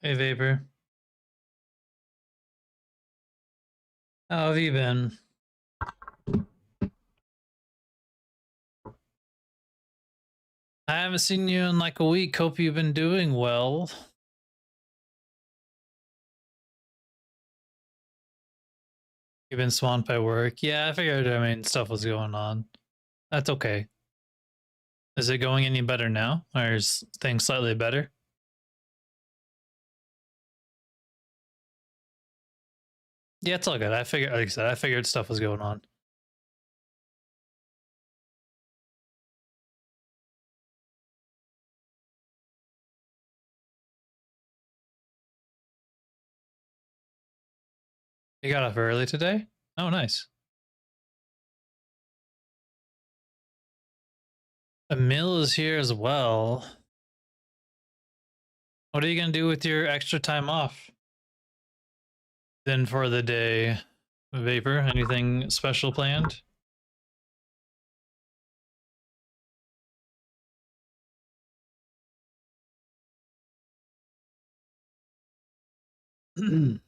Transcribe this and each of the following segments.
Hey Vapor, how have you been? I haven't seen you in like a week. Hope you've been doing well. You've been swamped by work. Yeah, I figured. I mean, stuff was going on. That's okay. Is it going any better now, or is things slightly better? Yeah, it's all good. I figured, like I said, I figured stuff was going on. You got off early today? Oh, nice. Emil is here as well. What are you gonna do with your extra time off? Then for the day, Vapor, anything special planned? You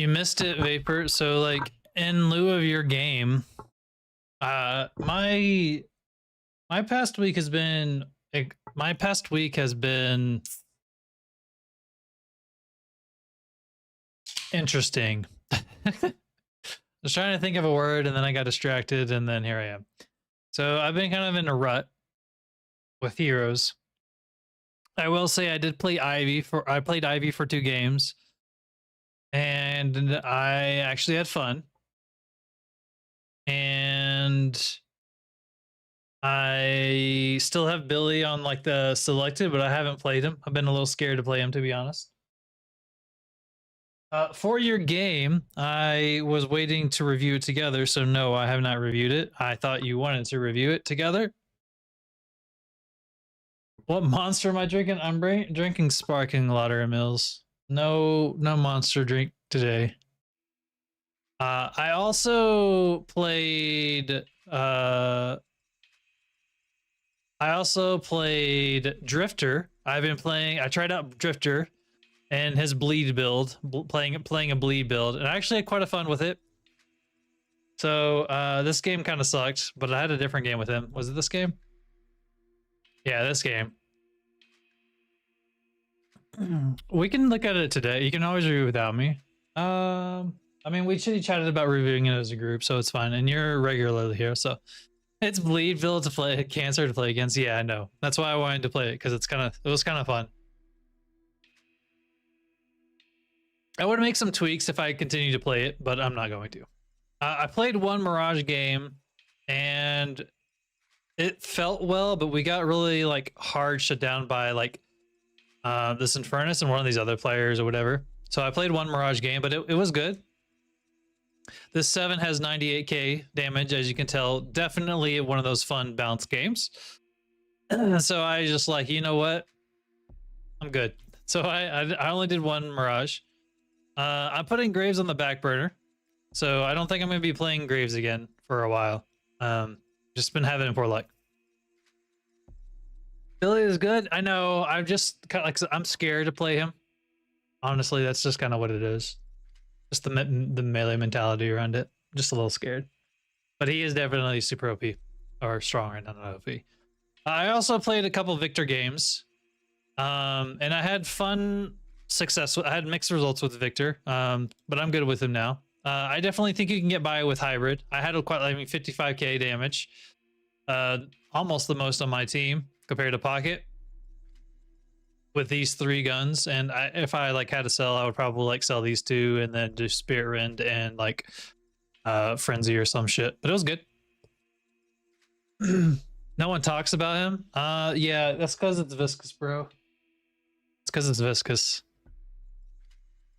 missed it, Vapor. So like in lieu of your game, my past week has been interesting. I was trying to think of a word and then I got distracted and then here I am. So I've been kind of in a rut with heroes. I will say I did play Ivy I played Ivy for 2 games and I actually had fun. And I still have Billy on like the selected, but I haven't played him. I've been a little scared to play him, to be honest. For your game, I was waiting to review it together, so no, I have not reviewed it. I thought you wanted to review it together. What monster am I drinking? I'm drinking sparkling water, Mills. No monster drink today. I also played Drifter. I tried out Drifter and his bleed build, playing a bleed build, and I actually had quite a fun with it. So this game kind of sucked, but I had a different game with him. Was it this game? Yeah, this game. We can look at it today. You can always review without me. I mean, we chatted about reviewing it as a group, so it's fine. And you're regularly here, so it's bleed build to play, cancer to play against. Yeah, I know. That's why I wanted to play it because it was kind of fun. I would make some tweaks if I continue to play it, but I'm not going to. I played one Mirage game, and it felt well, but we got really like hard shut down by like this Infernus and one of these other players or whatever. So I played one Mirage game, but it was good. This 7 has 98k damage, as you can tell. Definitely one of those fun bounce games. So I just like, you know what? I'm good. So I only did one Mirage. I'm putting Graves on the back burner. So I don't think I'm going to be playing Graves again for a while. Just been having poor luck. Billy is good. I know. I'm just kind of like, I'm scared to play him. Honestly, that's just kind of what it is. Just the melee mentality around it. Just a little scared. But he is definitely super OP. Or strong, not OP. I also played a couple Victor games. And I had fun success. I had mixed results with Victor. But I'm good with him now. I definitely think you can get by with hybrid. I had quite, I mean, 55k damage. Almost the most on my team compared to Pocket. With these 3 guns, and if I like had to sell, I would probably like sell these 2 and then do Spirit Rend and like Frenzy or some shit. But it was good. No one talks about him. Yeah, that's because it's viscous, bro. It's because it's viscous.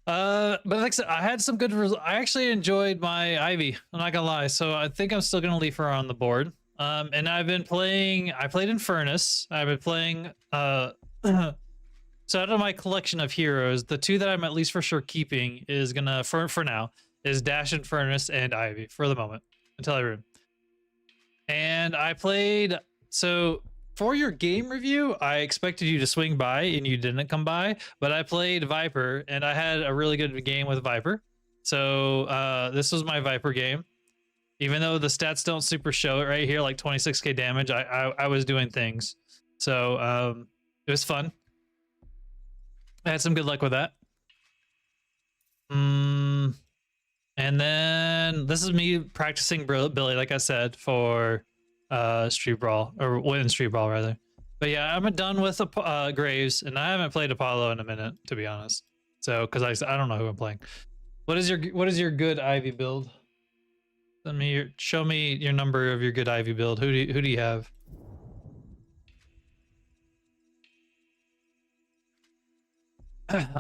But like I said, I had some good results. I actually enjoyed my Ivy. I'm not gonna lie. So I think I'm still gonna leave her on the board. And I've been playing. I played Infernus. I've been playing. So out of my collection of heroes, the 2 that I'm at least for sure keeping is gonna for now is Dash and Furnace and Ivy for the moment until I ruin. And I played, so For your game review, I expected you to swing by and you didn't come by, but I played Viper and I had a really good game with Viper. So this was my Viper game. Even though the stats don't super show it right here, like 26k damage, I was doing things. So it was fun. I had some good luck with that. And then this is me practicing Billy, like I said, for Street Brawl, or win Street Brawl rather. But yeah, I'm done with Graves, and I haven't played Apollo in a minute, to be honest. So, because I don't know who I'm playing. What is your good Ivy build? Show me your number of your good Ivy build. Who do you have?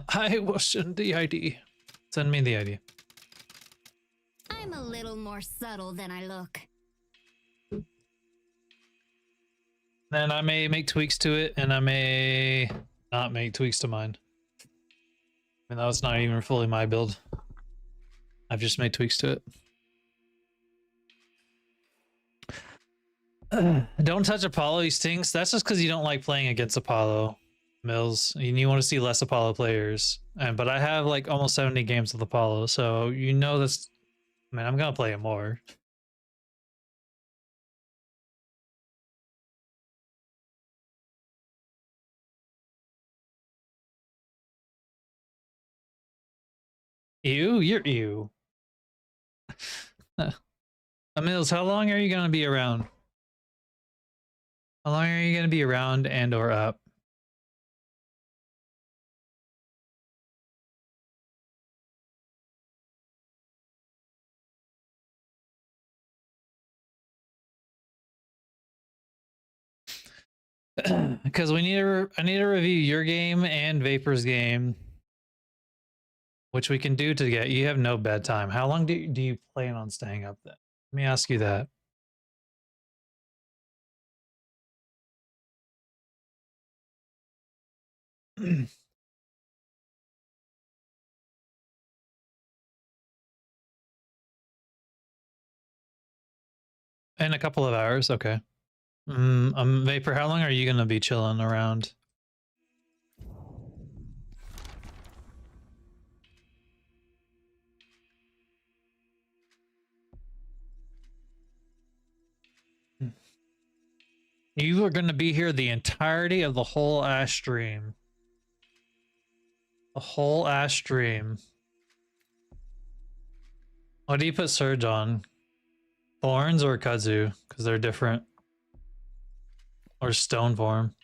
I will send the ID. Send me the ID. I'm a little more subtle than I look. Then I may make tweaks to it, and I may not make tweaks to mine. Even though it's not even fully my build. I've just made tweaks to it. Don't touch Apollo, he stinks. That's just because you don't like playing against Apollo, Mills. And you want to see less Apollo players. But I have like almost 70 games with Apollo, so you know this. I mean, I'm gonna play it more. Ew, you're ew. Mills, how long are you gonna be around? How long are you gonna be around and or up? Because I need to review your game and Vapor's game, which we can do to get. You have no bedtime. How long do you plan on staying up then? Let me ask you that. In a couple of hours, okay. Vapor, how long are you gonna be chilling around? You are gonna be here the entirety of the whole ass stream. The whole ass stream. What do you put Surge on? Thorns or Kudzu? Because they're different. Or Stone Form.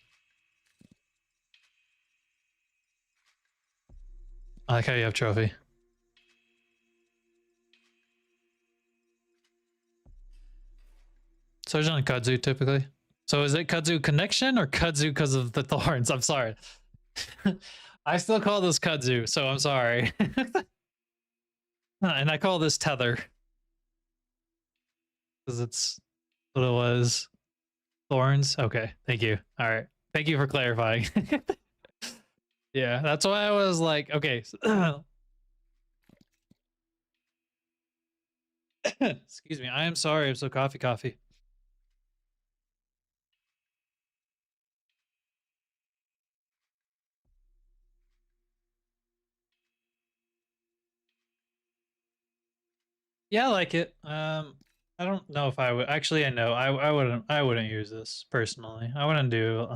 I like how you have Trophy. Surge on Kudzu typically. So is it Kudzu Connection or Kudzu because of the thorns? I'm sorry. I still call this Kudzu, so I'm sorry. And I call this Tether. Because it's what it was. Thorns? Okay, thank you. All right. Thank you for clarifying. Yeah, that's why I was like, okay. Excuse me. I am sorry. I'm so coffee. Yeah, I like it. I don't know if I would actually. I know I wouldn't use this personally. I wouldn't do.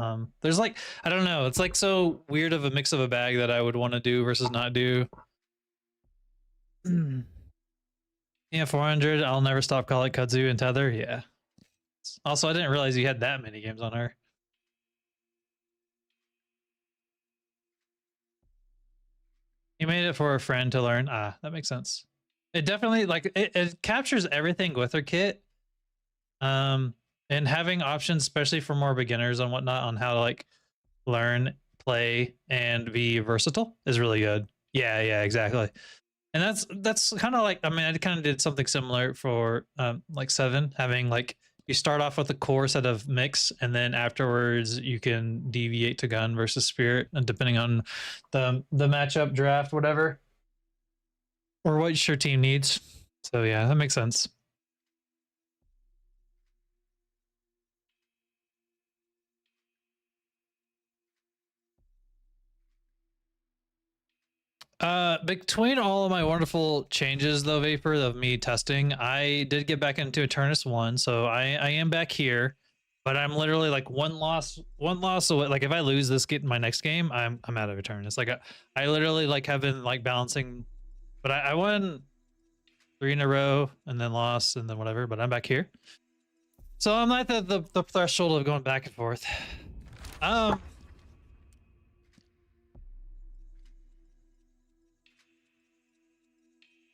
There's like I don't know. It's like so weird of a mix of a bag that I would want to do versus not do. Yeah, 400. I'll never stop calling Kudzu and Tether. Yeah. Also, I didn't realize you had that many games on her. You made it for a friend to learn. Ah, that makes sense. It definitely like it captures everything with her kit. And having options, especially for more beginners and whatnot, on how to like learn, play, and be versatile is really good. Yeah, exactly. And that's kind of like I mean I kind of did something similar for like 7, having like you start off with a core set of mix, and then afterwards you can deviate to gun versus spirit, and depending on the matchup, draft, whatever, or what your team needs. So yeah, that makes sense. Between all of my wonderful changes though, Vapor, of me testing, I did get back into Eternus 1, so I am back here, but I'm literally like one loss away. Like if I lose this get in my next game, I'm out of Eternus. Like I literally like have been like balancing, but I won 3 in a row and then lost and then whatever, but I'm back here. So I'm not at the threshold of going back and forth.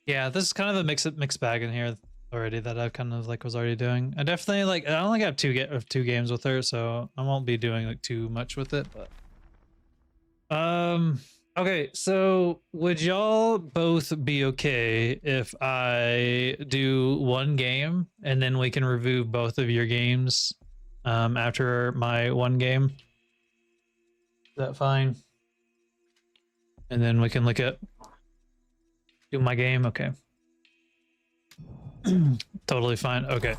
Yeah, this is kind of a mixed bag in here already that I kind of like was already doing. I definitely like I only got two games with her, so I won't be doing like too much with it. But okay, so would y'all both be okay if I do one game and then we can review both of your games after my one game? Is that fine? And then we can look at do my game. Okay. Totally fine. Okay.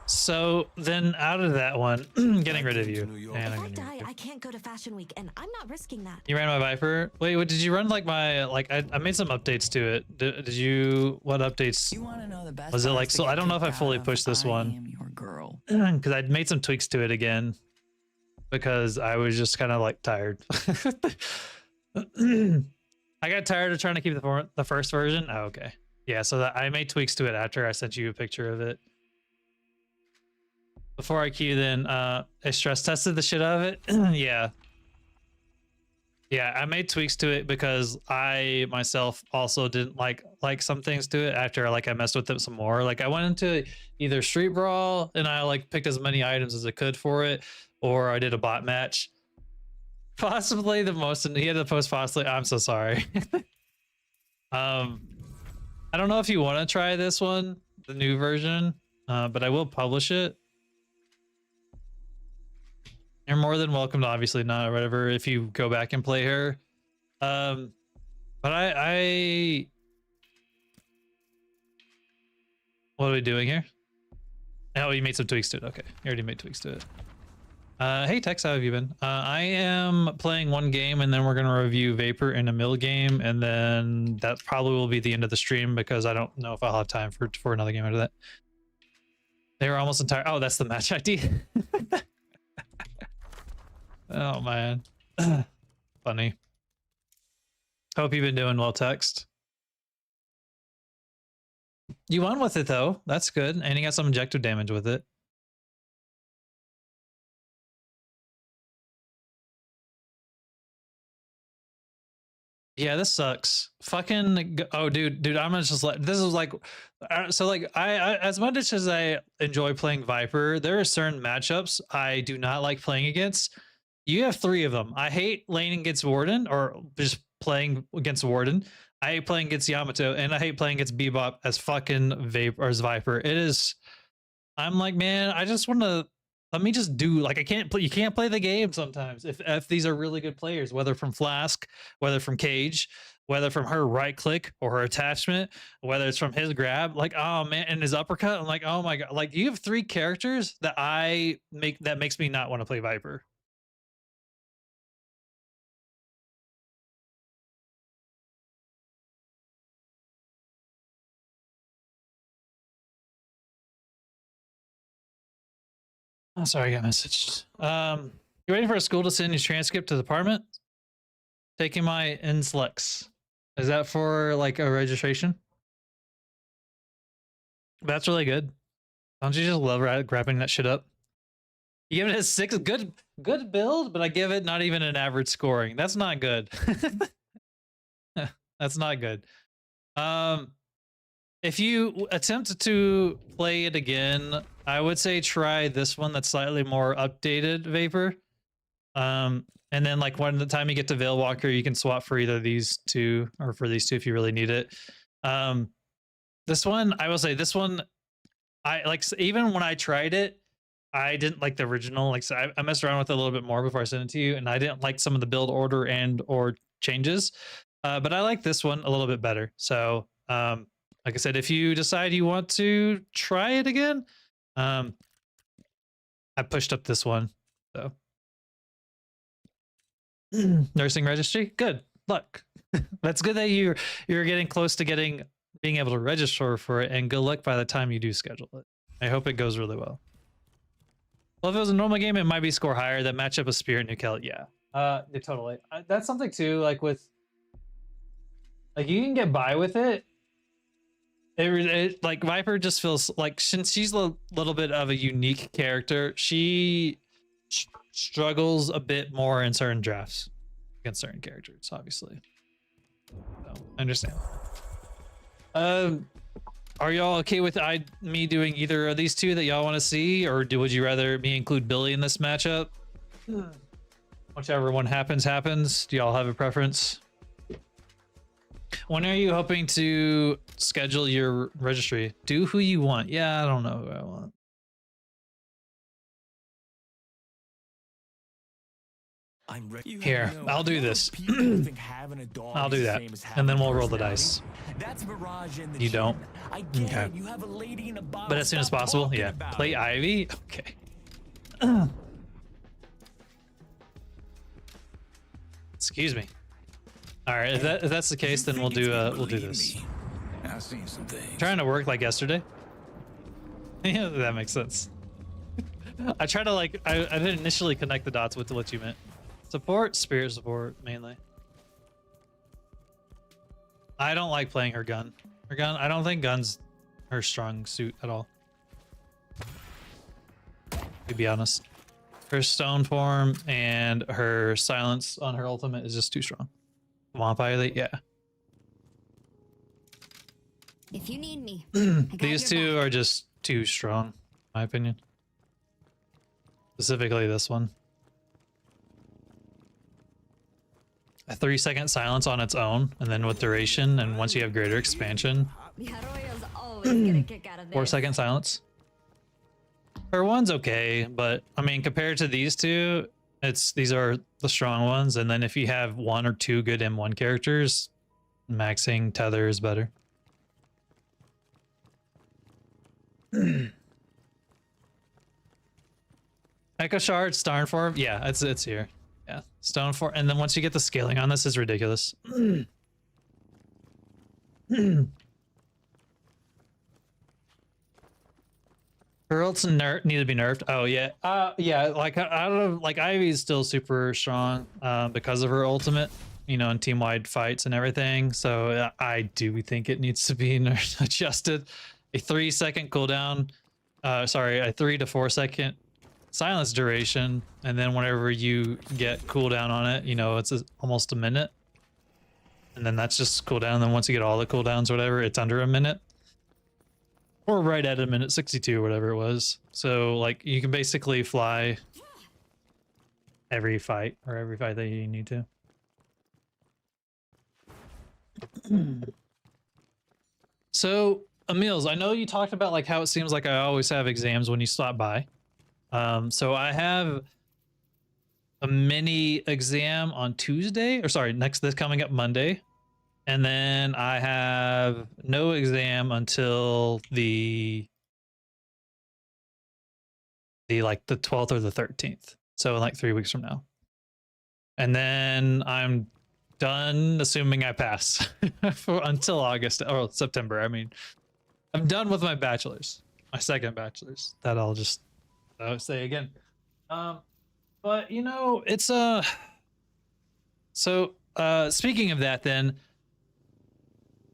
So then out of that one, getting rid of you. And If I die, I can't go to Fashion Week, and I'm not risking that. You ran my Viper? Wait, what did you run like my I made some updates to it. Did you what updates? You want to know the best? Was it like so I don't know if I fully pushed this one. I am your girl. Cuz I'd made some tweaks to it again because I was just kind of like tired. I got tired of trying to keep the first version. Oh, okay. Yeah, so that I made tweaks to it after I sent you a picture of it. Before I queued in, I stress tested the shit out of it. Yeah. Yeah, I made tweaks to it because I myself also didn't like some things to it after I messed with it some more. Like I went into either Street Brawl and I like picked as many items as I could for it, or I did a bot match. Possibly the most, and he had to post possibly. I'm so sorry. I don't know if you want to try this one, the new version, but I will publish it. You're more than welcome to obviously not or whatever if you go back and play her. But I what are we doing here? Oh, you made some tweaks to it. Okay, you already made tweaks to it. Hey Tex, how have you been? I am playing one game and then we're gonna review Vapor in a mill game, and then that probably will be the end of the stream because I don't know if I'll have time for another game after that. They were almost entire. Oh, that's the match ID. Oh man, funny. Hope you've been doing well, Text. You won with it though. That's good, and you got some objective damage with it. Yeah, this sucks. Fucking oh, dude, I'm gonna just let this is like, so like I as much as I enjoy playing Viper, there are certain matchups I do not like playing against. You have 3 of them. I hate laning against Warden or just playing against Warden. I hate playing against Yamato, and I hate playing against Bebop as fucking Vapor or as Viper. It is. I'm like, man, I just want to. Let me just do like I can't play. You can't play the game sometimes if these are really good players, whether from Flask, whether from Cage, whether from her right click or her attachment, whether it's from his grab. Like, oh man, and his uppercut. I'm like, oh my god. Like you have 3 characters that makes me not want to play Viper. Oh, sorry, I got messaged. You waiting for a school to send your transcript to the department? Taking my NSLEX. Is that for like a registration? That's really good. Don't you just love grabbing that shit up? You give it a 6. Good build, but I give it not even an average scoring. That's not good. That's not good. If you attempt to play it again, I would say try this one that's slightly more updated Vapor. And then like when the time you get to Veil Walker, you can swap for either these 2 or for these 2 if you really need it. This one, I will say this one, I like, even when I tried it, I didn't like the original. Like, so I messed around with it a little bit more before I sent it to you, and I didn't like some of the build order and or changes. But I like this one a little bit better. So, like I said, if you decide you want to try it again, I pushed up this one. So, nursing registry, good luck. That's good that you're getting close to being able to register for it, and good luck by the time you do schedule it. I hope it goes really well. Well, if it was a normal game, it might be score higher. That matchup with Spirit and Nukel, yeah. Yeah, totally. That's something too. Like you can get by with it. Like Viper just feels like since she's a little bit of a unique character, she struggles a bit more in certain drafts against certain characters, obviously. So I understand. Are y'all okay with me doing either of these two that y'all want to see, or would you rather me include Billy in this matchup? Whichever one happens. Do y'all have a preference? When are you hoping to schedule your registry? Do who you want. Yeah, I don't know who I want. Here, I'll do this. I'll do that, and then we'll roll the dice. You don't? Okay. But as soon as possible, yeah. Play Ivy? Okay. Excuse me. All right, if that's the case, then we'll do this. I've seen some things. Trying to work like yesterday. Yeah, that makes sense. I try to I didn't initially connect the dots with what you meant. Support, spirit support mainly. I don't like playing her gun. I don't think gun's her strong suit at all. To be honest, her stone form and her silence on her ultimate is just too strong. Come Pilot, yeah. If you need me, I got These your two back. are just too strong, in my opinion. Specifically this one. A 3-second silence on its own, and then with duration, and once you have greater expansion, The Arroyo's always get a kick out of this. 4-second silence. Her one's okay, but I mean, compared to these two, these are the strong ones, and then if you have 1 or 2 good M1 characters, maxing Tether is better. Echo Shard, Starn Form, yeah, it's here. Yeah, Stone Form, and then once you get the scaling on this, is ridiculous. Her ults need to be nerfed. Oh yeah, yeah. Like I don't know. Like Ivy's still super strong because of her ultimate, you know, in team-wide fights and everything. So I do think it needs to be adjusted. A 3-second cooldown. Sorry, a 3 to 4 second silence duration, and then whenever you get cooldown on it, you know, it's almost a minute, and then that's just cooldown. And then once you get all the cooldowns or whatever, it's under a minute. Or right at a minute 62 or whatever it was. So like you can basically fly every fight that you need to. So Emils, I know you talked about like how it seems like I always have exams when you stop by. So I have a mini exam on Tuesday, or sorry, this coming up Monday. And then I have no exam until the 12th or the 13th. So like 3 weeks from now. And then I'm done, assuming I pass until August or September. I mean, I'm done with my bachelor's, my second bachelor's. That I'll just say again. But you know, it's so speaking of that, then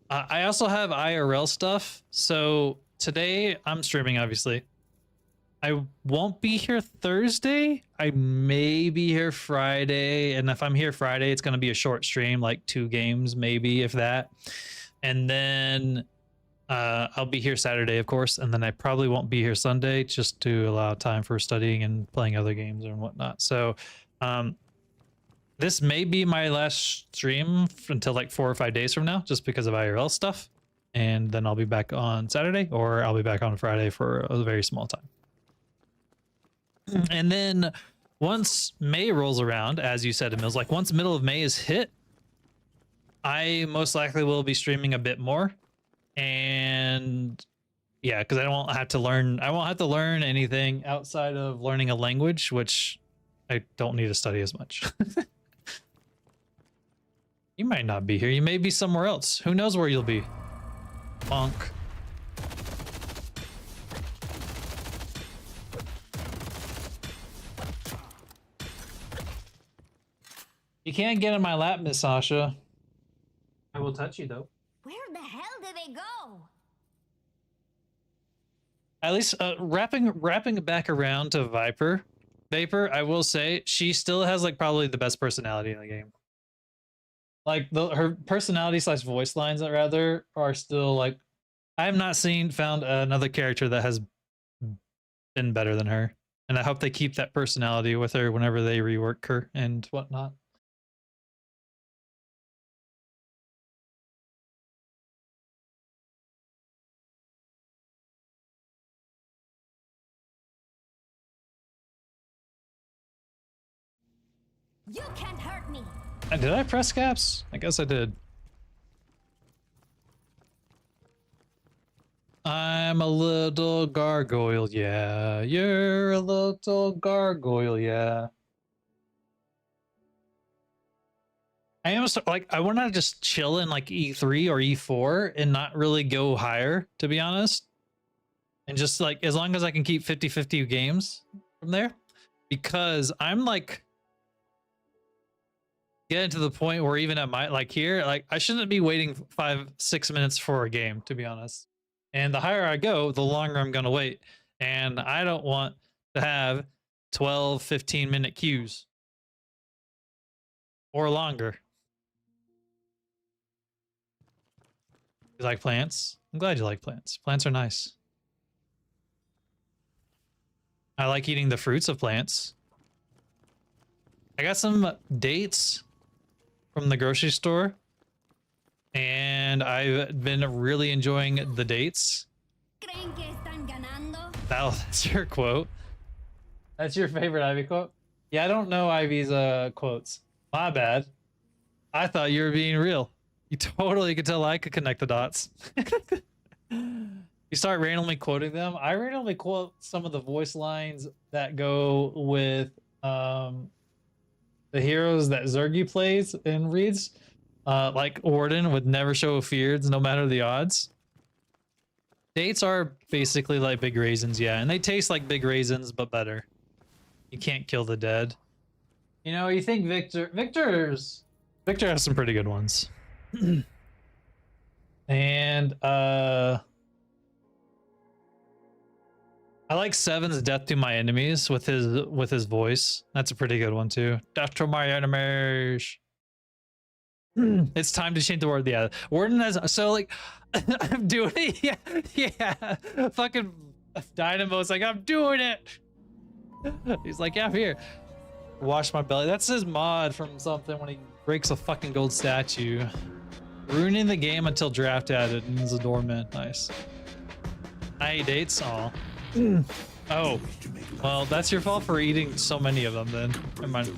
I also have IRL stuff. So today I'm streaming, obviously. I won't be here Thursday. I may be here Friday. And if I'm here Friday, it's going to be a short stream, like 2 games, maybe, if that. And then I'll be here Saturday, of course. And then I probably won't be here Sunday, just to allow time for studying and playing other games and whatnot. So this may be my last stream until like 4 or 5 days from now, just because of IRL stuff. And then I'll be back on Saturday, or I'll be back on Friday for a very small time. And then once May rolls around, as you said, Emils, like once middle of May is hit, I most likely will be streaming a bit more. And yeah, because I won't have to learn anything outside of learning a language, which I don't need to study as much. You might not be here. You may be somewhere else. Who knows where you'll be? Bonk. You can't get in my lap, Miss Sasha. I will touch you though. Where the hell did they go? At least wrapping it back around to Vapor, I will say she still has like probably the best personality in the game. Like her personality / voice lines rather are still like, I have not found another character that has been better than her. And I hope they keep that personality with her whenever they rework her and whatnot. You can't hurt me. Did I press caps? I guess I did. I'm a little gargoyle, yeah. You're a little gargoyle, yeah. I am like, I want to just chill in like E3 or E4 and not really go higher, to be honest. And just like, as long as I can keep 50-50 games from there. Because I'm like, getting to the point where even at my, like here, like I shouldn't be waiting 5-6 minutes for a game, to be honest. And the higher I go, the longer I'm going to wait. And I don't want to have 12-15 minute queues or longer. You like plants? I'm glad you like plants. Plants are nice. I like eating the fruits of plants. I got some dates from the grocery store, and I've been really enjoying the dates. That's your quote. That's your favorite Ivy quote? Yeah, I don't know Ivy's quotes. My bad. I thought you were being real. You totally could tell I could connect the dots. You start randomly quoting them. I randomly quote some of the voice lines that go with the heroes that Zergy plays and reads. Like Warden would never show fears no matter the odds. Dates are basically like big raisins, yeah, and they taste like big raisins, but better. You can't kill the dead. You know, you think Victor has some pretty good ones. And I like Seven's Death to My Enemies with his voice. That's a pretty good one too. Death to my enemies. It's time to change the word. Yeah, Warden has, so like I'm doing it. Yeah. Fucking Dynamo's like, I'm doing it. He's like, yeah, I'm here. Wash my belly. That's his mod from something when he breaks a fucking gold statue. Ruining the game until draft added and is a doorman. Nice. I hate dates. Aw. Oh, well, that's your fault for eating so many of them then. Never mind.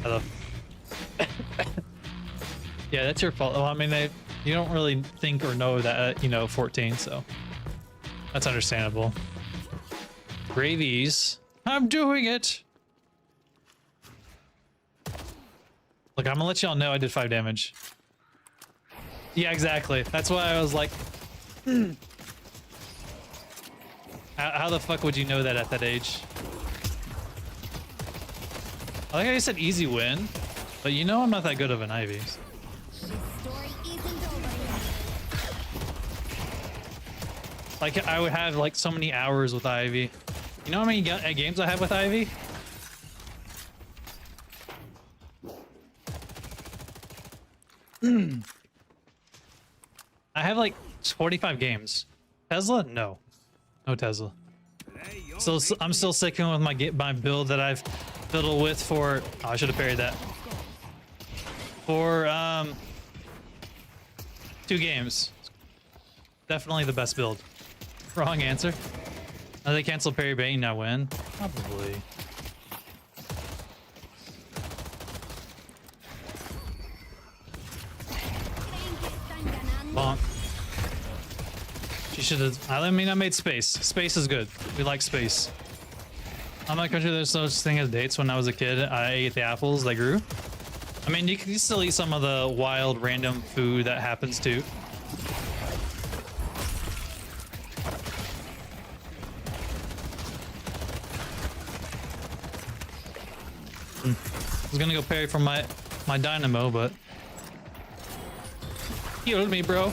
Hello. Yeah, that's your fault. Well, I mean, you don't really think or know that, you know, 14, so that's understandable. Gravies. I'm doing it. Look, I'm gonna let y'all know I did 5 damage. Yeah, exactly. That's why I was like, how the fuck would you know that at that age? I like how you said easy win, but you know I'm not that good of an Ivy. Like, I would have like so many hours with Ivy. You know how many games I have with Ivy? I have like 25 games. Tesla? No. No Tesla. So I'm still sticking with my build that I've fiddled with for, oh, I should have parried that. For 2 games. Definitely the best build. Wrong answer. Oh, they cancel parry bait, now win? Probably. Bonk. She should have. I mean, I made space. Space is good. We like space. On my country, there's no such thing as dates. When I was a kid, I ate the apples that grew. I mean, you can still eat some of the wild, random food that happens too. I was gonna go parry from my dynamo, but healed me, bro.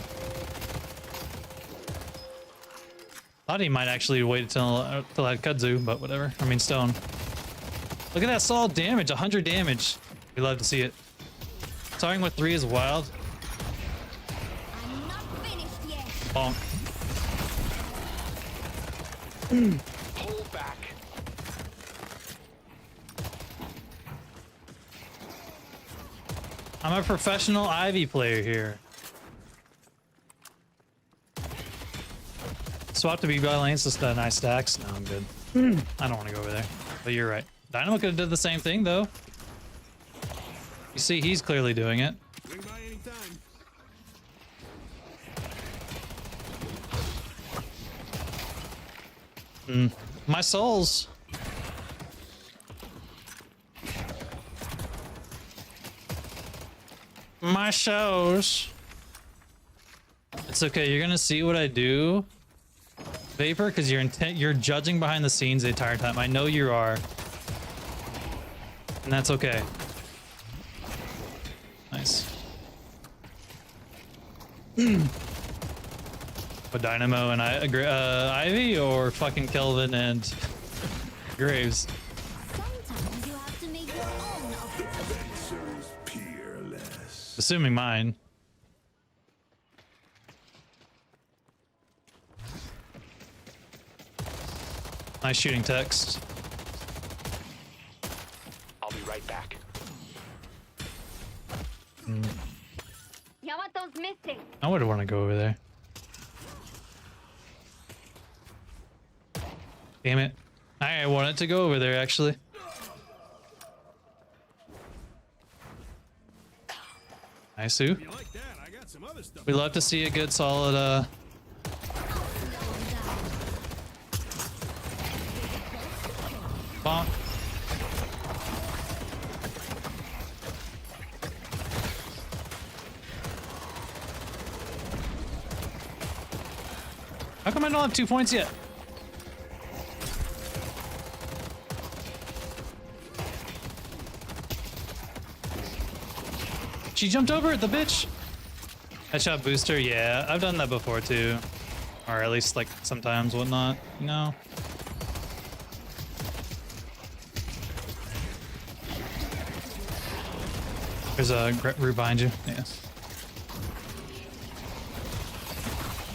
Thought he might actually wait until I had kudzu, but whatever. I mean, stone. Look at that solid damage, 100 damage. We love to see it. Starting with 3 is wild. I'm not finished yet. Bonk. Pull back. I'm a professional Ivy player here. Swap to BB lanes, just nice stacks. No, I'm good. I don't want to go over there. But you're right. Dynamo could have did the same thing though. You see, he's clearly doing it. Swing by anytime. My souls. My shows. It's okay. You're gonna see what I do, Vapor, because you're judging behind the scenes the entire time. I know you are, and that's okay. Nice. But Dynamo and Ivy, or fucking Kelvin and Graves. Sometimes you have to make your own Adventures peerless. Assuming mine. Nice shooting text. I'll be right back. Yamato's missing. I would want to go over there. Damn it. I wanted to go over there, actually. Nice, Sue. You like that? I got some other stuff. We love to see a good, solid, bonk. How come I don't have 2 points yet? She jumped over it, the bitch. Headshot booster, yeah, I've done that before too. Or at least like sometimes, whatnot, you know? There's a root behind you, yeah.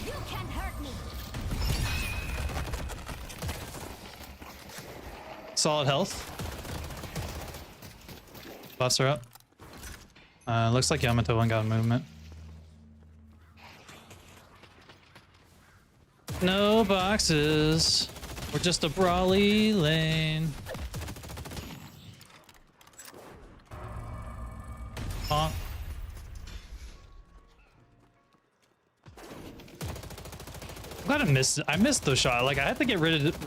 You can't hurt me. Solid health. Buffs are up. Looks like Yamato one got movement. No boxes. We're just a brawly lane. Bonk. I missed the shot. Like, I have to get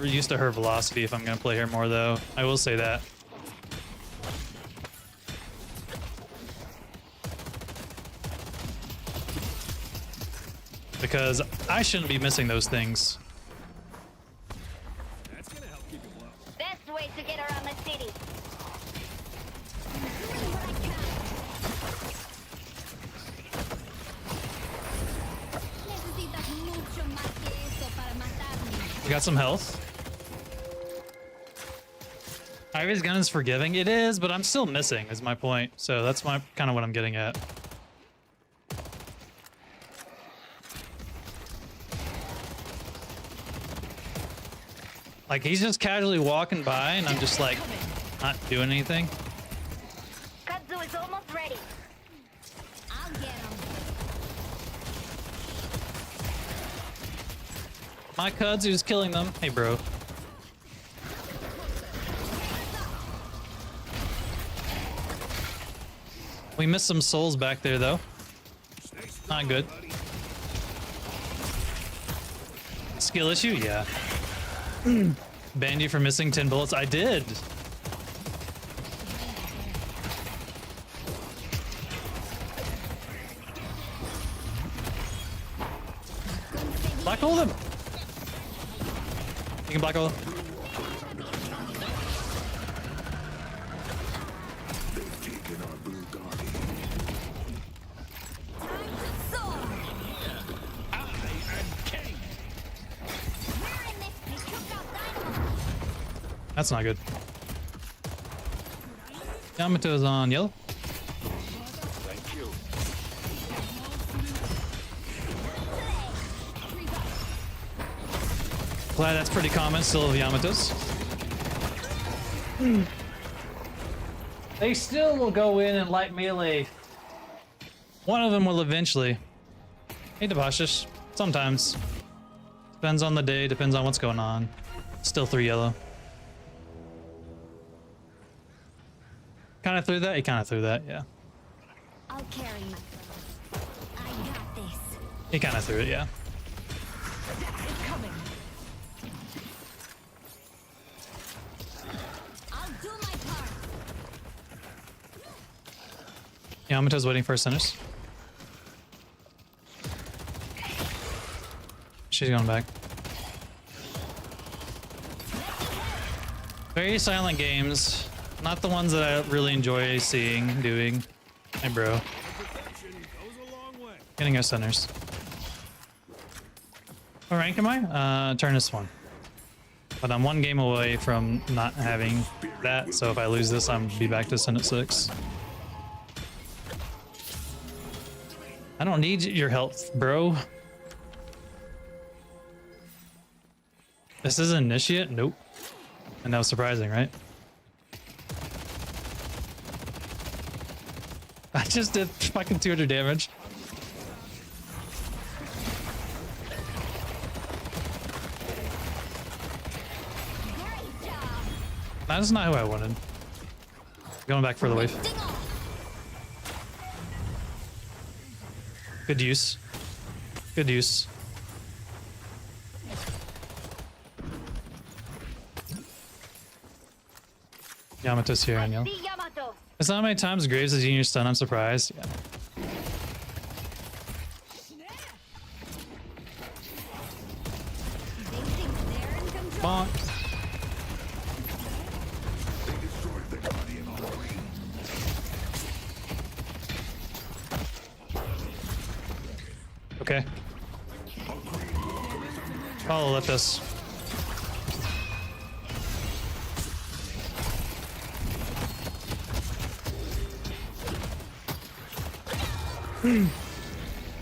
used to her velocity if I'm gonna play her more, though. I will say that. Because I shouldn't be missing those things. That's gonna help keep it low. Best way to get around the city. Necesitas mucho más que eso para matarme. We got some health. Ivy's gun is forgiving. It is, but I'm still missing, is my point. So that's kind of what I'm getting at. Like, he's just casually walking by, and I'm just like, not doing anything. Kudzu is almost ready. I'll get him. My Kudzu's killing them. Hey, bro. We missed some souls back there, though. Not good. Skill issue? Yeah. Banned you for missing 10 bullets? I did. Black hole him. You can black hole him. They've taken our blue guardian. That's not good. Yamato's on yellow. Thank you. Glad that's pretty common still of Yamatos. They still will go in and light melee. One of them will eventually. Hey, Debashis. Sometimes. Depends on the day, depends on what's going on. Still 3 yellow. Kind of threw that? He kind of threw that, yeah. I'll carry myself. I got this. He kind of threw it, yeah. I'll do my part. Yamato's waiting for her centers. She's going back. Very silent games. Not the ones that I really enjoy seeing, doing. Hey, bro. Protection goes a long way. Getting our centers. What rank am I? Turn this one. But I'm 1 game away from not having that, so if I lose this, I'm be back to Senate 6. I don't need your help, bro. This is an initiate? Nope. And that was surprising, right? I just did fucking 200 damage. Great job. That's not who I wanted. Going back for the wave. Ding off. Good use. Good use. Yamato's here, I know. See Yamato. It's not many times Graves is using your stun, I'm surprised. Yeah. They think they're in control. Bonk. They destroyed the guardian on the way. Okay. Follow left us.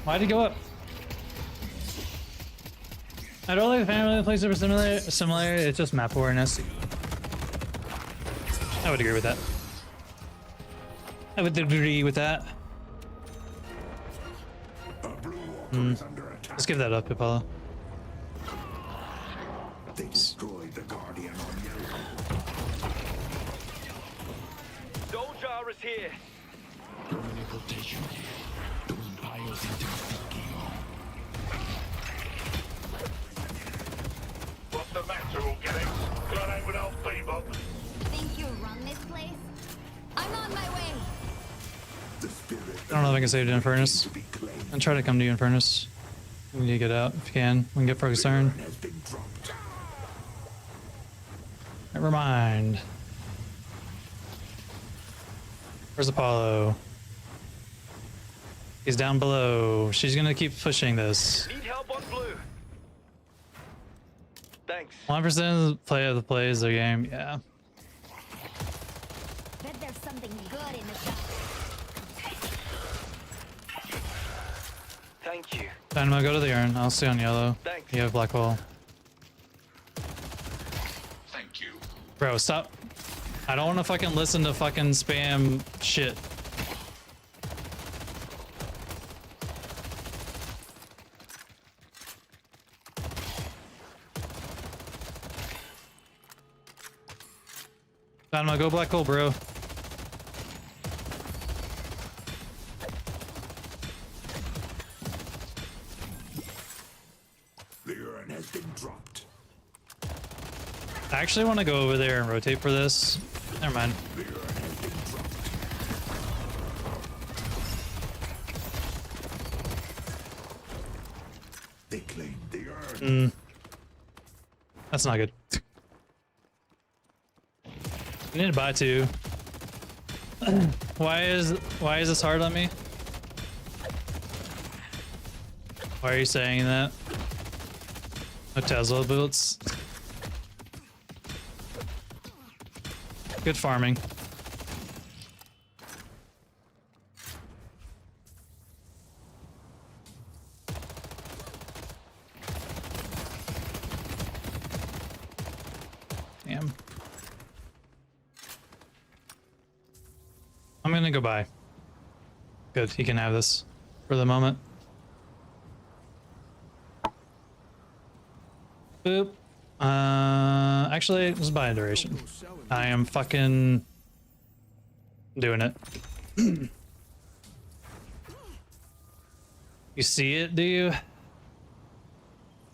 Why'd he go up? I don't like the family plays super similar. It's just map awareness. I would agree with that. I would agree with that. A blue walker is under attack. Let's give that up, Apollo. They destroyed the guardian on yellow. Doljar is here. What's the matter, all getting? Got anyone else, Bebop? Think you run this place? I'm on my way. The spirit I don't know if I can save the Infernus. to be claimed. And try to come to you, Infernus. You need to get out if you can. We can get focused turn. Has been dropped. Never mind. Where's Apollo? He's down below. She's gonna keep pushing this. Need help on blue. Thanks. 1% of the plays the game. Yeah. Bet there's something good in the shop. Thank you. Dynamo, go to the urn. I'll stay on yellow. Thanks. You have black hole. Thank you. Bro, stop. I don't want to fucking listen to fucking spam shit. Dynamo, go black hole, bro. The urn has been dropped. I actually want to go over there and rotate for this. Never mind. The urn has been dropped. They claimed the urn. That's not good. I need to buy two. Why is this hard on me? Why are you saying that? No Tesla boots. Good farming. Damn. I'm gonna go buy. Good, he can have this for the moment. Boop. Actually, let's buy a duration. I am fucking doing it. You see it, do you?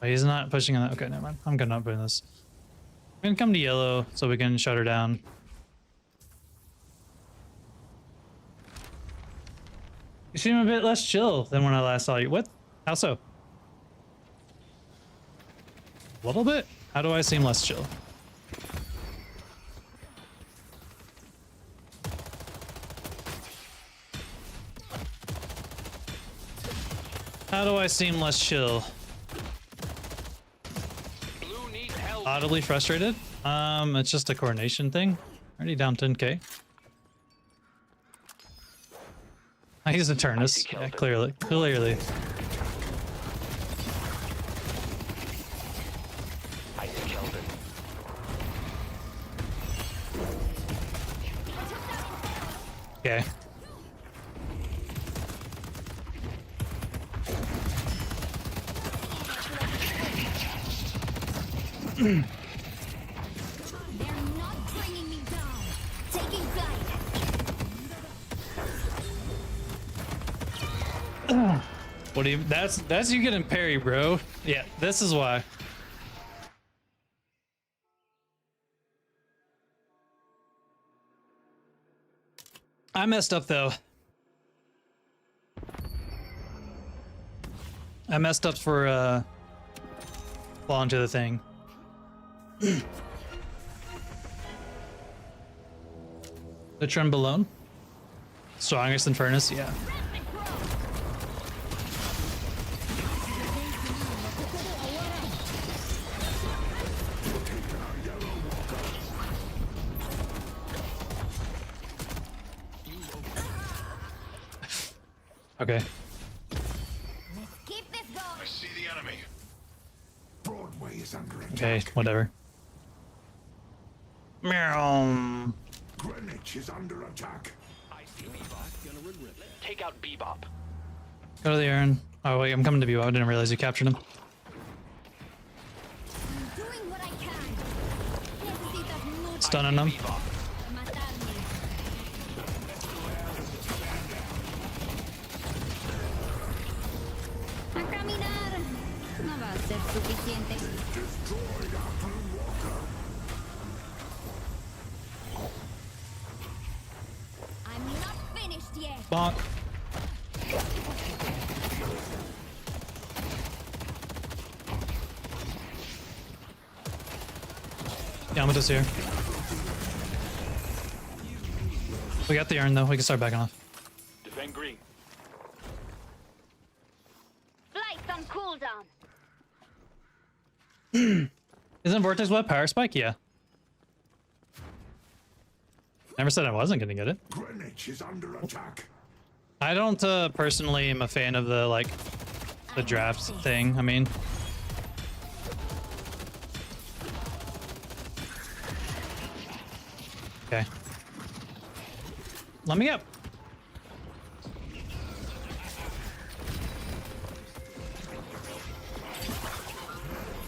Oh, he's not pushing on that. Okay, never mind. I'm gonna not putting this. I'm gonna come to yellow so we can shut her down. You seem a bit less chill than when I last saw you. What? How so? A little bit? How do I seem less chill? How do I seem less chill? Blue needs help. Audibly frustrated? It's just a coordination thing. Already down 10k. He's a Turnus. Yeah, clearly. I see Kelvin. Okay. They're not bringing me down. Taking flight. What do you? That's you getting parry, bro. Yeah, this is why. I messed up though. I messed up for falling to the thing. The Trembolone? Strongest in Furnace? Yeah. Okay. Keep this going. I see the enemy. Broadway is under attack. Okay, whatever. Meow. Greenwich is under attack. I see Bebop. Take out Bebop. Go to the urn. Oh wait, I'm coming to you. I didn't realize you captured him. I'm doing what I can. Necesitas mucho Stunning him. Bebop. matarme. A caminar. No va a ser suficiente. Destroyed our Blue Walker. I'm not finished yet. Bonk. Yamato's here. We got the urn though. We can start backing off. Defend green. Flight's on cooldown. Isn't Vortex what? Power Spike? Yeah. Never said I wasn't gonna get it. Greenwich is under attack. I don't personally am a fan of the like the draft thing. I mean, okay. Let me up.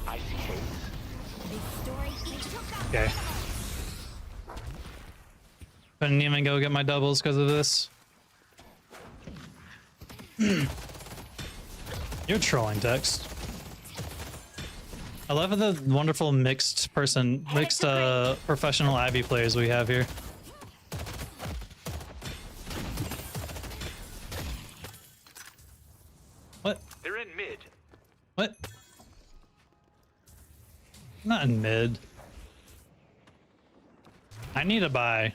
I see Haze. This story each took out. Okay. Couldn't even go get my doubles because of this. You're trolling, Text. I love the wonderful mixed professional Ivy players we have here. What? They're in mid. What? Not in mid. I need a buy.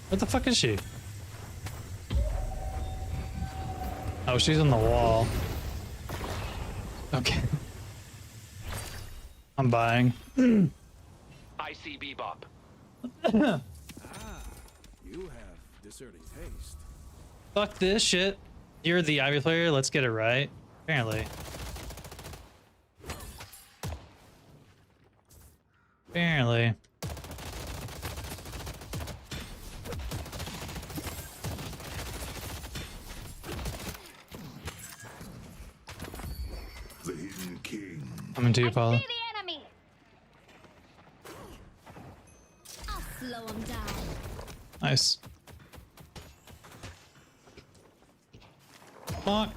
What the fuck is she? Oh, she's on the wall. Okay. I'm buying. I see Bebop. You have discerning taste. Fuck this shit. You're the Ivy player. Let's get it right. Apparently. Apparently. The Hidden King. I'm into you, Paula. See the enemy. I'll slow him down. Nice. Fuck.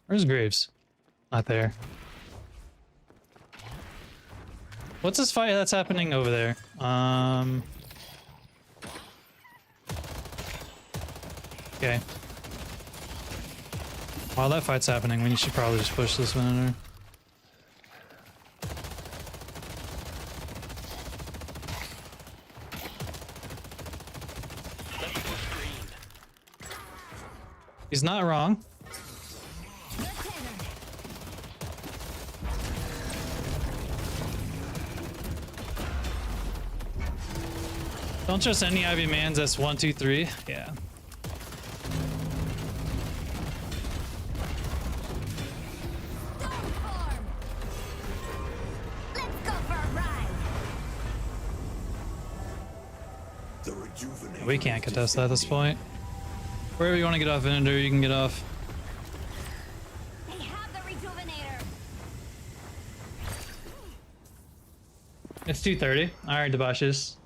Where's Graves? Not there. What's this fight that's happening over there? Okay. While that fight's happening, we should probably just push this one in there. Let's push green. He's not wrong. Don't trust any Ivy mans. That's 1, 2, 3. Yeah. Let's go for a ride. The rejuvenation. We can't contest that at this point. Wherever you want to get off Vinegar, you can get off. They have the rejuvenator. It's 2:30. All right, debauches.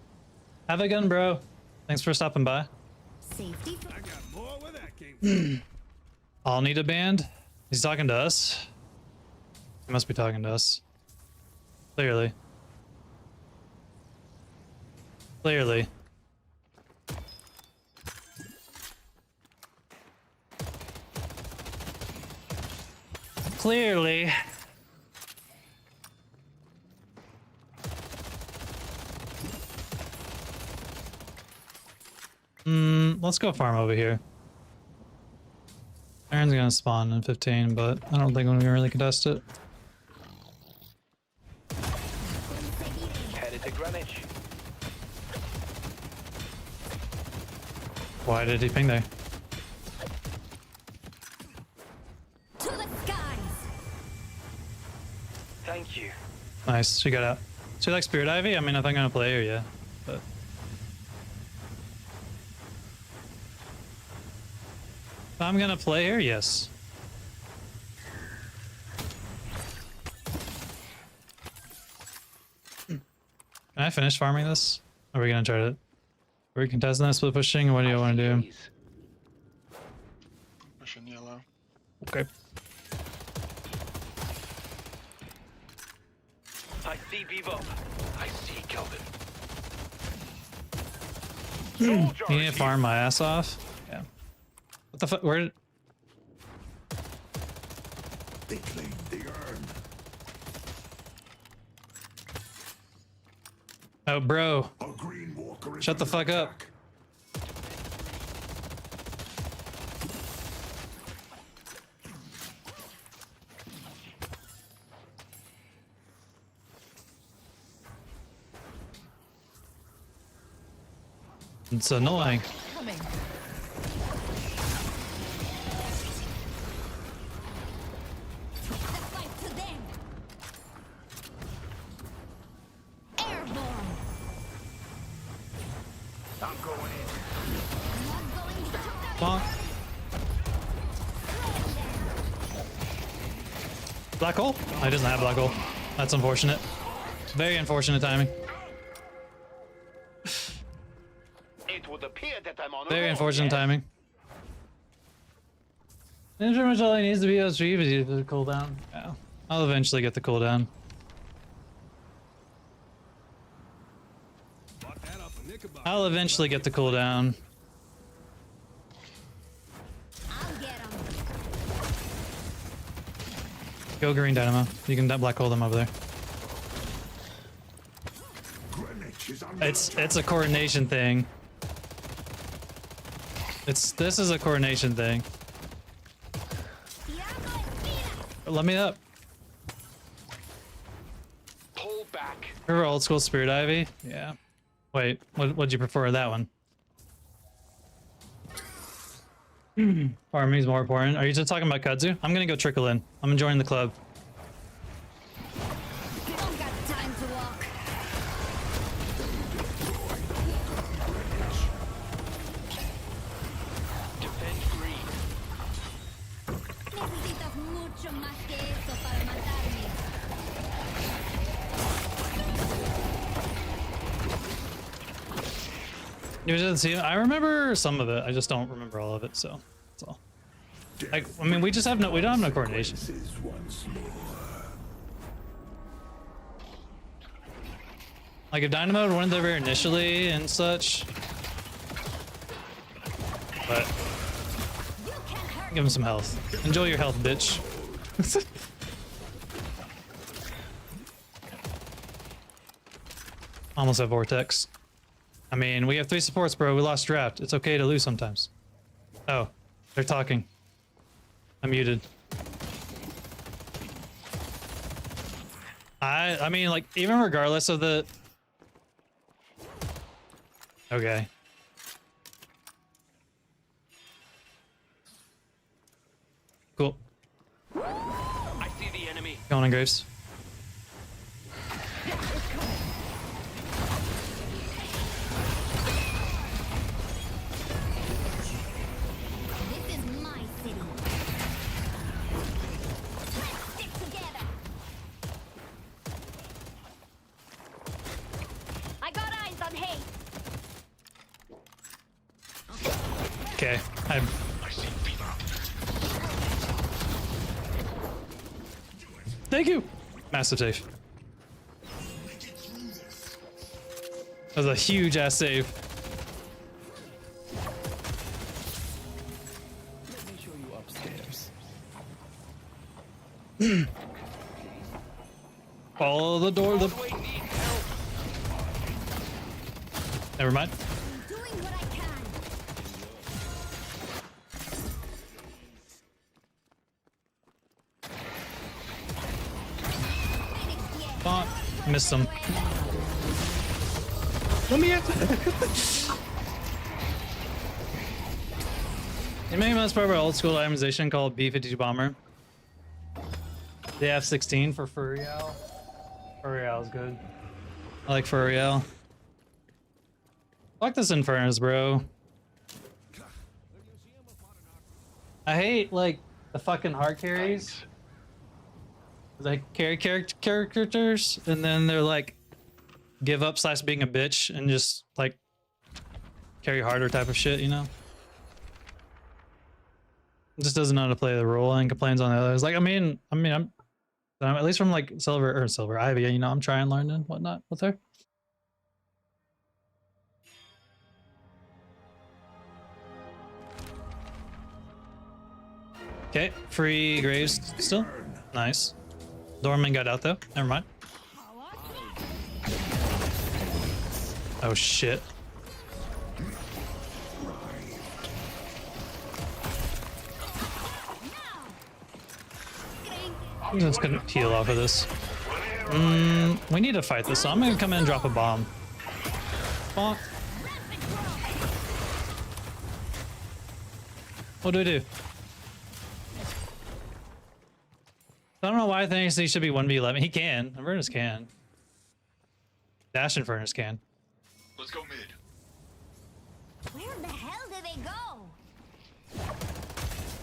Have a gun, bro. Thanks for stopping by. Safety. I got more where that came from. All need a band. He's talking to us. He must be talking to us. Clearly. Clearly. Clearly. Let's go farm over here. Aaron's gonna spawn in 15, but I don't think we can really contest it. Headed to Greenwich. Why did he ping there? To the skies. Thank you. Nice, she got out. So you like Spirit Ivy? I mean, if I'm gonna play her, yeah. But if I'm gonna play her, yes. Can I finish farming this? Are we gonna try to? Are we contesting this with pushing? What do you want to do? Please. Pushing yellow. Okay. I see Bebop. I see Kelvin. You need to farm my ass off? Yeah. What the fuck? Where did... They claim the urn. Oh, bro. A green walker is Shut the under fuck up. attack. It's annoying. The fight to them. Airborne. I'm going in. Not going down. Bonk. Black hole? Oh, he doesn't have black hole. That's unfortunate. Very unfortunate timing. It would appear that I'm on a Very roll, unfortunate yes. timing. And pretty much all he needs to be is the cooldown. Yeah. I'll eventually get the cooldown. about I'll eventually get the cooldown. I'll get him. Go green dynamo. You can black hole them over there. Greenwich is under It's a coordination thing. This is a coordination thing. Tiago Espina. Let me up. Pull back. Remember old school Spirit Ivy? Yeah. Wait, what'd you prefer that one? Farming's more important. Are you just talking about Kudzu? I'm gonna go trickle in. I'm enjoying the club. You don't got time to walk. Defend green. Necesitas mucho más que eso para matarme. You didn't see it? I remember some of it. I just don't remember all of it. So that's all. I mean, we don't have no coordination. consequences once more. Like if Dynamo had went there initially and such, but You can't hurt give him some health. Enjoy your health, bitch. Almost have Vortex. I mean, we have 3 supports, bro. We lost draft. It's okay to lose sometimes. Oh, they're talking. I'm muted. I mean, like, even regardless of the... Okay. Cool. I see the enemy. Going on, Graves. This is my city. Let's stick together. I got eyes on Hay. Okay. I see fever. Thank you. Massive save. That was a huge ass save. Let me show you upstairs. Follow the door. Broadway need help. Never mind. I'm doing what I can. Oh, missed him. Let me in. You may must part of our old school itemization called B-52 Bomber. The F-16 for Furiel. Furiel is good. I like Furiel. Fuck this Infernus, bro. I hate, like, the fucking hard carries. Like, carry characters, and then they're like, give up / being a bitch, and just, like, carry harder type of shit, you know? Just doesn't know how to play the role and complains on the others. Like, I'm at least from, like, Silver Ivy, you know, I'm trying to learn and whatnot with her. Okay, free Graves still. Nice. Dorman got out though. Never mind. Oh shit. I'm just gonna heal off of this. We need to fight this, so I'm gonna come in and drop a bomb. Bonk. What do I do? I don't know why I think he should be 1v11. He can. Infernus can. Dash Infernus can. Let's go mid. Where the hell did they go?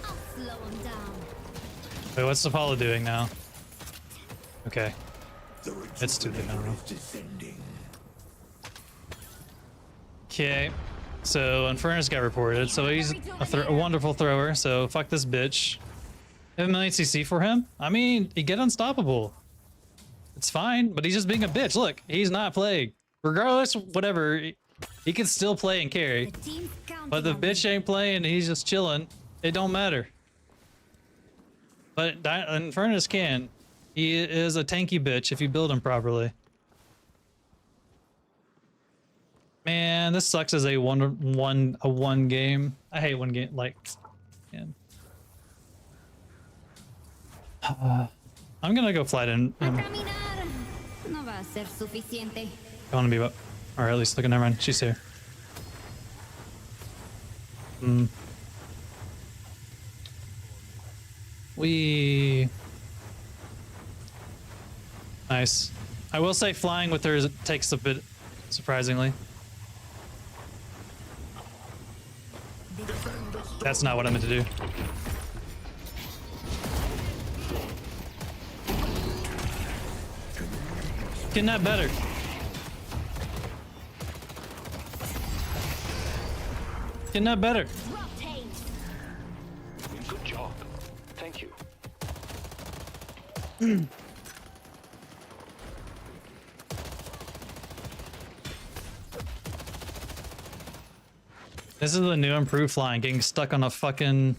I'll slow them down. Wait, what's Apollo doing now? Okay. The It's too late now. rejuvenator is descending. Okay. So Infernus got reported. So he's a wonderful thrower. So fuck this bitch. I have a million CC for him. I mean, he get unstoppable. It's fine, but he's just being a bitch. Look, he's not playing. Regardless, whatever. He can still play and carry. The team's counting But the on me. bitch ain't playing, he's just chilling. It don't matter. But Infernus can. He is a tanky bitch if you build him properly. Man, this sucks as a one game. I hate one game, like, man. I'm gonna go flight in. A caminar no va a ser suficiente. I want to be up. Or at least look, never mind. She's here. Nice. I will say flying with her takes a bit, surprisingly. That's not what I meant to do. Getting that better. Getting that better. Rotate. Good job. Thank you. This is the new improved flying. Getting stuck on a fucking...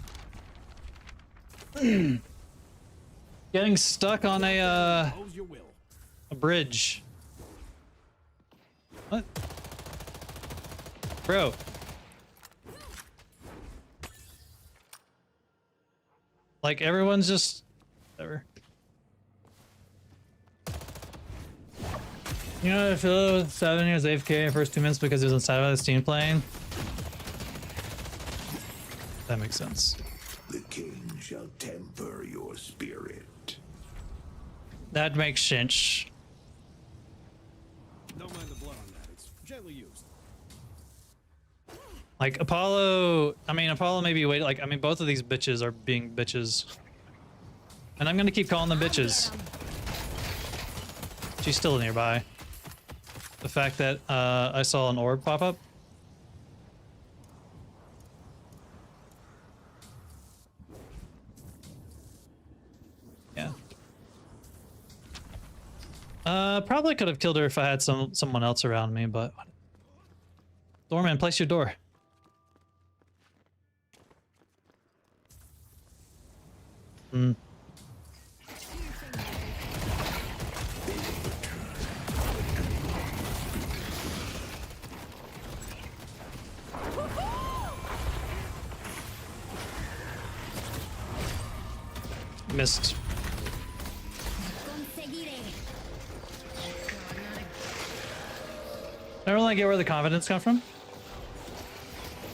Getting stuck on a bridge. What? Bro. Like, everyone's just... Whatever. You know, if Phil was 7 years AFK in the first 2 minutes because he was inside of his team playing. That makes sense. The king shall temper your spirit. That makes sense. Don't mind the blood on that. It's gently used. Like Apollo, Apollo maybe wait, like, both of these bitches are being bitches. And I'm gonna keep calling them bitches. She's still nearby. The fact that I saw an orb pop up. Yeah. Probably could have killed her if I had someone else around me, but... Doorman, place your door. Missed. Conseguiré. I don't really get where the confidence come from.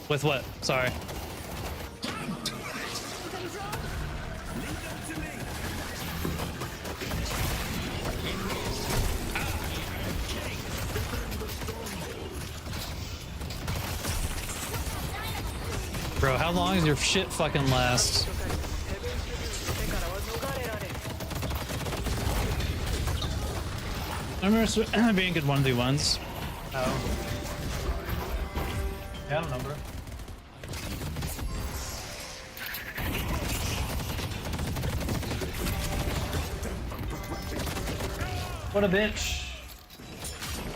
With what? Sorry. Bro, how long does your shit fucking last? I remember being good 1v1s. Oh. Yeah, I don't remember. What a bitch.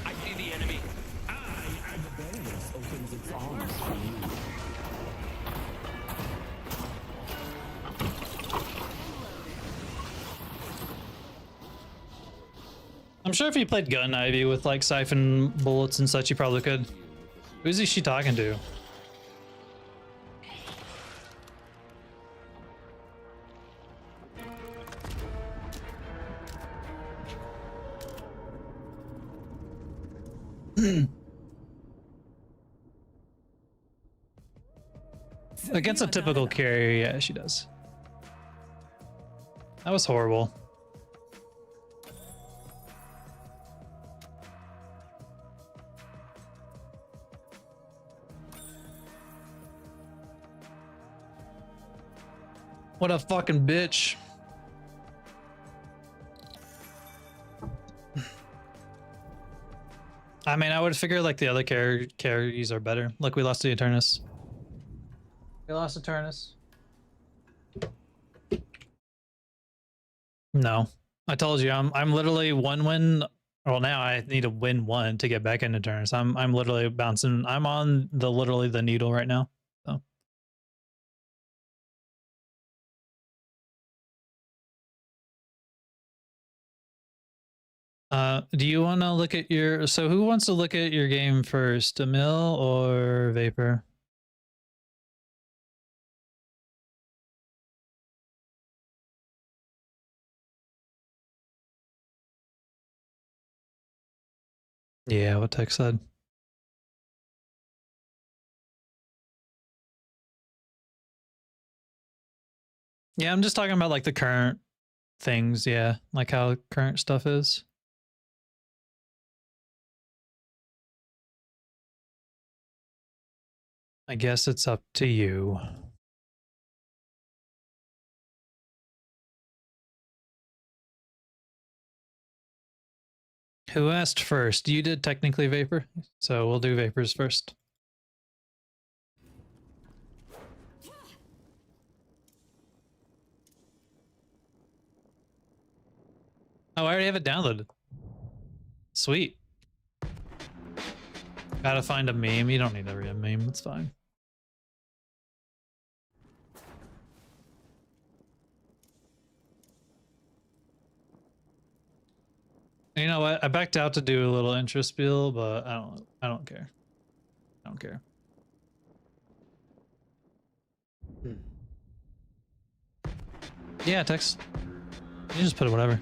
I see the enemy. Opens its arms for you. I'm sure if you played Gun Ivy with like siphon bullets and such, you probably could. Who's she talking to? Against a typical carrier, yeah, she does. That was horrible. What a fucking bitch. I would figure like the other carries are better. Look, we lost to Eternus. We lost to Eternus. No. I told you, I'm literally one win Well, now I need to win one to get back into turns. I'm literally bouncing. I'm on the literally the needle right now. So. Do you want to look at your? So who wants to look at your game first, Emil or Vapor? Yeah, what Tech said. Yeah, I'm just talking about like the current things. Yeah, like how current stuff is. I guess it's up to you. Who asked first? You did technically, Vapor. So we'll do Vapors first. Oh, I already have it downloaded. Sweet. Gotta find a meme. You don't need to read a meme. It's fine. You know what? I backed out to do a little intro spiel, but I don't care. I don't care. Yeah, text. You just put whatever.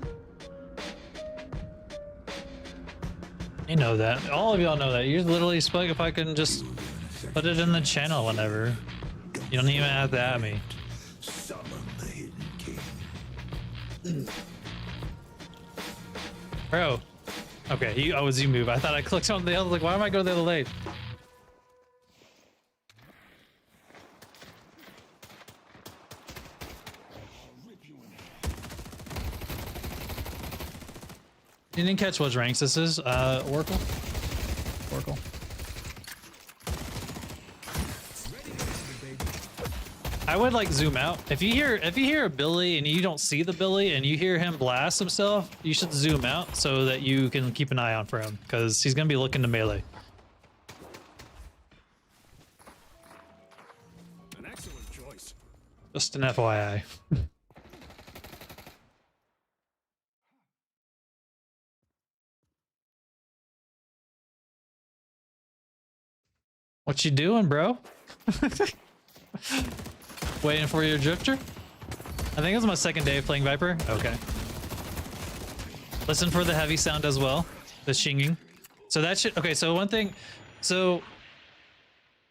You know that. All of y'all know that. You literally spoke if I can just put it in the channel whenever. You don't even have to at me. Summon the hidden king. Bro. Okay, you always you move. I thought I clicked on the other, like, why am I going the other lane? You didn't catch what ranks this is, Oracle? Oracle. I would like zoom out. If you hear a Billy and you don't see the Billy and you hear him blast himself, you should zoom out so that you can keep an eye on for him because he's gonna be looking to melee. An excellent choice. Just an FYI. What you doing, bro? Waiting for your drifter? I think it's my second day of playing Viper. Okay. Listen for the heavy sound as well. The shinging. So that should... Okay, so one thing... So...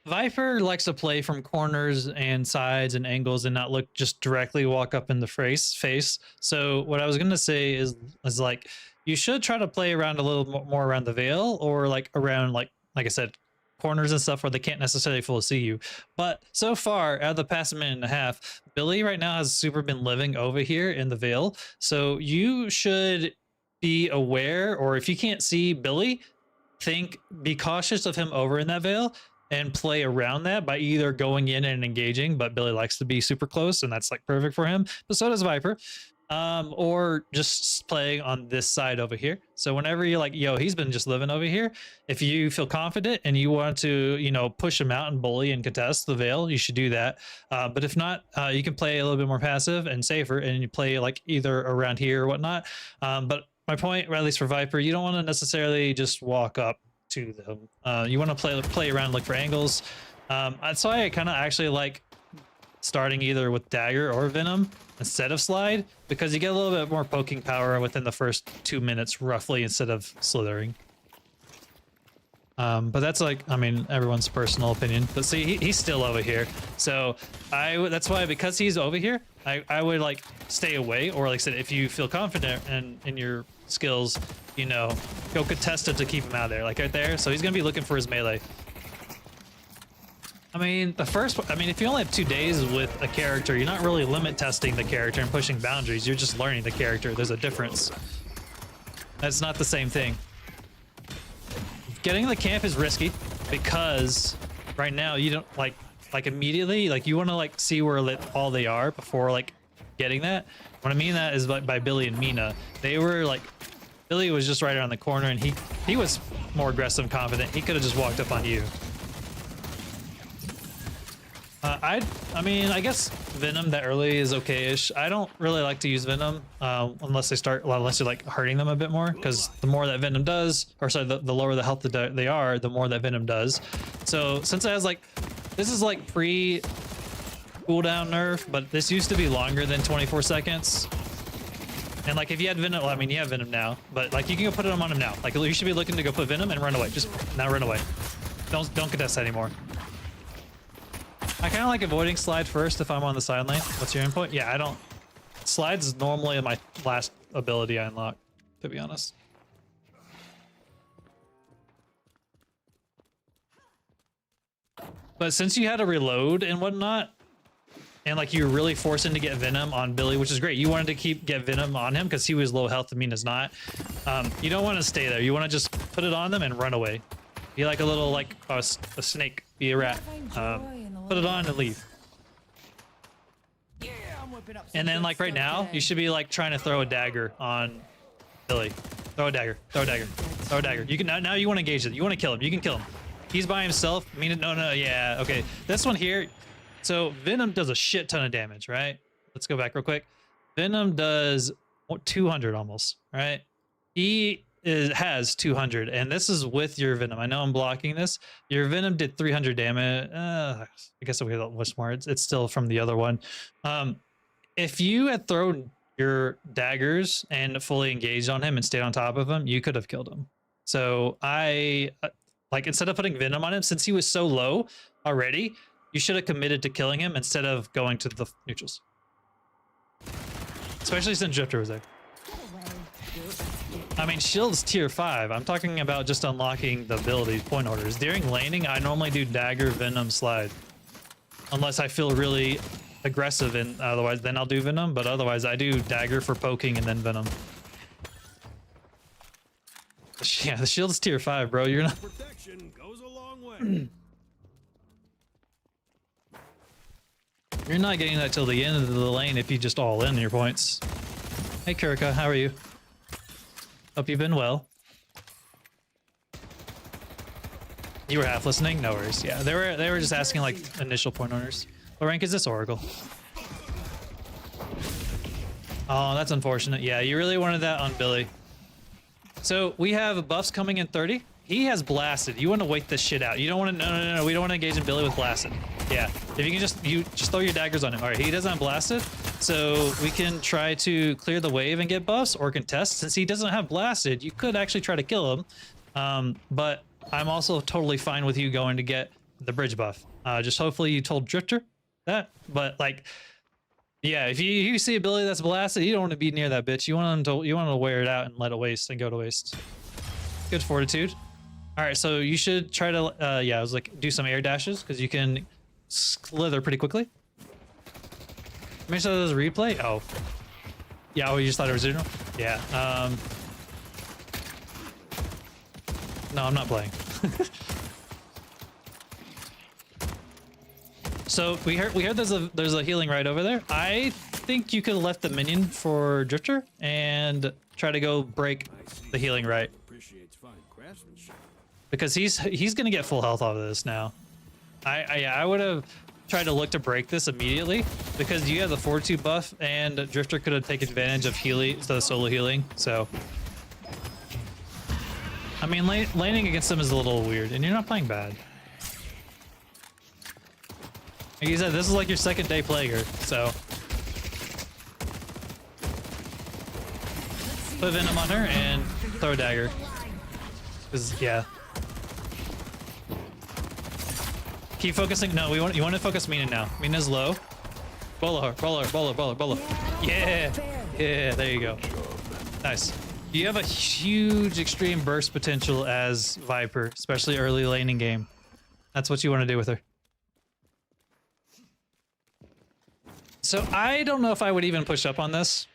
Viper likes to play from corners and sides and angles and not look just directly walk up in the face. So what I was going to say is like, you should try to play around a little more around the veil or like around like I said, corners and stuff where they can't necessarily fully see you. But so far, out of the past minute and a half, Billy right now has super been living over here in the veil. So you should be aware, or if you can't see Billy, be cautious of him over in that veil and play around that by either going in and engaging, but Billy likes to be super close and that's like perfect for him. But so does Viper. Or just playing on this side over here. So whenever you're like, yo, he's been just living over here, if you feel confident and you want to, you know, push him out and bully and contest the veil, you should do that. But if not, you can play a little bit more passive and safer and you play like either around here or whatnot. But my point, or at least for Viper, you don't want to necessarily just walk up to them. You want to play around, look for angles. That's why I kind of actually like starting either with dagger or venom instead of slide, because you get a little bit more poking power within the first 2 minutes roughly instead of slithering. But that's like, I mean, everyone's personal opinion. But see, he's still over here. So that's why, because he's over here, I would like stay away, or like I said, if you feel confident in your skills, you know, go contest it to keep him out of there, like right there. So he's gonna be looking for his melee. I mean, if you only have 2 days with a character, you're not really limit testing the character and pushing boundaries. You're just learning the character. There's a difference. That's not the same thing. Getting the camp is risky because right now you don't like immediately, like you want to like see where all they are before like getting that. What I mean that is like by Billy and Mina, they were like Billy was just right around the corner, and he was more aggressive and confident. He could have just walked up on you. I mean, I guess Venom that early is okay-ish. I don't really like to use Venom unless you're like hurting them a bit more, because the more that Venom does, or sorry, the lower the health they are, the more that Venom does. So since it has like, this is like pre cooldown nerf, but this used to be longer than 24 seconds. And like if you had Venom, well, I mean you have Venom now, but like you can go put it on him now. Like you should be looking to go put Venom and run away. Just now run away. Don't contest anymore. I kind of like avoiding slide first if I'm on the side lane. What's your input? Yeah, I don't. Slide's normally my last ability I unlock, to be honest. But since you had to reload and whatnot, and like you're really forcing to get Venom on Billy, which is great. You wanted to get Venom on him because he was low health and Mina's not. You don't want to stay there. You want to just put it on them and run away. Be like a little, like a snake. Be a rat. Put it on and leave. And then like right now, you should be like trying to throw a dagger on Billy. Throw a dagger. Throw a dagger. Throw a dagger. You can now you want to engage it. You want to kill him. You can kill him. He's by himself. Mina, no, yeah, okay. This one here. So Venom does a shit ton of damage, right? Let's go back real quick. Venom does 200 almost, right? He has 200, and this is with your Venom. I know I'm blocking this. Your Venom did 300 damage. I guess we got much more. It's still from the other one. If you had thrown your daggers and fully engaged on him and stayed on top of him, you could have killed him. So I like, instead of putting Venom on him, since he was so low already, you should have committed to killing him instead of going to the neutrals. Especially since Drifter was there. I mean, Shield's tier 5. I'm talking about just unlocking the ability point orders. During laning, I normally do dagger, Venom, slide. Unless I feel really aggressive, and otherwise then I'll do Venom, but otherwise I do dagger for poking and then Venom. Yeah, the Shield's tier 5, bro. You're not... Protection goes a long way. You're not getting that till the end of the lane if you just all in your points. Hey, Kurika, how are you? Hope you've been well. You were half listening? No worries. Yeah, they were just asking like initial point owners. What rank is this Oracle? Oh, that's unfortunate. Yeah, you really wanted that on Billy. So we have buffs coming in 30. He has blasted. You want to wait this shit out. You don't want to. No. We don't want to engage in Billy with blasted. Yeah, if you can just throw your daggers on him. All right, he doesn't have blasted, so we can try to clear the wave and get buffs or contest. Since he doesn't have blasted, you could actually try to kill him. But I'm also totally fine with you going to get the bridge buff. Just hopefully you told Drifter that. But like, yeah, if you see a Billy that's blasted, you don't want to be near that bitch. You want to wear it out and let it waste and go to waste. Good fortitude. All right, so you should try to yeah, I was like, do some air dashes because you can slither pretty quickly. Make sure there's a replay. Oh, yeah. Oh, you just thought it was original. Yeah. No, I'm not playing. So we heard there's a healing right over there. I think you could have left the minion for Drifter and try to go break the healing right. Appreciates fine craftsmanship. Because he's gonna get full health off of this now. I would have tried to look to break this immediately because you have the fortitude buff and Drifter could have taken advantage of healing, the solo healing. So I mean, laning against him is a little weird, and you're not playing bad. Like you said, this is like your second day playing her, so put Venom on her and throw a dagger. Cause yeah. Keep focusing. No, you want to focus Mina now. Mina's low. Bolo her. Bolo. Yeah. Yeah, there you go. Nice. You have a huge extreme burst potential as Viper, especially early laning game. That's what you want to do with her. So I don't know if I would even push up on this.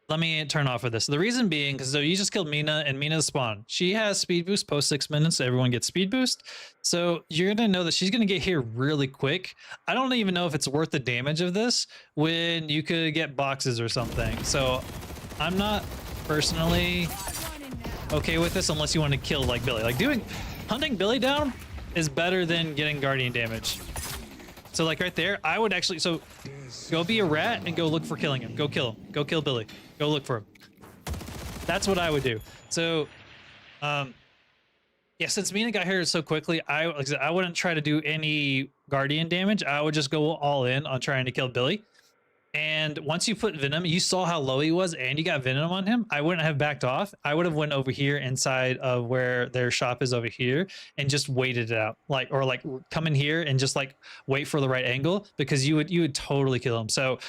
Let me turn off of this. The reason being, because you just killed Mina and Mina's spawn. She has speed boost post 6 minutes, so everyone gets speed boost. So you're gonna know that she's gonna get here really quick. I don't even know if it's worth the damage of this when you could get boxes or something. So I'm not personally okay with this unless you want to kill like Billy. Like hunting Billy down is better than getting Guardian damage. So like right there, I would actually, so go be a rat and go look for killing him. Go kill him. Go kill Billy. Go look for him. That's what I would do. So, yeah, since Mina got here so quickly, like I said, I wouldn't try to do any Guardian damage. I would just go all in on trying to kill Billy. And once you put Venom, you saw how low he was and you got Venom on him. I wouldn't have backed off. I would have went over here inside of where their shop is over here and just waited it out. Like, or like come in here and just like wait for the right angle, because you would totally kill him. So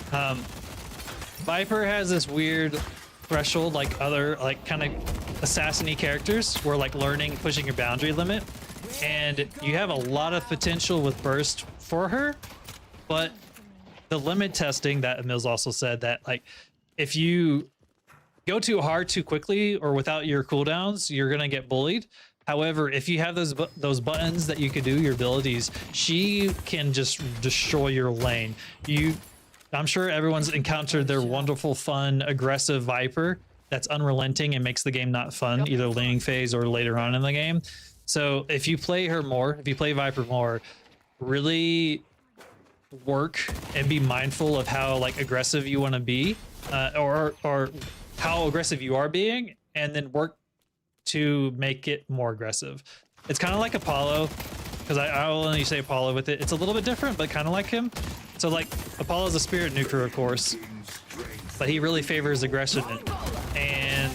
Viper has this weird threshold like other like kind of assassin-y characters where like learning, pushing your boundary limit. And you have a lot of potential with burst for her, but the limit testing that Emil's also said that like if you go too hard too quickly or without your cooldowns, you're gonna get bullied. However, if you have those buttons that you can do your abilities, she can just destroy your lane. I'm sure everyone's encountered their wonderful, fun, aggressive Viper that's unrelenting and makes the game not fun, either laning phase or later on in the game. So if you play her more, if you play Viper more, really work and be mindful of how like aggressive you want to be, or how aggressive you are being, and then work to make it more aggressive. It's kind of like Apollo, because I will only say Apollo with it. It's a little bit different, but kind of like him. So like Apollo's a spirit nuker, of course, but he really favors aggression, and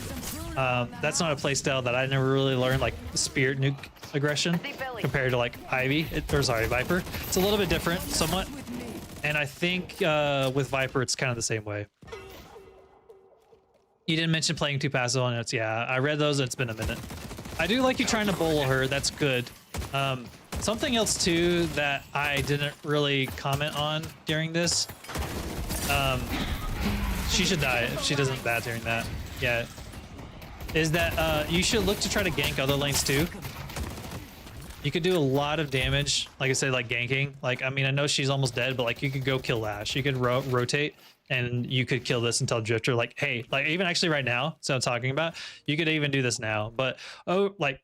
that's not a playstyle that I never really learned, like spirit nuke aggression compared to like Ivy, Viper. It's a little bit different somewhat. And I think with Viper, it's kind of the same way. You didn't mention playing two passive on notes. Yeah, I read those. It's been a minute. I do like you trying to bowl her. That's good. Something else too that I didn't really comment on during this. She should die if she doesn't bat during that. Yeah. Is that you should look to try to gank other lanes too. You could do a lot of damage, like I said, like ganking. Like, I mean, I know she's almost dead, but like you could go kill Lash. You could rotate and you could kill this until Drifter. Like, hey, like even actually right now, so I'm talking about, you could even do this now. But like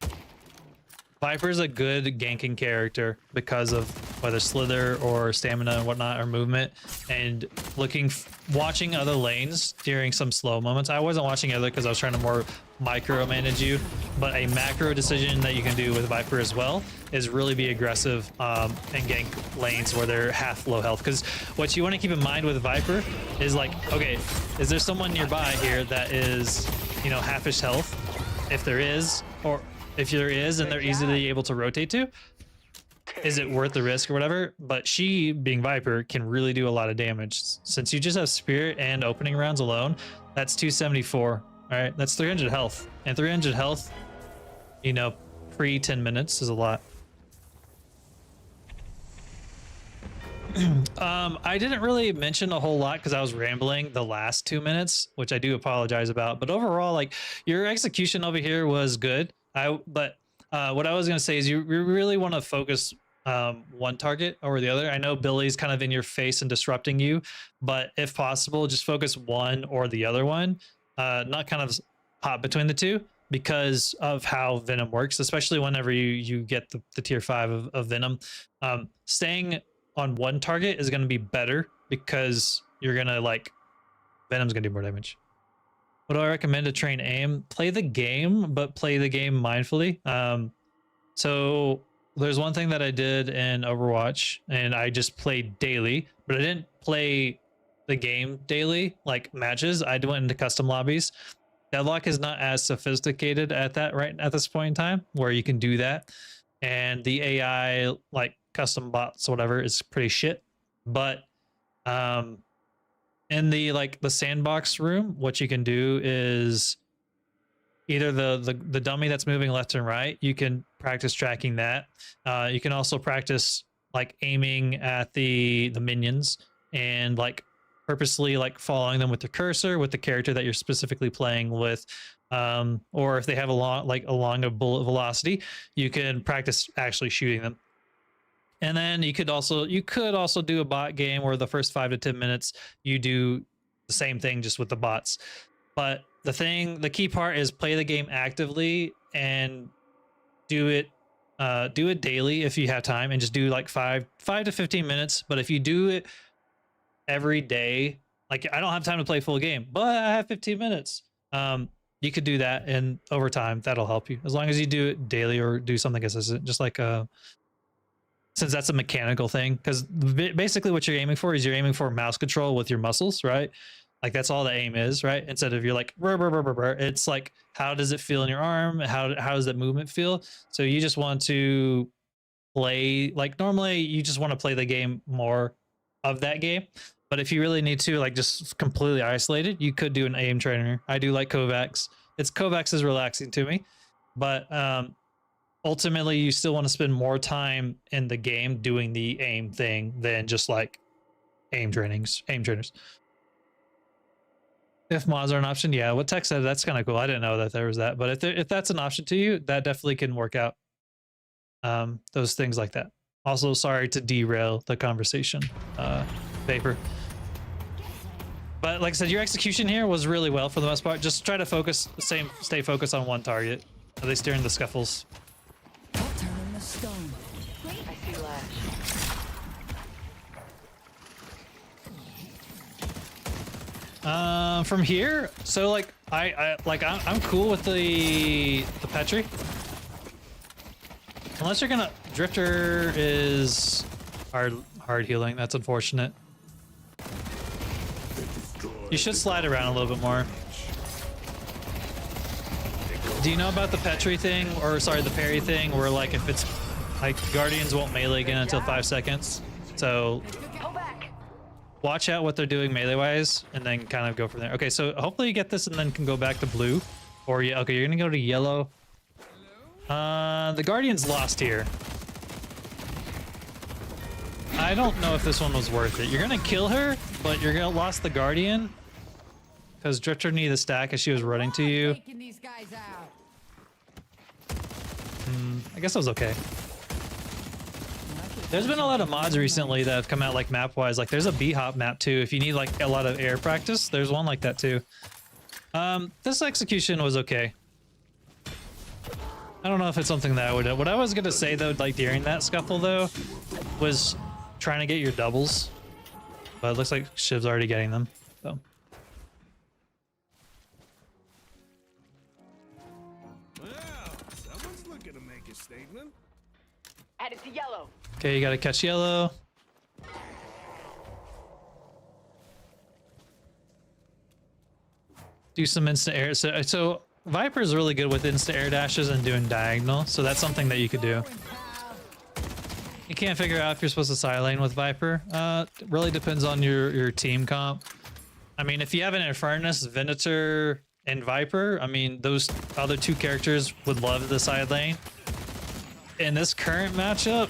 Viper's a good ganking character because of whether slither or stamina and whatnot or movement, and watching other lanes during some slow moments. I wasn't watching other because I was trying to more micromanage you, but a macro decision that you can do with Viper as well is really be aggressive and gank lanes where they're half low health. Because what you want to keep in mind with Viper is like, okay, is there someone nearby here that is, you know, halfish health? If there is, or if there is and they're easily able to rotate to, is it worth the risk or whatever? But she, being Viper, can really do a lot of damage. Since you just have Spirit and opening rounds alone, that's 274. All right, that's 300 health. And 300 health, you know, pre 10 minutes is a lot. I didn't really mention a whole lot because I was rambling the last 2 minutes, which I do apologize about. But overall, like, your execution over here was good. But what I was going to say is you really want to focus one target over the other. I know Billy's kind of in your face and disrupting you, but if possible, just focus one or the other one. Not kind of hop between the two because of how Venom works, especially whenever you get the tier 5 of Venom. Staying on one target is going to be better because you're going to like, Venom's going to do more damage. What do I recommend to train aim? Play the game, but play the game mindfully. So there's one thing that I did in Overwatch, and I just played daily, but I didn't play the game daily, like matches. I went into custom lobbies. Deadlock is not as sophisticated at that right at this point in time where you can do that. And the AI, like custom bots or whatever, is pretty shit. But in the sandbox room, what you can do is either the dummy that's moving left and right, you can practice tracking that. You can also practice like aiming at the minions and like purposely like following them with the cursor with the character that you're specifically playing with. Or if they have along a bullet velocity, you can practice actually shooting them. And then you could also do a bot game where the first 5 to 10 minutes you do the same thing just with the bots. But the key part is play the game actively and do it daily if you have time, and just do like 5 to 15 minutes. But if you do it every day, like I don't have time to play full game, but I have 15 minutes. You could do that, and over time that'll help you, as long as you do it daily or do something consistent, just like since that's a mechanical thing, because basically what you're aiming for is you're aiming for mouse control with your muscles, right? Like that's all the aim is, right? Instead of you're like brr, brr, brr, brr, brr. It's like, how does it feel in your arm? How does that movement feel? So you just want to play, like normally you just want to play the game more of that game. But if you really need to, like just completely isolated, you could do an aim trainer. I do like Kovacs. Kovacs is relaxing to me, but ultimately you still want to spend more time in the game doing the aim thing than just like aim trainers. If mods are an option, yeah, what Tech said, that's kind of cool. I didn't know that there was that, but if that's an option to you, that definitely can work out. Those things like that. Also, sorry to derail the conversation, Vapor. But like I said, your execution here was really well for the most part. Just try to focus, stay focused on one target, at least during the scuffles. I'll turn the stone. I see Lash. From here, so like I'm cool with the Petri. Unless you're gonna, Drifter is hard healing. That's unfortunate. You should slide around a little bit more. Do you know about the Petri thing, or sorry, the parry thing, where like if it's like Guardians won't melee again until 5 seconds? So watch out what they're doing melee wise, and then kind of go from there. Okay, so hopefully you get this and then can go back to blue, or yeah, okay, you're gonna go to yellow. The Guardian's lost here. I don't know if this one was worth it. You're gonna kill her, but you're gonna lost the Guardian because Drifter needed the stack as she was running to you. These guys out. I guess it was okay. There's been a lot of mods recently that have come out like map wise. Like there's a B-hop map too. If you need like a lot of air practice, there's one like that too. This execution was okay. I don't know if it's something that I would. What I was gonna say though, like during that scuffle though, was trying to get your doubles, but it looks like Shiv's already getting them. So Well, someone's looking to make a statement. Added to yellow. okay, you gotta catch yellow. Do some instant air. So Viper is really good with instant air dashes and doing diagonal, so that's something that you could do. You can't figure out if you're supposed to side lane with Viper. It really depends on your team comp. I mean, if you have an Infernus, Venator, and Viper, I mean, those other two characters would love the side lane. In this current matchup,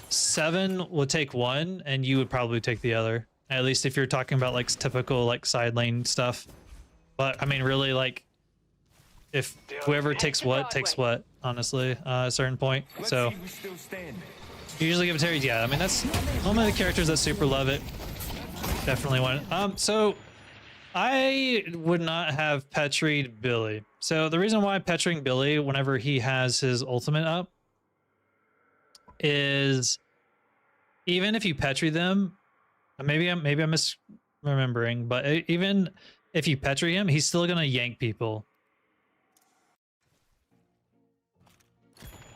7 would take one, and you would probably take the other. At least if you're talking about like typical like side lane stuff. But I mean, really, like, if whoever takes what, honestly, at a certain point. So you usually give it Terry. Yeah, I mean, that's only the characters that super love it. Definitely one. So I would not have Petried Billy. So the reason why I'm Petriing Billy whenever he has his ultimate up is even if you Petri them, maybe I'm misremembering, but even if you Petri him, he's still gonna yank people.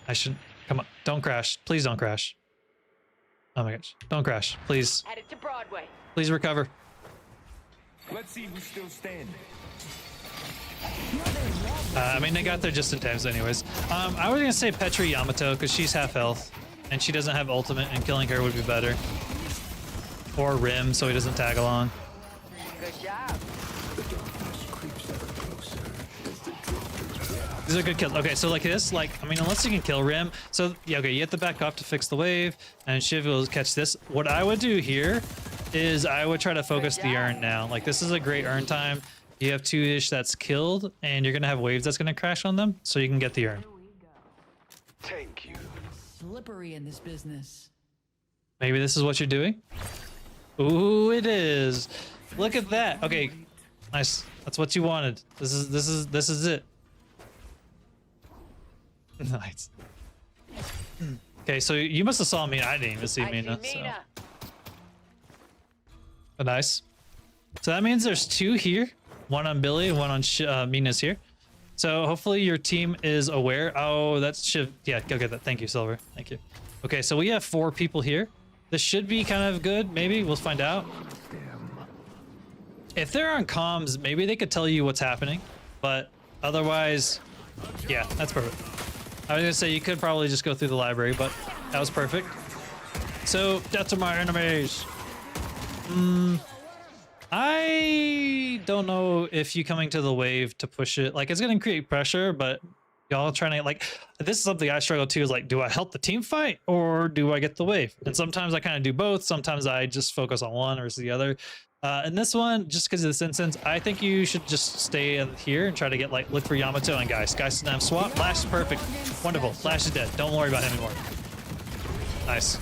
I shouldn't. Come on, don't crash. Please don't crash. Oh my gosh, don't crash. Please. Headed to Broadway. Please recover. Let's see who's still standing. I mean, they got there just in time anyways. I was gonna say Petri Yamato because she's half health and she doesn't have ultimate, and killing her would be better. Or Rim so he doesn't tag along. Good job. These are good kills. Okay, so like this, like, I mean, unless you can kill Rim. So, yeah, okay, you have to back off to fix the wave, and Shiv will catch this. What I would do here is I would try to focus the urn now. Like, this is a great urn time. You have 2-ish that's killed, and you're going to have waves that's going to crash on them, so you can get the urn. Thank you. Slippery in this business. Maybe this is what you're doing? Ooh, it is. Look at that. Okay, Nice. That's what you wanted. This is it. Nice. Okay, so you must have saw me. I didn't even see I Mina. see Mina. But nice. So that means there's 2 here. One on Billy, one on Mina's here. So hopefully your team is aware. Oh, that's Shiv. Yeah, go get that. Thank you, Silver. Thank you. Okay, so we have 4 people here. This should be kind of good. Maybe we'll find out. If they're on comms, maybe they could tell you what's happening. But otherwise, yeah, that's perfect. I was gonna say you could probably just go through the library, but that was perfect. So death to my enemies. I don't know if you coming to the wave to push it, like it's gonna create pressure, but y'all trying to, like, this is something I struggle too, is like, do I help the team fight or do I get the wave? And sometimes I kind of do both. Sometimes I just focus on one versus the other. And this one, just because of this instance, I think you should just stay in here and try to get, like, look for Yamato and Guys. Guys doesn't have swap. Flash is perfect. Wonderful. Flash is dead. Don't worry about him anymore. Nice.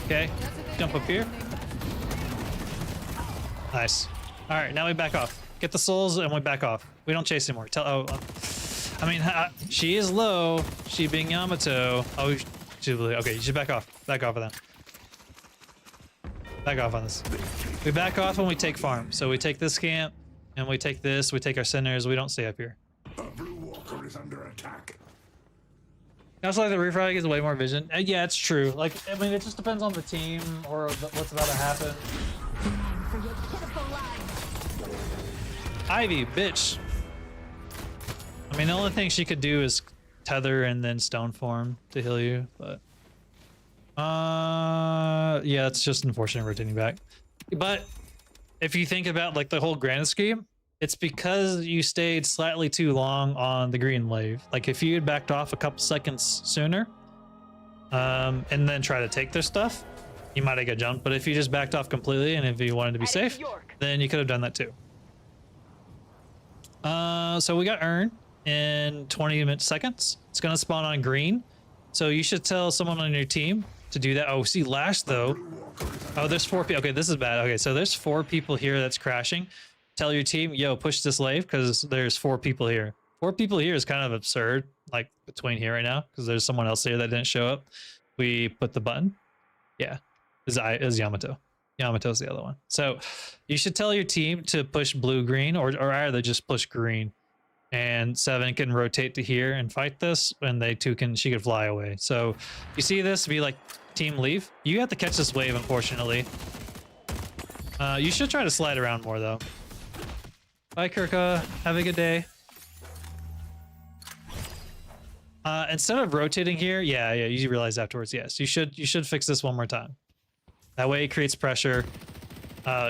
Okay. Jump up here. Nice. All right, now we back off. Get the souls and we back off. We don't chase anymore. I mean, she is low. She being Yamato. Oh, okay, you should back off. Back off of that. Back off on this. We back off when we take farm. So we take this camp and we take this. We take our centers. We don't stay up here. A blue walker is under attack. I also like the refrag is way more vision. Yeah, it's true. Like, I mean, it just depends on the team or what's about to happen. For your pitiful lives. Ivy, bitch. I mean, the only thing she could do is tether and then stone form to heal you, but yeah, it's just unfortunate rotating back. But if you think about, like, the whole grand scheme, it's because you stayed slightly too long on the green wave. Like, if you had backed off a couple seconds sooner, and then try to take their stuff, you might have got jumped. But if you just backed off completely and if you wanted to be safe, then you could have done that too. So we got Earn in 20 seconds. It's gonna spawn on green. So you should tell someone on your team to do that. Oh, see Lash though. Oh, there's 4 people. Okay, this is bad. Okay, so there's 4 people here that's crashing. Tell your team, yo, push this wave because there's 4 people here. 4 people here is kind of absurd, like between here right now, because there's someone else here that didn't show up. We put the button. Yeah, is Yamato. Yamato's the other one. So you should tell your team to push blue green or either just push green, and 7 can rotate to here and fight this, and they 2 she could fly away. So you see this, be like, team leave. You have to catch this wave, unfortunately. You should try to slide around more though. Bye, Kirka. Have a good day. Instead of rotating here, yeah, you realize afterwards, yes, you should fix this one more time. That way it creates pressure.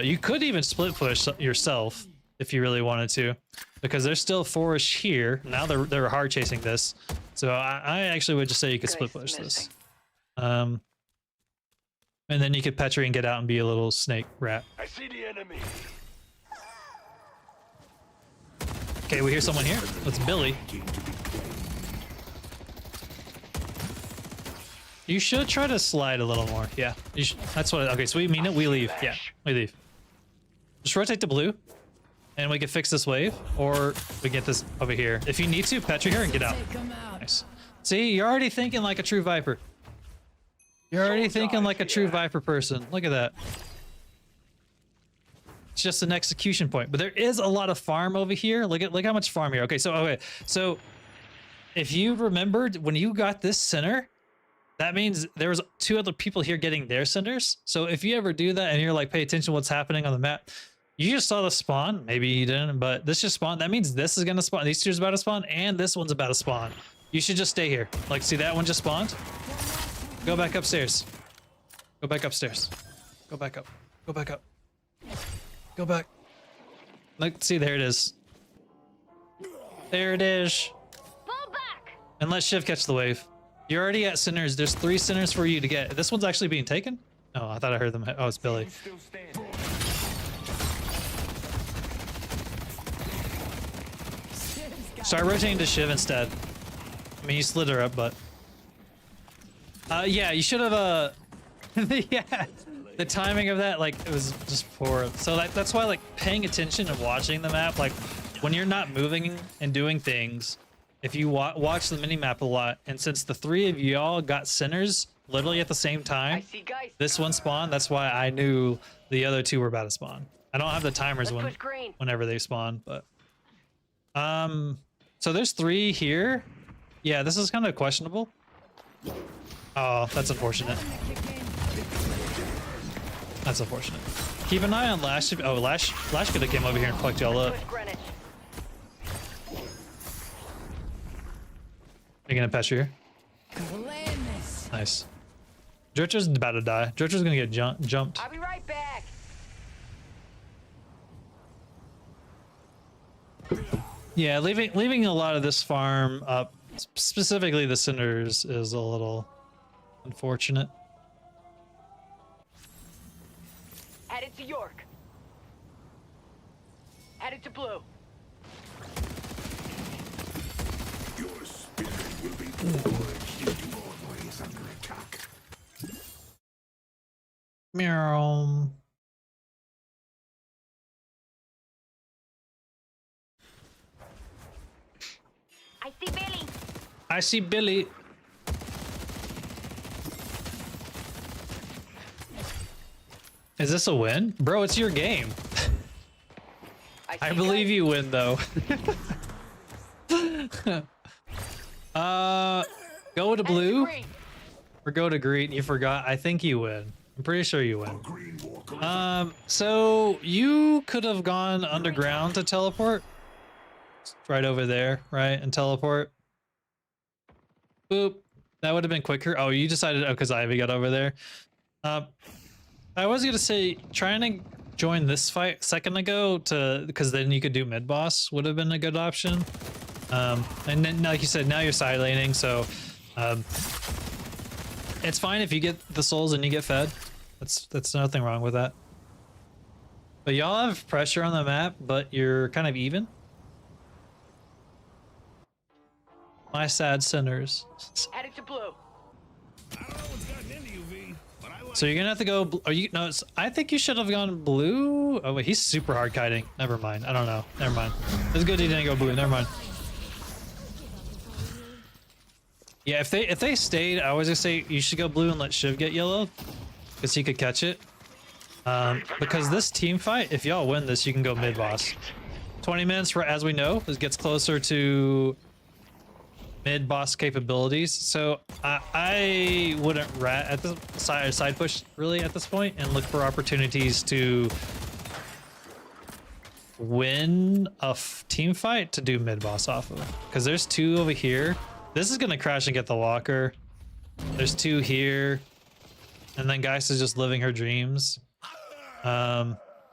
You could even split push yourself if you really wanted to, because there's still 4-ish here. Now they're hard chasing this. So I actually would just say you could split push this. And then you could Petri and get out and be a little snake rat. I see the enemy. Okay, we hear someone here. It's Billy. You should try to slide a little more. Yeah, that's what. Okay, so we mean it. We leave. Yeah, we leave. Just rotate to blue, and we can fix this wave, or we get this over here. If you need to, Petri here and get out. Nice. See, you're already thinking like a true Viper. You're already thinking like a true Viper person. Look at that. It's just an execution point, but there is a lot of farm over here. Look how much farm here. Okay, so if you remembered when you got this center, that means there was 2 other people here getting their centers. So if you ever do that and you're like, pay attention to what's happening on the map, you just saw the spawn. Maybe you didn't, but this just spawned. That means this is gonna spawn. These 2's about to spawn, and this one's about to spawn. You should just stay here. Like, see that one just spawned? Go back upstairs. Go back upstairs. Go back up. Go back up. Go back. Like, see, there it is. There it is. Fall back. And let Shiv catch the wave. You're already at centers. There's 3 centers for you to get. This one's actually being taken? Oh, I thought I heard them. Oh, it's Billy. Still standing. Start rotating to Shiv instead. I mean, you slid her up, but... yeah, you should have, yeah. the timing of that, like, it was just poor. So that's why, like, paying attention and watching the map, like, when you're not moving and doing things, if you watch the mini map a lot, and since the three of y'all got centers literally at the same I time, see guys. this one spawned. That's why I knew the other two were about to spawn. I don't have the timers Let's push green. whenever they spawn, but so there's three here. Yeah, this is kind of questionable. Oh, that's unfortunate. That's unfortunate. Keep an eye on Lash. Oh, Lash could have came over here and fucked y'all up. Push Greenwich. You're gonna patch here. Land this. Nice. Dritcher's about to die. Dritcher's gonna get jumped. I'll be right back. Yeah, leaving a lot of this farm up, specifically the cinders, is a little unfortunate. Headed to York. Headed to Blue. Your spirit will be forged into always under attack. Meow. I see Billy. I see Billy. Is this a win? Bro, it's your game. I see believe guys. you win though. Go to Headed blue green. or go to green. You forgot. I think you win. I'm pretty sure you win. Green walker. So you could have gone underground to teleport. Right over there, right? And teleport. Boop. That would have been quicker. Oh, you decided, oh, because Ivy got over there. I was gonna say trying to join this fight a second ago because then you could do mid boss would have been a good option. And then like you said, now you're side laning, so it's fine if you get the souls and you get fed. That's nothing wrong with that. But y'all have pressure on the map, but you're kind of even. My sad sinners. Headed to Blue. I don't know what's gotten into you, V, but I like So you're gonna have to go. Are you? No, I think you should have gone blue. Oh wait, he's super hard kiting. Never mind. I don't know. Never mind. It's good he didn't go blue. Never mind. Yeah, if they stayed, I was gonna say you should go blue and let Shiv get yellow, because he could catch it. Because this team fight, if y'all win this, you can go mid boss. 20 minutes for, as we know, this gets closer to mid boss capabilities. So I wouldn't rat at the side push really at this point and look for opportunities to win a team fight to do mid boss off of. Because there's two over here. This is gonna crash and get the walker. There's two here, and then Geist is just living her dreams.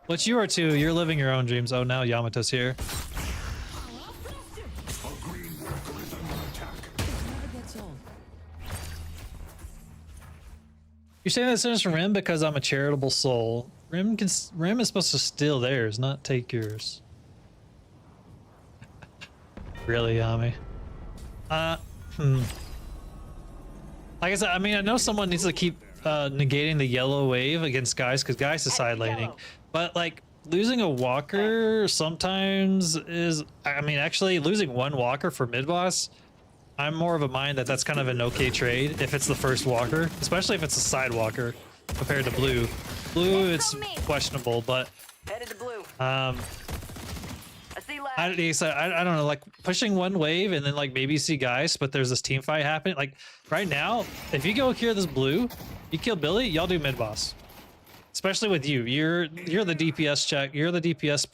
Which you are too. You're living your own dreams. Oh, now Yamato's here. Never gets old. You're saying that sentence from Rim because I'm a charitable soul. Rim is supposed to steal theirs, not take yours. Really, Yami? Like I said, I mean, I know someone needs to keep negating the yellow wave against Geist because Geist is side laning, but like losing a walker sometimes is, I mean, actually losing one walker for mid boss, I'm more of a mind that that's kind of an okay trade if it's the first walker, especially if it's a side walker compared to blue. Blue, it's questionable, but Headed to Blue. I don't know, like pushing one wave and then like maybe see Geist, but there's this team fight happening. Like right now, if you go here this blue, you kill Billy, y'all do mid boss. Especially with you, you're the DPS check, you're the DPS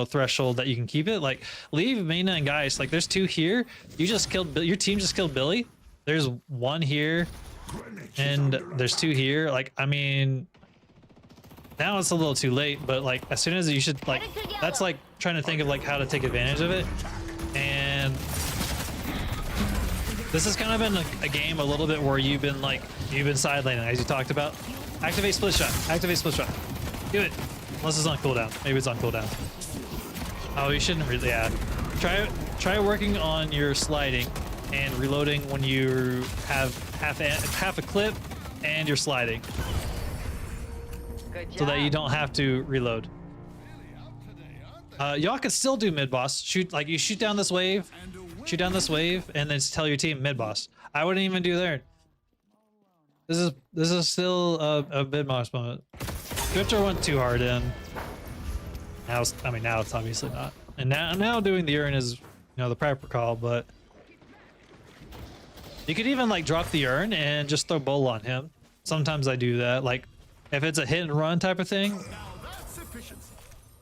threshold that you can keep it. Like leave Maina and Geist. Like there's two here. You just killed your team just killed Billy. There's one here, and there's two here. Like I mean, now it's a little too late, but like as soon as you should like, that's like trying to think of like how to take advantage of it. And this has kind of been a game a little bit where you've been side laning as you talked about. Activate split shot. Activate split shot. Do it. Unless it's on cooldown. Maybe it's on cooldown. Oh, you shouldn't really. Yeah. Try working on your sliding and reloading when you have half a clip and you're sliding. Good so that you job. don't have to reload. Y'all can still do mid boss. Shoot, like you shoot down this wave, and then tell your team mid boss. I wouldn't even do there. This is still a mid boss moment. Drifter went too hard in. Now it's obviously not. And now doing the urn is, you know, the proper call, but you could even like drop the urn and just throw bowl on him. Sometimes I do that, like if it's a hit and run type of thing.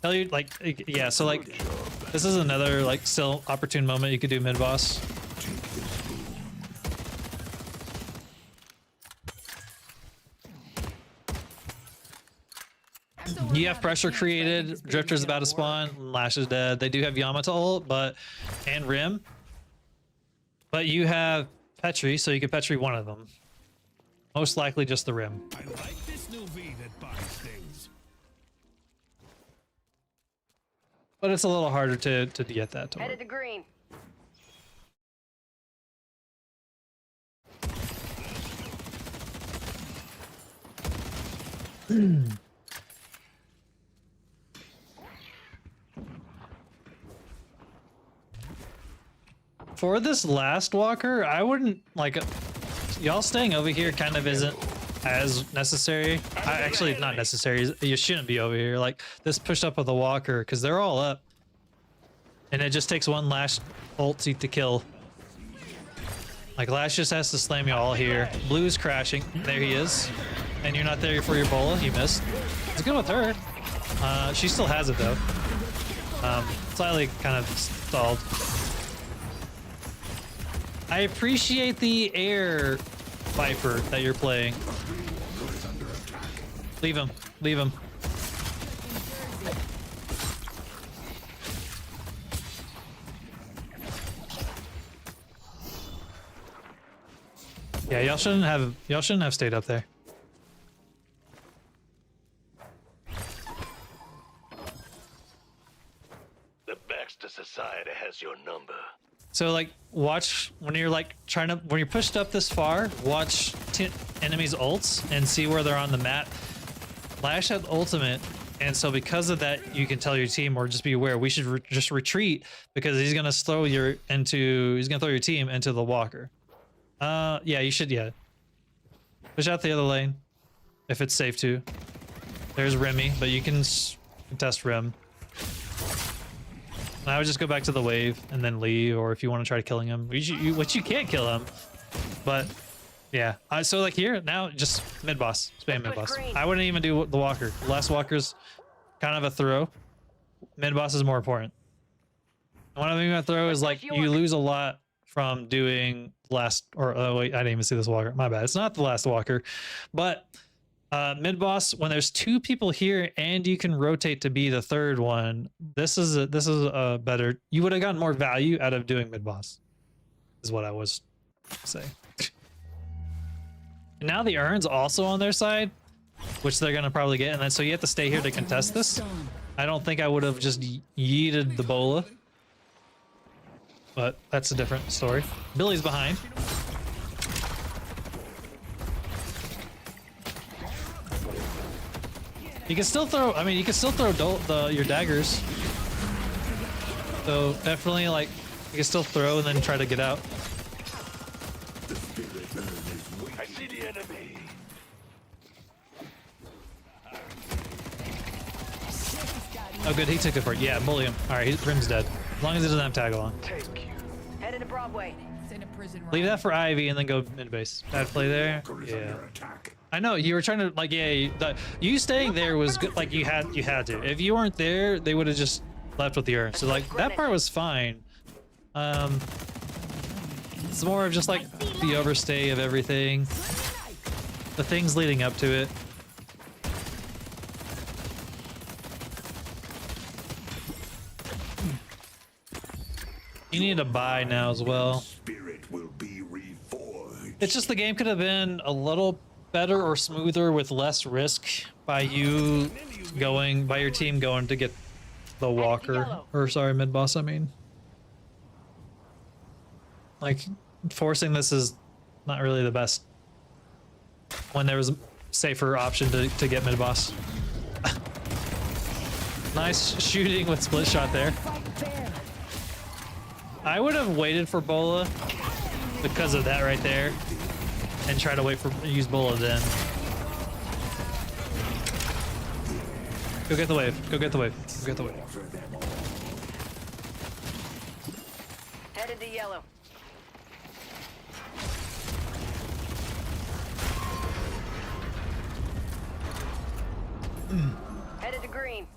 Tell you like, yeah, so like this is another like still opportune moment you could do mid boss. You have pressure created, Drifter's about to spawn, Lash is dead. They do have Yamato ult, and Rim. But you have Petri, so you can Petri one of them. Most likely just the Rim. I like this new V that binds things. But it's a little harder to get that to Headed work. to green. For this last walker, I wouldn't like y'all staying over here kind of isn't as necessary. Actually not necessary. You shouldn't be over here. Like this push up of the walker because they're all up. And it just takes one Lash ulti to kill. Like Lash just has to slam you all here. Blue is crashing. There he is. And you're not there for your bola. You missed. It's good with her. She still has it though. Slightly kind of stalled. I appreciate the air Viper that you're playing. Leave him. Leave him. Yeah, y'all shouldn't have stayed up there. The Baxter Society has your number. So like watch when you're like when you're pushed up this far, watch enemies ults and see where they're on the map. Lash had ultimate, and so because of that you can tell your team or just be aware we should just retreat because he's gonna throw your team into the walker. Yeah, you should, yeah. Push out the other lane if it's safe to. There's Remy, but you can contest Rim. I would just go back to the wave and then leave, or if you want to try killing him, which you can't kill him. But yeah, so like here now, just mid boss, spam mid boss. I wouldn't even do the walker. The last walker's kind of a throw. Mid boss is more important. One of them gonna throw is like you lose a lot from doing last, or oh wait, I didn't even see this walker. My bad. It's not the last walker, but mid boss when there's two people here and you can rotate to be the third one. This is a better. You would have gotten more value out of doing mid boss, is what I was saying. Now the urn's also on their side, which they're gonna probably get, and then so you have to stay here to contest this. I don't think I would have just yeeted the bola. But that's a different story. Billy's behind. You can still throw, I mean, you can still throw your daggers. So definitely like, you can still throw and then try to get out. I see the enemy. Oh good, he took it for it. Yeah, bully him. Alright, Rim's dead. As long as he doesn't have tag along. Thank you. Headed to Broadway. Leave that for Ivy and then go mid base. Bad play there. Yeah. I know you were trying to like, yeah. You staying there was good. Like you had to. If you weren't there, they would have just left with the urn. So like that part was fine. It's more of just like the overstay of everything. The things leading up to it. You need to buy now as well. Spirit will be reforged. It's just the game could have been a little better or smoother with less risk by your team going to get the walker, or sorry, mid boss. I mean, like forcing this is not really the best when there was a safer option to get mid boss. Nice shooting with split shot there. I would have waited for Bola because of that right there, and try to wait for use Bola then. Go get the wave. Go get the wave. Go get the wave. Headed to yellow. Headed to green.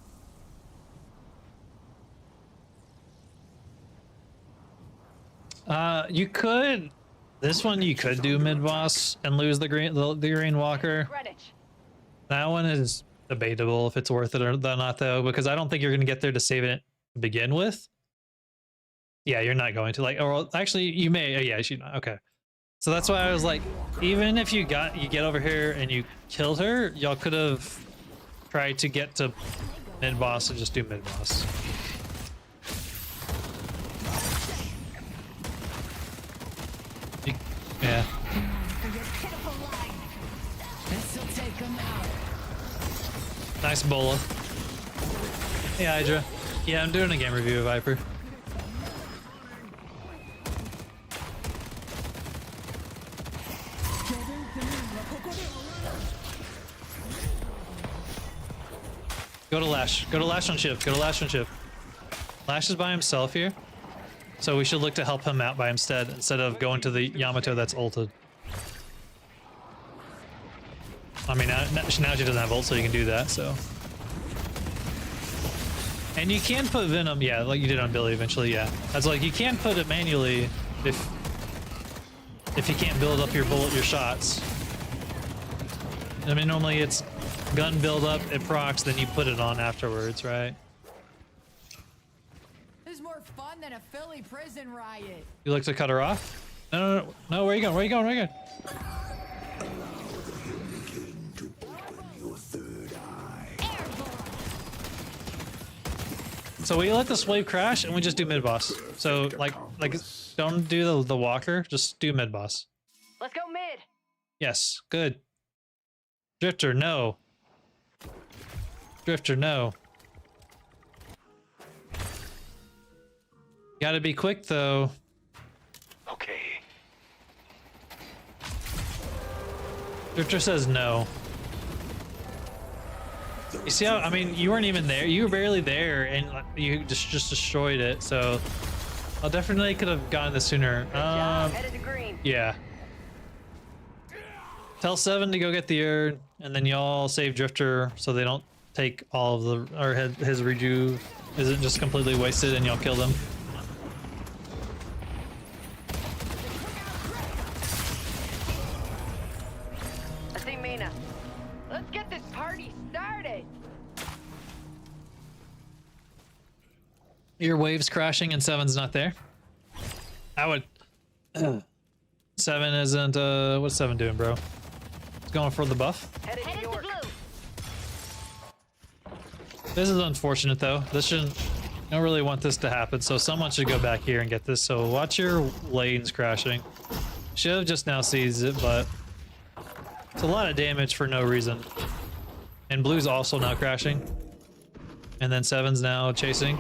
You could. This one you could do mid boss and lose the green walker. Greenwich. That one is debatable if it's worth it or not though, because I don't think you're gonna get there to save it to begin with. Yeah, you're not going to or actually you may. Yeah, she's not. Okay. So that's why I was like, even if you get over here and you killed her, y'all could have tried to get to mid boss and just do mid boss. Yeah. This'll take him out. Nice Bola. Hey Hydra. Yeah, I'm doing a game review of Viper. Go to Lash. Go to Lash on shift. Go to Lash on shift. Lash is by himself here. So we should look to help him out by instead of going to the Yamato that's ulted. I mean, now she doesn't have ult, so you can do that, so. And you can put Venom, yeah, like you did on Billy eventually, yeah. That's like, you can put it manually if you can't build up your shots. I mean, normally it's gun build up, it procs, then you put it on afterwards, right? More fun than a Philly prison riot. You like to cut her off? No, where you going? Where you going? Where you going? So we let this wave crash and we just do mid boss. So like don't do the walker, just do mid boss. Let's go mid. Yes, good. Drifter, no. Drifter, no. Gotta be quick though. Okay. Drifter says no. You see how, I mean, you weren't even there. You were barely there and you just destroyed it. So I definitely could have gotten this sooner. Headed to green. Yeah. Tell Seven to go get the urn and then y'all save Drifter so they don't take all of the, or his reju isn't just completely wasted and y'all kill them. Let's get this party started. Your wave's crashing and Seven's not there. I would. Seven isn't. What's Seven doing, bro? He's going for the buff. Headed to York. This is unfortunate though. This shouldn't. I don't really want this to happen. So someone should go back here and get this. So watch your lanes crashing. Should have just now seized it, but. It's a lot of damage for no reason. And Blue's also now crashing. And then Seven's now chasing.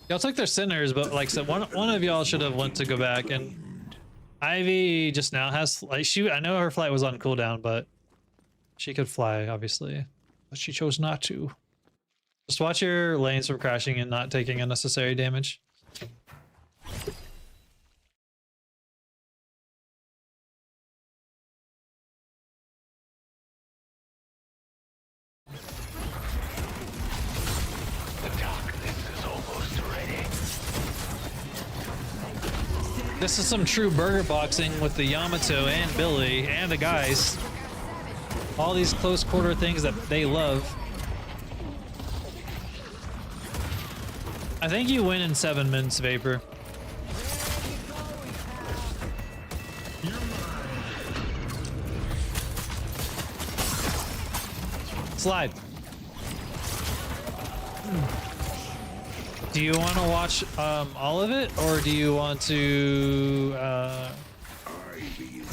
Y'all took their centers, but like so one of y'all should have went to go back. And Ivy just now has like I know her flight was on cooldown, but she could fly obviously, but she chose not to. Just watch your lanes from crashing and not taking unnecessary damage. This is some true burger boxing with the Yamato and Billy and the guys. All these close quarter things that they love. I think you win in 7 minutes, Vapor. Slide. Do you want to watch all of it, or do you want to? Are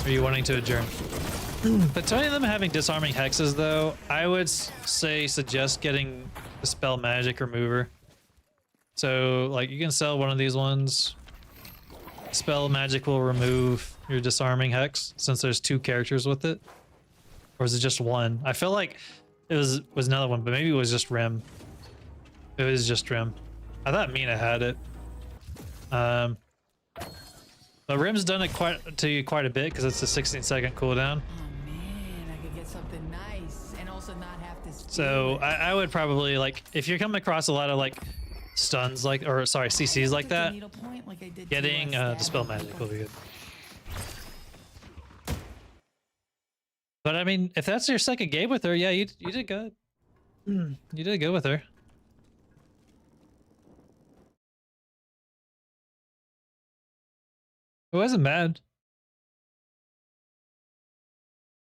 you wanting to adjourn? Between them having disarming hexes, though, I would say suggest getting the spell magic remover. So, like, you can sell one of these ones. Spell magic will remove your disarming hex since there's 2 characters with it. Or is it just one? I feel like it was another one, but maybe it was just Rim. It was just Rim. I thought Mina had it. But Rim's done it quite a bit because it's a 16-second cooldown. Oh man, I could get something nice and also not have to. So I would probably, like, if you're coming across a lot of like stuns, like, or sorry, CCs like that, getting dispel magic will be good. But I mean, if that's your second game with her, yeah, you did good. You did good with her. It wasn't bad.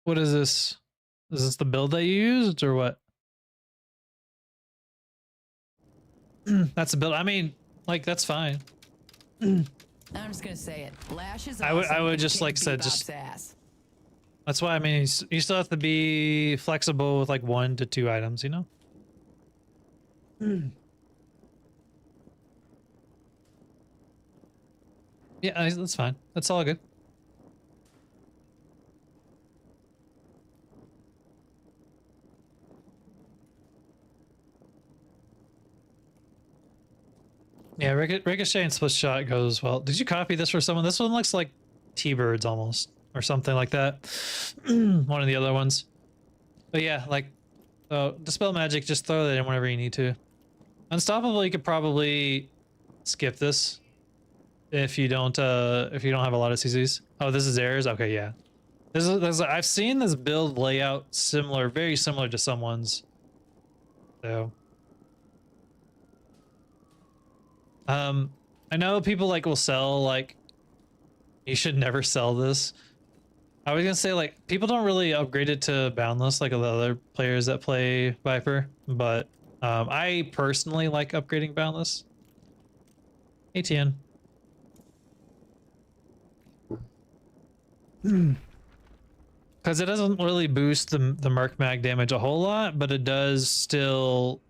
What is this? Is this the build that you used or what? That's a build. I mean, like, that's fine. I'm just gonna say it. Lash is awesome, I would but just you like can't said beat just. Bob's ass. That's why I mean you still have to be flexible with like 1 to 2 items, you know. Yeah, that's fine. That's all good. Yeah, ricochet and split shot goes well. Did you copy this for someone? This one looks like T-birds almost, or something like that. One of the other ones. But yeah, like, dispel magic. Just throw that in whenever you need to. Unstoppable. You could probably skip this if you don't have a lot of CCs. Oh, this is theirs. Okay, yeah. This is I've seen this build layout similar, very similar to someone's. So. I know people like will sell like you should never sell this. I was gonna say like people don't really upgrade it to boundless like the other players that play Viper, but I personally like upgrading boundless. ATN. Because it doesn't really boost the Merc Mag damage a whole lot, but it does still.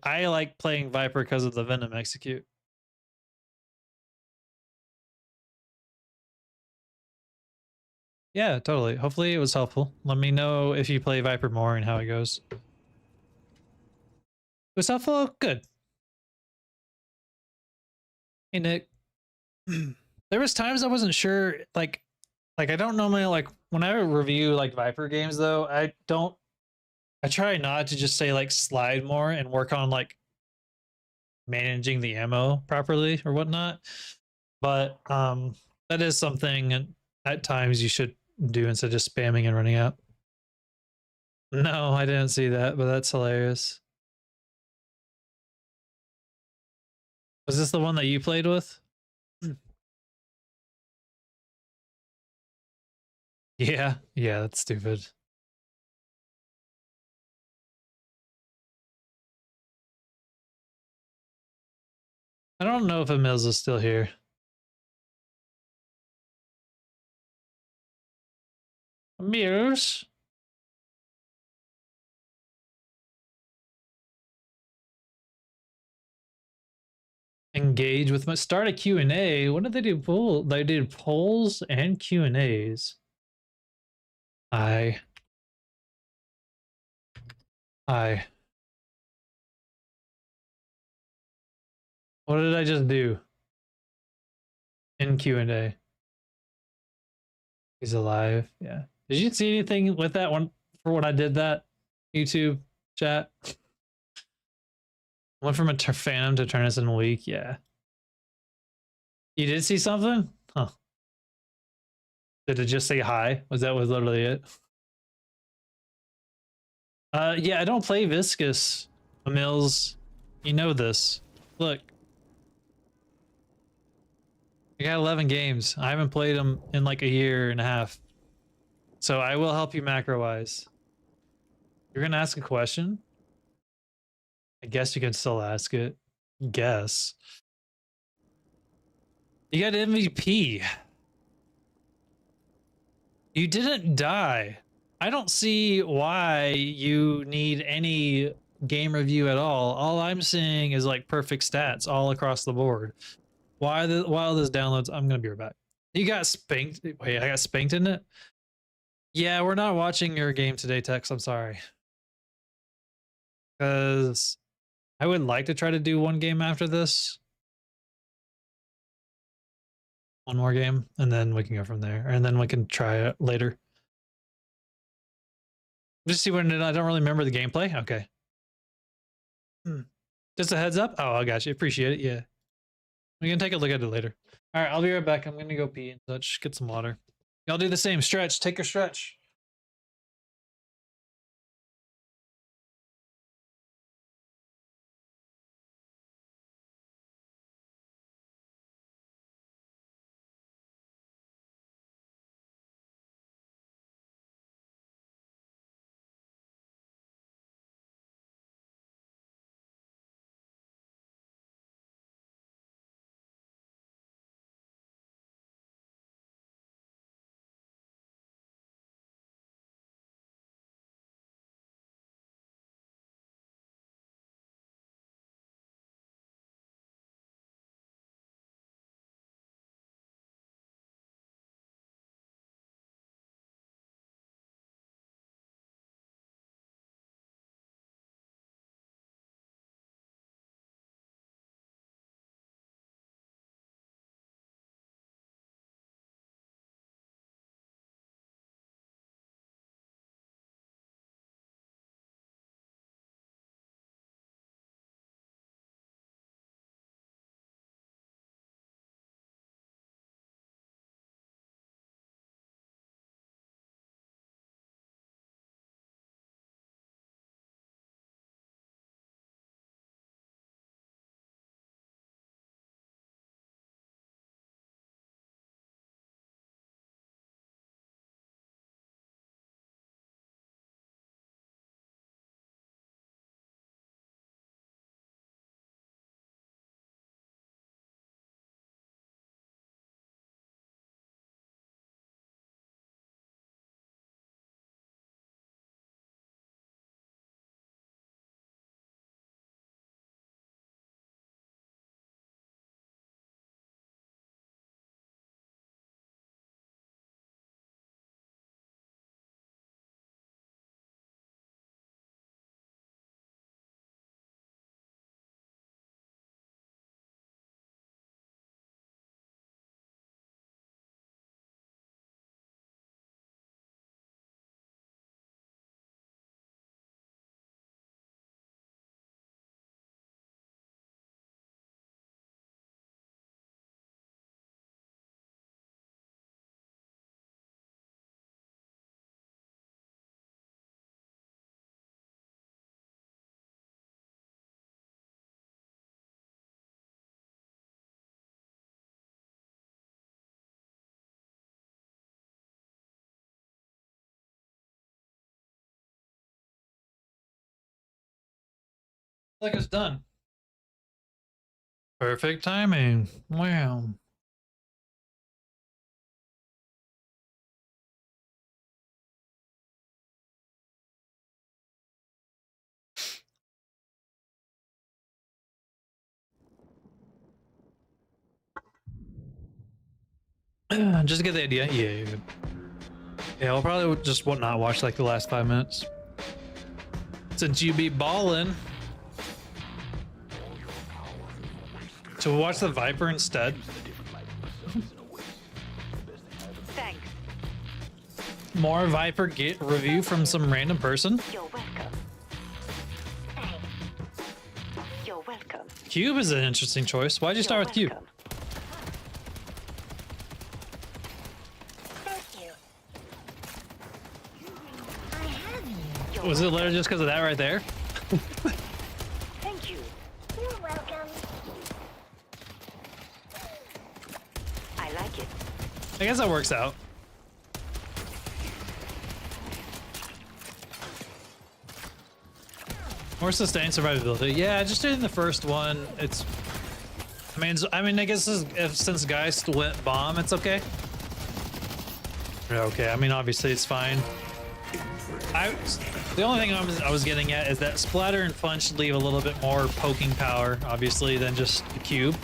I like playing Viper because of the Venom execute. Yeah, totally. Hopefully it was helpful. Let me know if you play Viper more and how it goes. It was helpful? Good. Hey, Nick. There was times I wasn't sure, like I don't normally, like, when I review, like, Viper games, though, I try not to just say, like, slide more and work on, like, managing the ammo properly or whatnot. But, that is something at times you should do instead of just spamming and running out. No, I didn't see that, but that's hilarious. Was this the one that you played with? Yeah, that's stupid. I don't know if Emils is still here. Emils? Engage with my start a Q&A. What did they do? They did polls and Q&As. Hi. What did I just do? In Q&A. He's alive. Yeah. Did you see anything with that one for when I did that? YouTube chat? Went from a phantom to Turnus in a week. Yeah. You did see something? Huh. Did it just say hi? Was literally it? Yeah, I don't play Viscous. Mills, you know this. Look. I got 11 games. I haven't played them in like a year and a half. So I will help you macro-wise. You're gonna ask a question? I guess you can still ask it. Guess. You got MVP. You didn't die. I don't see why you need any game review at all. All I'm seeing is like perfect stats all across the board. While this downloads, I'm gonna be right back. You got spanked. Wait, I got spanked in it? Yeah, we're not watching your game today, Tex. I'm sorry. Because I would like to try to do one game after this. One more game, and then we can go from there. And then we can try it later. Just see when I don't really remember the gameplay. Okay. Just a heads up. Oh, I got you. Appreciate it. Yeah. We can take a look at it later. All right, I'll be right back. I'm going to go pee and such. Get some water. Y'all do the same. Stretch. Take your stretch. Like it's done. Perfect timing. Wow. Just to get the idea. Yeah. Yeah, I'll probably just not watch like the last 5 minutes. Since you be ballin'. To watch the Viper instead. Thanks. More Viper get review from some random person. You're welcome. You're welcome. Cube is an interesting choice. Why'd you start with Cube? Was it literally just because of that right there? Thank you. You're welcome. I like it. I guess that works out. More sustained survivability. Yeah, just doing the first one. It's. I mean, I guess since guys went bomb, it's okay. Okay, I mean, obviously it's fine. The only thing I was getting at is that splatter and punch leave a little bit more poking power, obviously, than just the cube.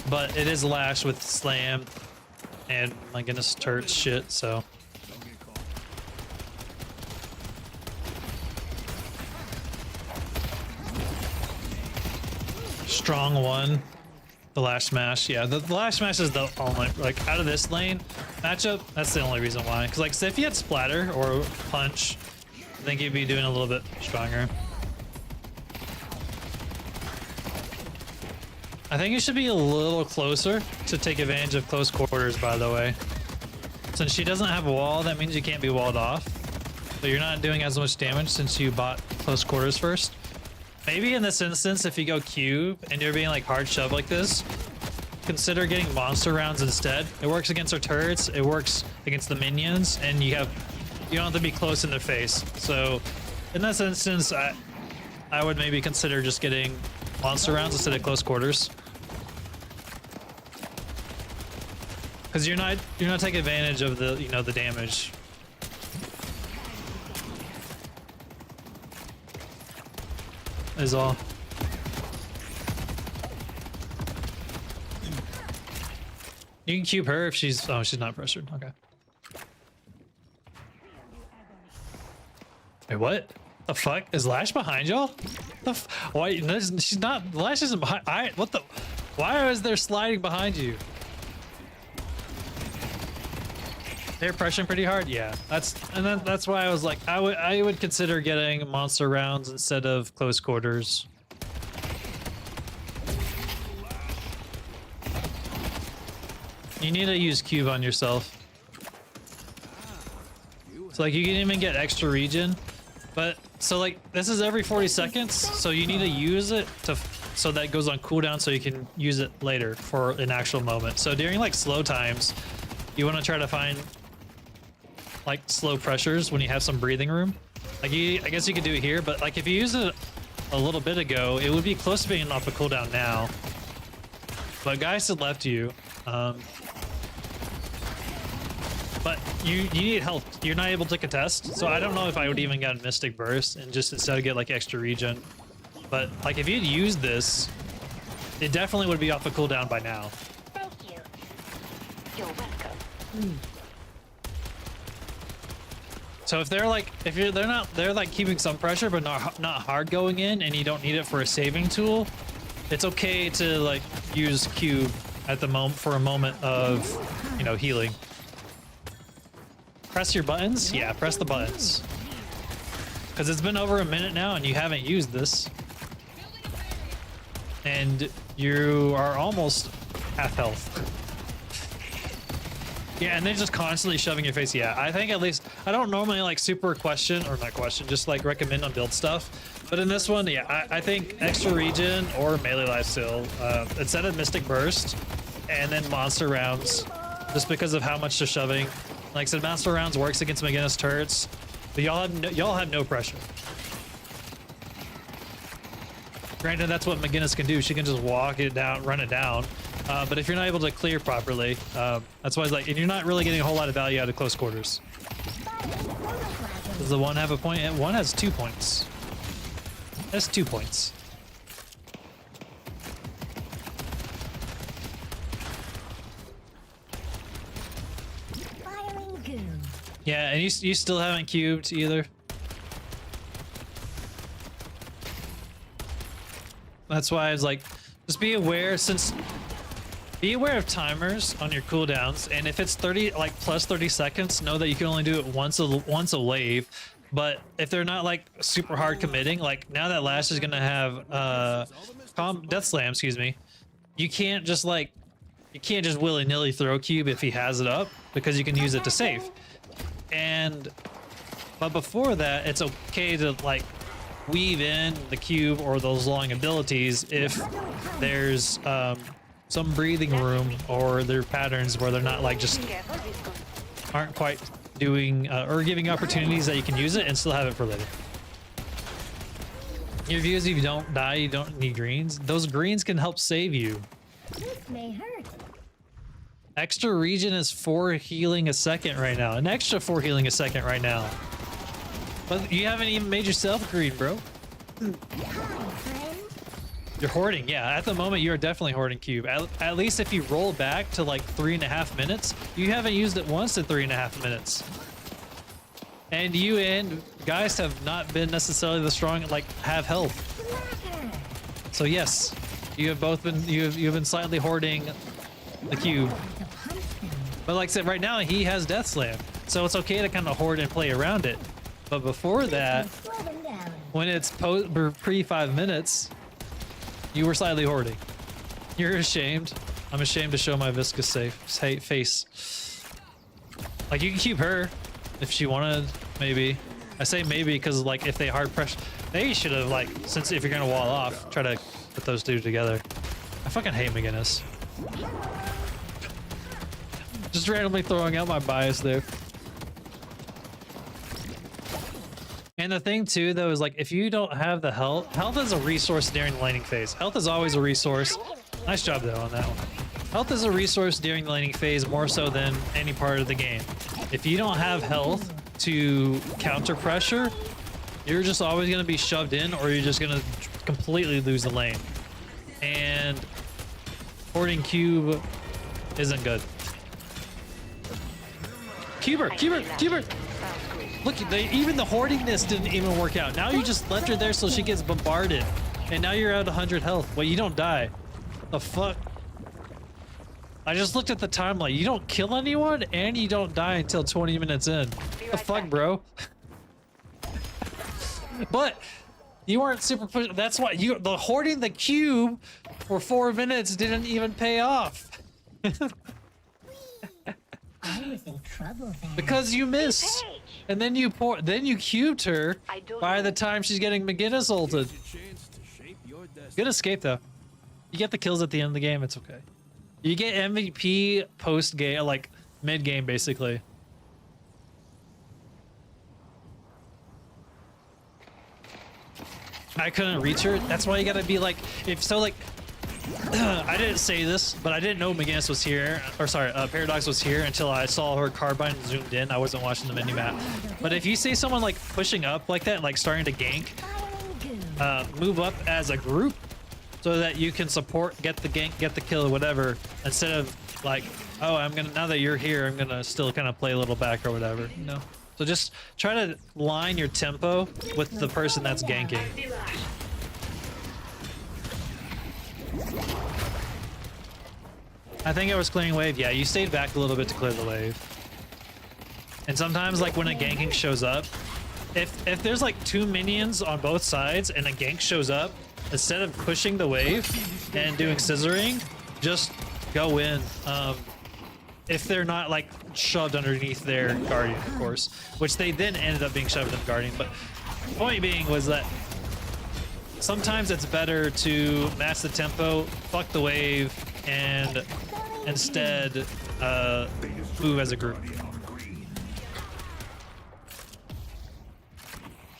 But it is lash with slam and, my goodness, turret shit, so. Strong one. The lash smash, yeah. The lash smash is the only, like, out of this lane matchup, that's the only reason why. Because, like, say if you had splatter or punch, I think you'd be doing a little bit stronger. I think you should be a little closer to take advantage of close quarters, by the way. Since she doesn't have a wall, that means you can't be walled off. So you're not doing as much damage since you bought close quarters first. Maybe in this instance, if you go cube and you're being like hard shoved like this, consider getting monster rounds instead. It works against our turrets, it works against the minions, and you don't have to be close in their face. So in this instance, I would maybe consider just getting monster rounds instead of close quarters. Because you're not taking advantage of the the damage. Is all. You can cube her if she's not pressured. Okay. Wait, what? The fuck? Is Lash behind y'all? Why? She's not. Lash isn't behind. What the? Why is there sliding behind you? They're pressuring pretty hard. Yeah, that's why I was like, I would consider getting monster rounds instead of close quarters. You need to use cube on yourself. So like you can even get extra regen, but so like this is every 40 seconds, so you need to use it so that it goes on cooldown so you can use it later for an actual moment. So during like slow times, you want to try to find like slow pressures when you have some breathing room. Like I guess you could do it here, but like if you use it a little bit ago, it would be close to being off a cooldown now. But guys had left you. But you need help. You're not able to contest, so I don't know if I would even get Mystic Burst and just instead of get like extra regen. But like if you'd used this, it definitely would be off a cooldown by now. Thank you. You're welcome. So if they're like keeping some pressure but not hard going in, and you don't need it for a saving tool, it's okay to like use cube at the moment for a moment of healing. Press your buttons. Yeah, press the buttons. Because it's been over a minute now and you haven't used this, and you are almost half health. Yeah, and they're just constantly shoving your face. Yeah, I think at least, I don't normally like super just like recommend on build stuff. But in this one, yeah, I think extra regen or melee lifesteal, instead of Mystic Burst, and then monster rounds, just because of how much they're shoving. Like I said, monster rounds works against McGinnis turrets, but y'all have no pressure. Granted, that's what McGinnis can do. She can just walk it down, run it down. But if you're not able to clear properly, that's why it's like, and you're not really getting a whole lot of value out of close quarters. Does the one have a point? One has 2 points. That's 2 points. Yeah, and you still haven't cubed either. That's why I was like, just be aware be aware of timers on your cooldowns, and if it's 30, like plus 30 seconds, know that you can only do it once a wave. But if they're not like super hard committing, like now that Lash is gonna have Death Slam, excuse me, you can't just willy-nilly throw cube if he has it up, because you can use it to save. But before that, it's okay to like weave in the cube or those long abilities if there's some breathing room or their patterns where they're not like just aren't quite doing or giving opportunities that you can use it and still have it for later. Your view is if you don't die, you don't need greens. Those greens can help save you. This may hurt. Extra regen is 4 healing a second right now. An extra 4 healing a second right now. But you haven't even made yourself green, bro. You're hoarding, yeah. At the moment, you are definitely hoarding cube. At least if you roll back to like 3.5 minutes, you haven't used it once in 3.5 minutes. And you and guys have not been necessarily the strong, like, have health. So yes, you have both been, you've been slightly hoarding the cube. But like I said, right now he has Death Slam, so it's okay to kind of hoard and play around it. But before that, when it's pre 5 minutes, you were slightly hoarding. You're ashamed. I'm ashamed to show my viscous face. Like, you can keep her if she wanted, maybe. I say maybe because, like, if they hard pressure, they should have, like, since if you're gonna wall off, try to put those two together. I fucking hate McGinnis. Just randomly throwing out my bias there. And the thing too, though, is like if you don't have the health is a resource during the laning phase. Health is always a resource. Nice job though on that one. Health is a resource during the laning phase more so than any part of the game. If you don't have health to counter pressure, you're just always going to be shoved in, or you're just going to completely lose the lane. And hoarding cube isn't good. Cuber! Look, even the hoardingness didn't even work out. Now you just left her there so she gets bombarded. And now you're at 100 health. Well, you don't die. The fuck? I just looked at the timeline. You don't kill anyone and you don't die until 20 minutes in. The fuck, bro? But you weren't super push. That's why the hoarding the cube for 4 minutes didn't even pay off. I was in trouble then. Because you missed. And then you cubed her by the time she's getting McGinnis ulted. Good escape though. You get the kills at the end of the game, it's okay. You get MVP post game, like mid game basically. I couldn't reach her. That's why you gotta be like, I didn't say this, but I didn't know McGinnis was here, or sorry, Paradox was here until I saw her carbine zoomed in. I wasn't watching the mini-map. But if you see someone like pushing up like that, like starting to gank, move up as a group so that you can support, get the gank, get the kill, or whatever, instead of like, oh, now that you're here, I'm gonna still kind of play a little back or whatever, you know? So just try to line your tempo with the person that's ganking. I think I was clearing wave. Yeah, you stayed back a little bit to clear the wave. And sometimes, like when a ganking shows up, if there's like 2 minions on both sides and a gank shows up, instead of pushing the wave and doing scissoring, just go in. If they're not like shoved underneath their guardian, of course, which they then ended up being shoved in guardian. But the point being was that sometimes it's better to match the tempo, fuck the wave, and instead move as a group.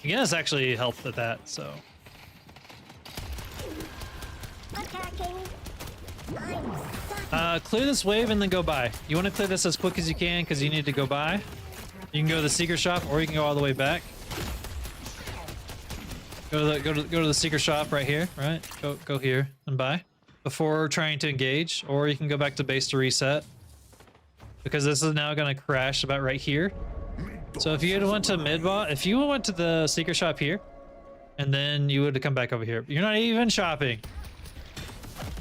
McGinnis actually helped with that, so. Clear this wave and then go by. You want to clear this as quick as you can because you need to go by. You can go to the secret shop, or you can go all the way back. Go to the secret shop right here, right? Go here and buy before trying to engage, or you can go back to base to reset because this is now going to crash about right here. So if you had went to mid-bot, if you went to the secret shop here, and then you would have come back over here. You're not even shopping.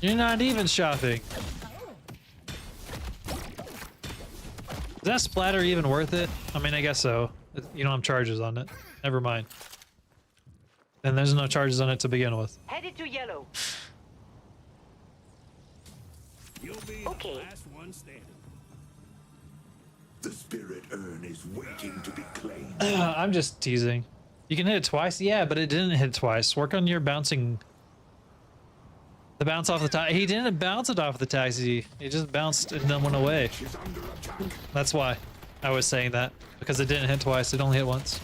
You're not even shopping. Is that splatter even worth it? I mean, I guess so. You don't have charges on it. Never mind. And there's no charges on it to begin with. Headed to yellow. You'll be Okay. the last one standing. The spirit urn is waiting to be claimed. I'm just teasing. You can hit it twice? Yeah, but it didn't hit twice. Work on your bouncing. The bounce off the taxi. He didn't bounce it off the taxi. He just bounced and then went away. She's under attack. That's why I was saying that. Because it didn't hit twice. It only hit once.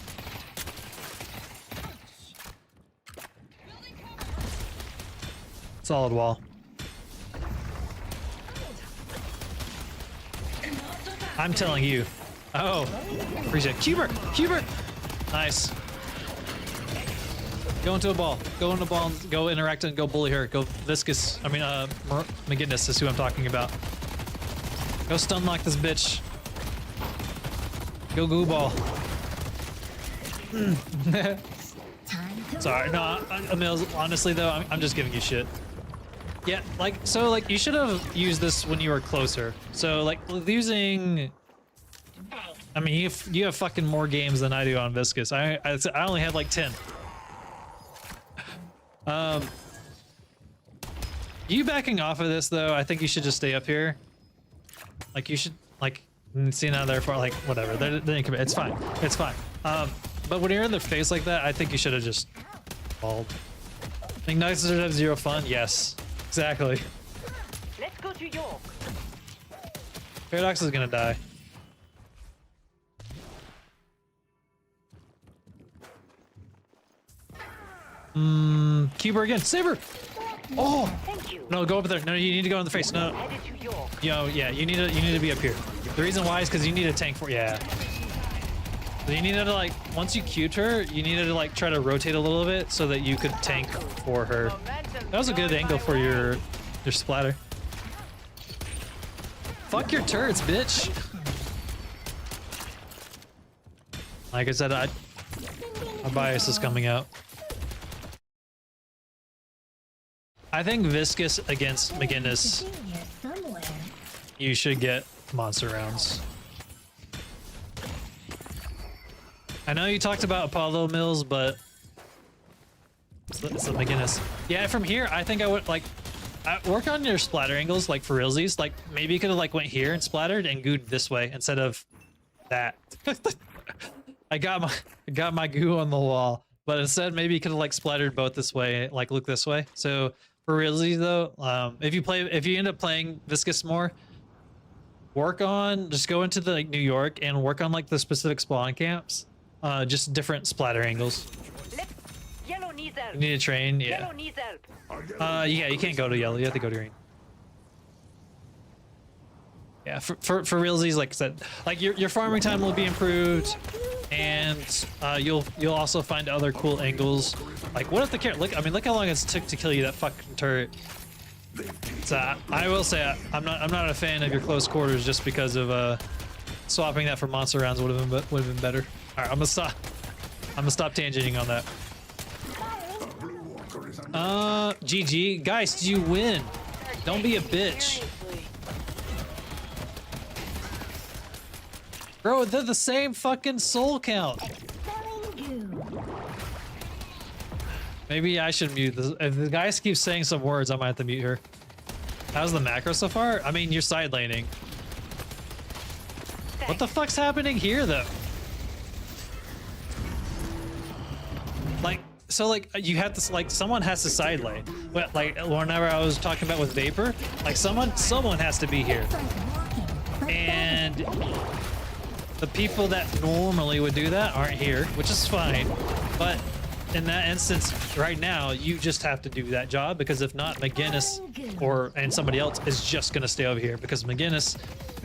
Solid wall. I'm telling you. Oh, appreciate it. Cuber! Cuber! Nice. Go into a ball. Go into a ball and go interact and go bully her. Go Viscous. I mean, McGinnis is who I'm talking about. Go stun lock this bitch. Go goo ball. Sorry, no, Emil, honestly though, I'm just giving you shit. Yeah, like, so like you should have used this when you were closer. So like using, I mean, you have fucking more games than I do on Viscous. I only had like 10. You backing off of this though, I think you should just stay up here. Like you should like see now they're far, like whatever. They didn't commit. It's fine. It's fine. But when you're in their face like that, I think you should have just called. Think Knights should have zero fun? Yes. Exactly. Let's go to York. Paradox is gonna die. Keep her again. Save her! Oh! Thank you. No, go up there. No, you need to go in the face. No. Headed to York. Yo, yeah, you need to be up here. The reason why is because you need a tank for yeah. So you needed to like once you cubed her, you needed to like try to rotate a little bit so that you could tank for her. That was a good angle for your splatter. Fuck your turrets, bitch. Like I said, my bias is coming out. I think Viscous against McGinnis, you should get monster rounds. I know you talked about Apollo Mills, but it's the McGinnis. Yeah, from here, I think I would like work on your splatter angles, like for realsies. Like maybe you could have like went here and splattered and gooed this way instead of that. I got my goo on the wall, but instead maybe you could have like splattered both this way, like look this way. So for realsies though, if you end up playing Viscous more, just go into the like, New York and work on like the specific spawn camps. Just different splatter angles. Yellow needs help. You need to train, yeah. Yellow needs help. Yeah, you can't go to yellow. You have to go to green. Yeah, for realsies, like I said, like your farming time will be improved, and you'll also find other cool angles. Like what if the carrot? Look how long it took to kill you that fucking turret. So I will say I'm not a fan of your close quarters just because of swapping that for monster rounds would have been better. All right, I'm gonna stop tangenting on that. GG. Guys, you win. Don't be a bitch. Bro, they're the same fucking soul count. Maybe I should mute this. If the guys keep saying some words, I might have to mute her. How's the macro so far? I mean, you're side laning. What the fuck's happening here, though? Like, so like you have to like someone has to side lane. Well, like whenever I was talking about with Vapor, like someone has to be here, and the people that normally would do that aren't here, which is fine. But in that instance, right now, you just have to do that job because if not, McGinnis and somebody else is just gonna stay over here because McGinnis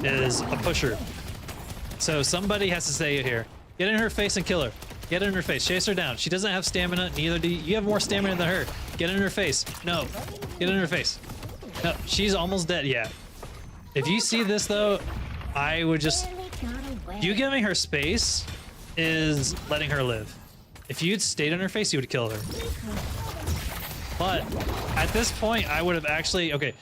is a pusher. So somebody has to stay here. Get in her face and kill her. Get in her face. Chase her down. She doesn't have stamina. Neither do you. You have more stamina than her. Get in her face. No. Get in her face. No. She's almost dead. Yeah. If you see this though, I would just. You giving her space is letting her live. If you'd stayed in her face, you would kill her. But at this point, I would have actually. Okay.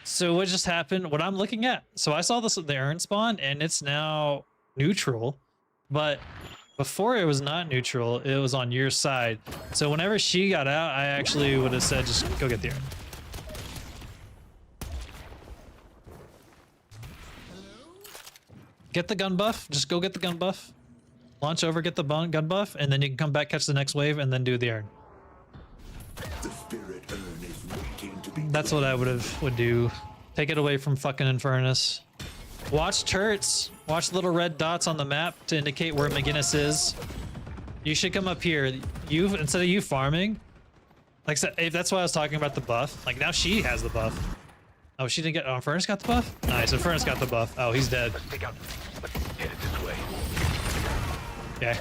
So what just happened? What I'm looking at. So I saw this at the urn spawn, and it's now neutral, but. Before it was not neutral, it was on your side. So whenever she got out, I actually would have said, just go get the urn. Get the gun buff. Just go get the gun buff. Launch over, get the gun buff, and then you can come back, catch the next wave, and then do the urn. The spirit urn is waiting to be. That's what I would do. Take it away from fucking Infernus. Watch turrets. Watch little red dots on the map to indicate where McGinnis is. You should come up here. Instead of you farming, like I said, that's why I was talking about the buff. Like now she has the buff. Oh, she didn't get. Oh, Infernus got the buff. Nice. Infernus got the buff. Oh, he's dead. Pick up. Let's head it this way. Okay.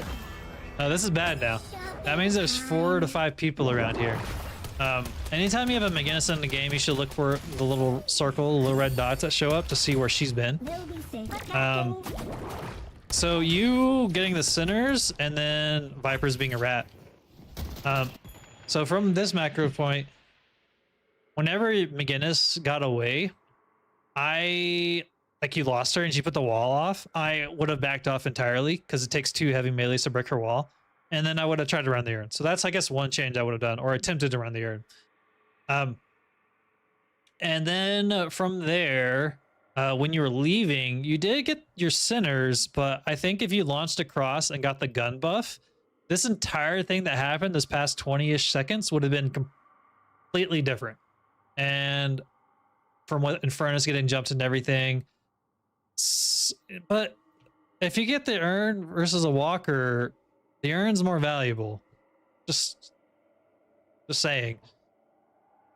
Oh, this is bad now. That means there's 4 to 5 people around here. Anytime you have a McGinnis in the game, you should look for the little circle, the little red dots that show up to see where she's been. So you getting the sinners and then Viper's being a rat. So from this macro point, whenever McGinnis got away, like you lost her and she put the wall off, I would have backed off entirely because it takes 2 heavy melees to break her wall. And then I would have tried to run the urn. So that's, I guess, one change I would have done, or attempted to run the urn. And then from there, when you were leaving, you did get your sinners, but I think if you launched across and got the gun buff, this entire thing that happened this past 20-ish seconds would have been completely different. And from what Infernus getting jumped and everything. But if you get the urn versus a walker, the urn's more valuable. Just saying.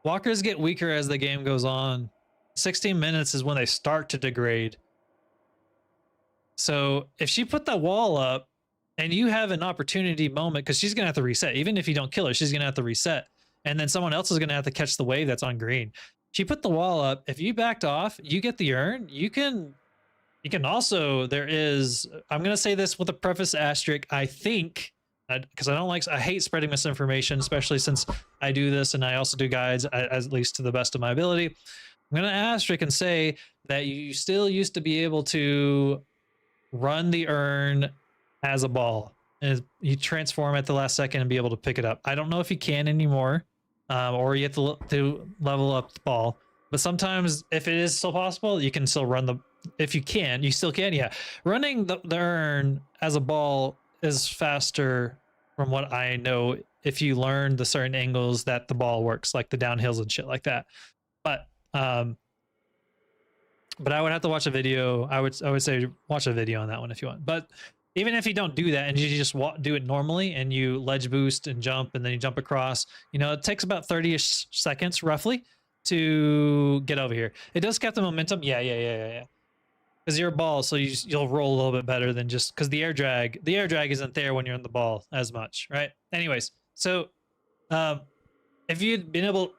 Walkers get weaker as the game goes on. 16 minutes is when they start to degrade. So if she put that wall up and you have an opportunity moment, because she's gonna have to reset, even if you don't kill her, she's gonna have to reset. And then someone else is gonna have to catch the wave that's on green. She put the wall up. If you backed off, you get the urn. You can also, there is, I'm going to say this with a preface asterisk, I think, because I hate spreading misinformation, especially since I do this and I also do guides, at least to the best of my ability. I'm going to asterisk and say that you still used to be able to run the urn as a ball. And you transform at the last second and be able to pick it up. I don't know if you can anymore, or you have to level up the ball. But sometimes, if it is still possible, you can still run the... If you can, you still can, yeah. Running the urn as a ball is faster from what I know if you learn the certain angles that the ball works, like the downhills and shit like that. But I would have to watch a video. I would say watch a video on that one if you want. But even if you don't do that and you just do it normally and you ledge boost and jump and then you jump across, you know, it takes about 30-ish seconds roughly to get over here. It does cap the momentum. Yeah. Because you're a ball, so you'll roll a little bit better than just because the air drag isn't there when you're in the ball as much, right? Anyways, so if you'd been able,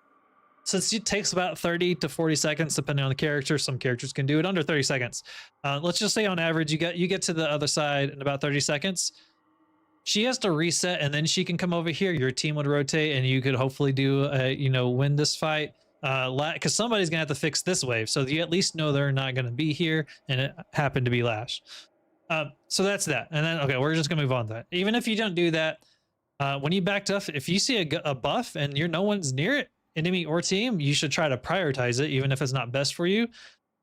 since it takes about 30 to 40 seconds depending on the character, some characters can do it under 30 seconds. Let's just say on average you get to the other side in about 30 seconds. She has to reset and then she can come over here. Your team would rotate and you could hopefully do win this fight. Because somebody's gonna have to fix this wave, so you at least know they're not gonna be here, and it happened to be Lash. So that's that. And then okay, we're just gonna move on to that. Even if you don't do that, when you backed up, if you see a buff and no one's near it, enemy or team, you should try to prioritize it, even if it's not best for you.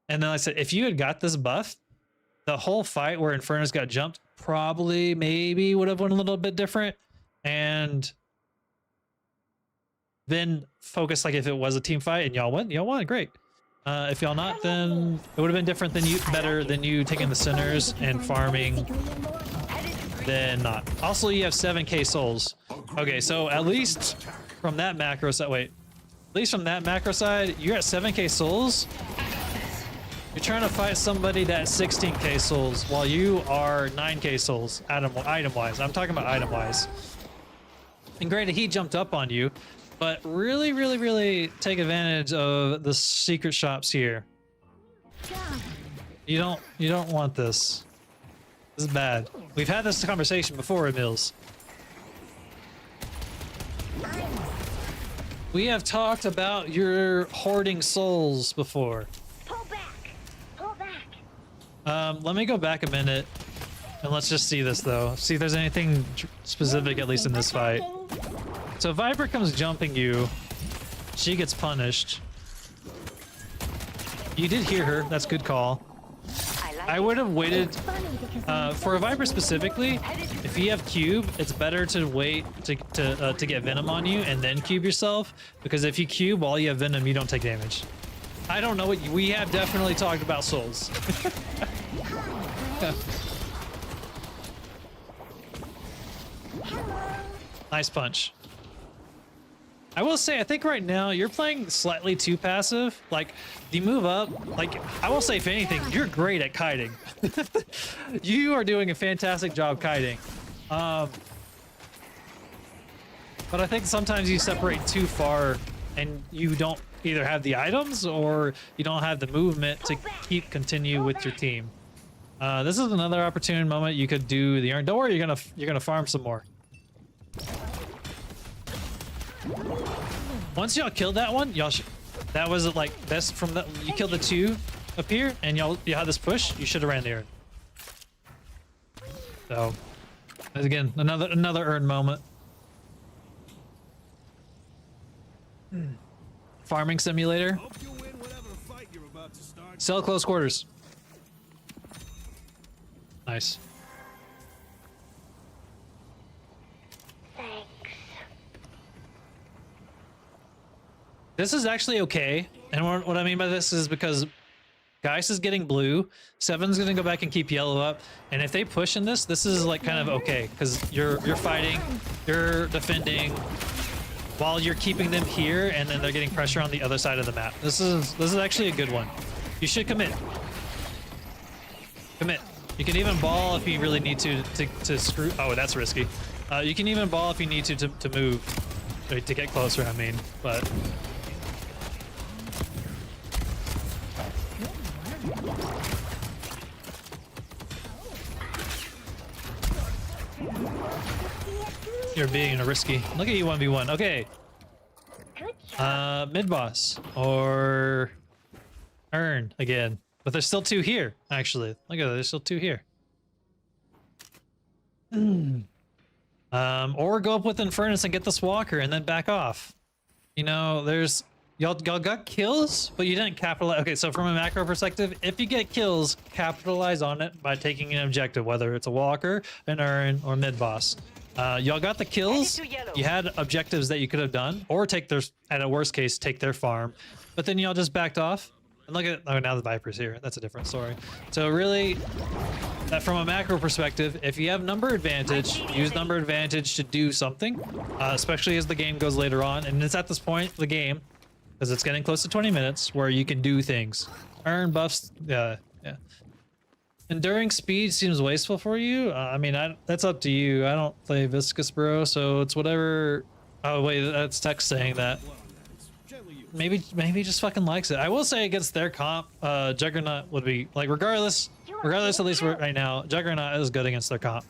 And then like I said, if you had got this buff, the whole fight where Infernus got jumped probably maybe would have went a little bit different, and then focus like if it was a team fight and y'all won, great. If y'all not, then it would have been different than better than you taking the sinners and farming than not. Also, you have 7k souls. Okay, so at least from that macro side, at least from that macro side, you're at 7k souls. You're trying to fight somebody that's 16k souls while you are 9k souls item-wise. I'm talking about item-wise. And granted, he jumped up on you, but really take advantage of the secret shops here. You don't want this. This is bad. We've had this conversation before at Mills. We have talked about your hoarding souls before. Pull back. Let me go back a minute and let's just see this though. See if there's anything specific, at least in this fight. So Viper comes jumping you. She gets punished. You did hear her. That's a good call. I would have waited for a Viper specifically. If you have cube, it's better to wait to get venom on you and then cube yourself, because if you cube while you have venom, you don't take damage. I don't know what we have definitely talked about souls. Nice punch. I will say, I think right now you're playing slightly too passive. Like, you move up. Like, I will say, if anything, you're great at kiting. You are doing a fantastic job kiting. But I think sometimes you separate too far and you don't either have the items or you don't have the movement to continue with your team. This is another opportune moment you could do the earn. Don't worry, you're gonna farm some more. Once y'all killed that one, that was like best from that. You killed the 2 up here, and you had this push. You should have ran the earn. So, again, another earn moment. Farming simulator. Hope you win whatever fight you're about to start. Sell close quarters. Nice. This is actually okay, and what I mean by this is because Geist is getting blue, Seven's gonna go back and keep yellow up, and if they push in this is like kind of okay because you're fighting, you're defending, while you're keeping them here, and then they're getting pressure on the other side of the map. This is actually a good one. You should commit. Commit. You can even ball if you really need to screw. Oh, that's risky. You can even ball if you need to move, or to get closer. I mean, but. You're being risky. Look at you 1v1. Okay. Mid boss or earn again, but there's still 2 here. Actually, look at that. There's still 2 here. Or go up with Infernus and get this walker and then back off. You know, there's y'all got kills, but you didn't capitalize. Okay, so from a macro perspective, if you get kills, capitalize on it by taking an objective, whether it's a walker, an earn, or mid boss. Y'all got the kills. You had objectives that you could have done, or take their, at a worst case, take their farm. But then y'all just backed off. And look at, oh, now the Viper's here. That's a different story. So really, from a macro perspective, if you have number advantage, use number advantage to do something, especially as the game goes later on. And it's at this point of the game, because it's getting close to 20 minutes, where you can do things. Earn buffs, yeah. Enduring speed seems wasteful for you. I mean, that's up to you. I don't play Viscous, bro, so it's whatever. Oh wait, that's text saying that. Maybe just fucking likes it. I will say against their comp, Juggernaut would be like, regardless at least right now, Juggernaut is good against their comp.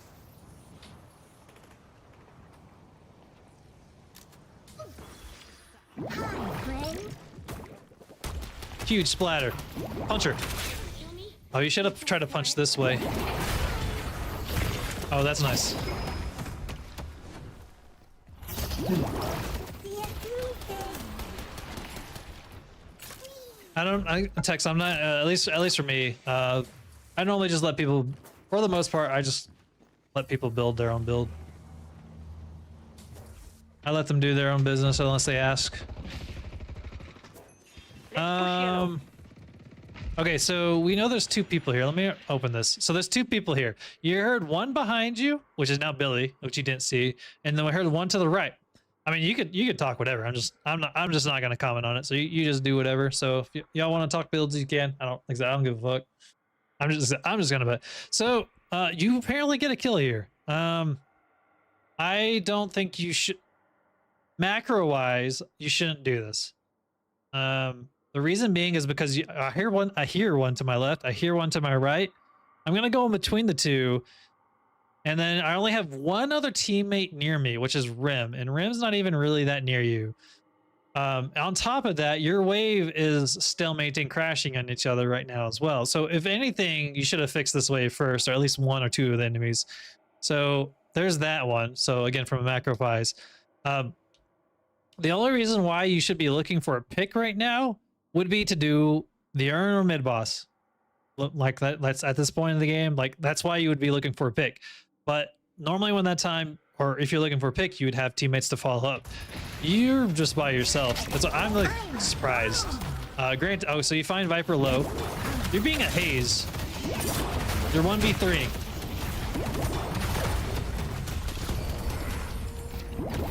Huge splatter. Punch her. Oh, you should have tried to punch this way. Oh, that's nice. Tex, I'm not, at least for me, I normally just let people, for the most part, I just let people build their own build. I let them do their own business unless they ask. Okay, so we know there's 2 people here. Let me open this. So there's 2 people here. You heard one behind you, which is now Billy, which you didn't see, and then we heard one to the right. I mean, you could talk whatever. I'm just not gonna comment on it. So you just do whatever. So if y'all want to talk builds, you can. I don't give a fuck. I'm just gonna bet. So you apparently get a kill here. I don't think you should. Macro wise, you shouldn't do this. The reason being is because I hear one to my left, I hear one to my right. I'm gonna go in between the 2, and then I only have one other teammate near me, which is Rim, and Rim's not even really that near you. On top of that, your wave is stalemating, crashing on each other right now as well. So if anything, you should have fixed this wave first, or at least 1 or 2 of the enemies. So there's that one. So again, from a macro wise, the only reason why you should be looking for a pick right now would be to do the earn or mid boss. Like that's at this point in the game, like that's why you would be looking for a pick. But normally when that time, or if you're looking for a pick, you would have teammates to follow up. You're just by yourself. That's what I'm like surprised. Grant, oh, so you find Viper low. You're being a haze. You're 1v3.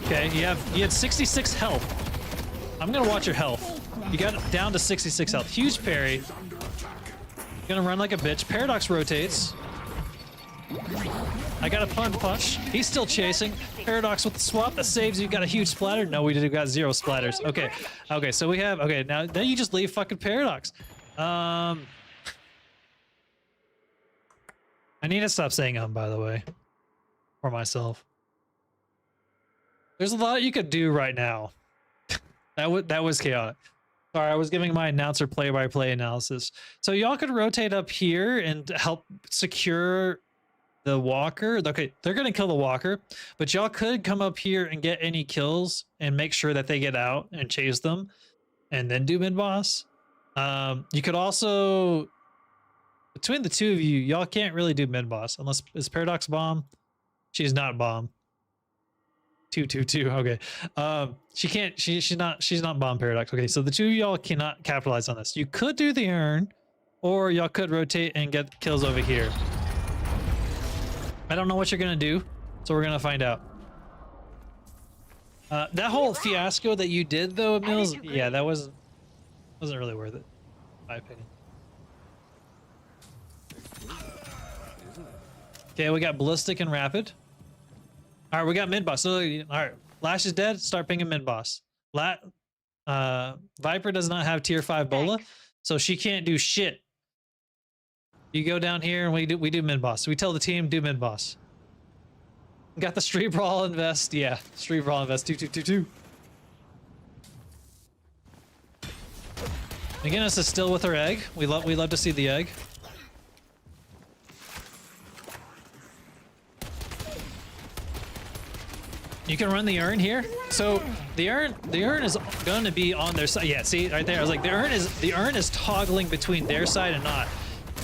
Okay, you had 66 health. I'm gonna watch your health. You got it down to 66 health. Huge parry. Gonna run like a bitch. Paradox rotates. I got a punch. He's still chasing. Paradox with the swap that saves you. Got a huge splatter. No, we got 0 splatters. Okay. Okay, so we have, okay, now then you just leave fucking Paradox. I need to stop saying by the way. For myself. There's a lot you could do right now. That was chaotic. Sorry, I was giving my announcer play-by-play analysis. So y'all could rotate up here and help secure the walker. Okay, they're gonna kill the walker, but y'all could come up here and get any kills and make sure that they get out and chase them, and then do mid-boss. You could also, between the two of you, y'all can't really do mid-boss unless is Paradox bomb. She's not bomb. 222. Okay. She can't. She's not bomb Paradox. Okay. So the two of y'all cannot capitalize on this. You could do the urn, or y'all could rotate and get kills over here. I don't know what you're gonna do, so we're gonna find out. That whole fiasco that you did though, Mills. Yeah, that wasn't really worth it, in my opinion. Okay, we got ballistic and rapid. All right, we got mid boss. So, all right, Lash is dead. Start pinging mid boss. Viper does not have tier 5 bola, so she can't do shit. You go down here and we do mid boss. So we tell the team do mid boss. Got the street brawl invest. Yeah, street brawl invest 2222. McGinnis is still with her egg. We love to see the egg. You can run the urn here. So the urn is going to be on their side. Yeah, see right there. I was like, the urn is toggling between their side and not.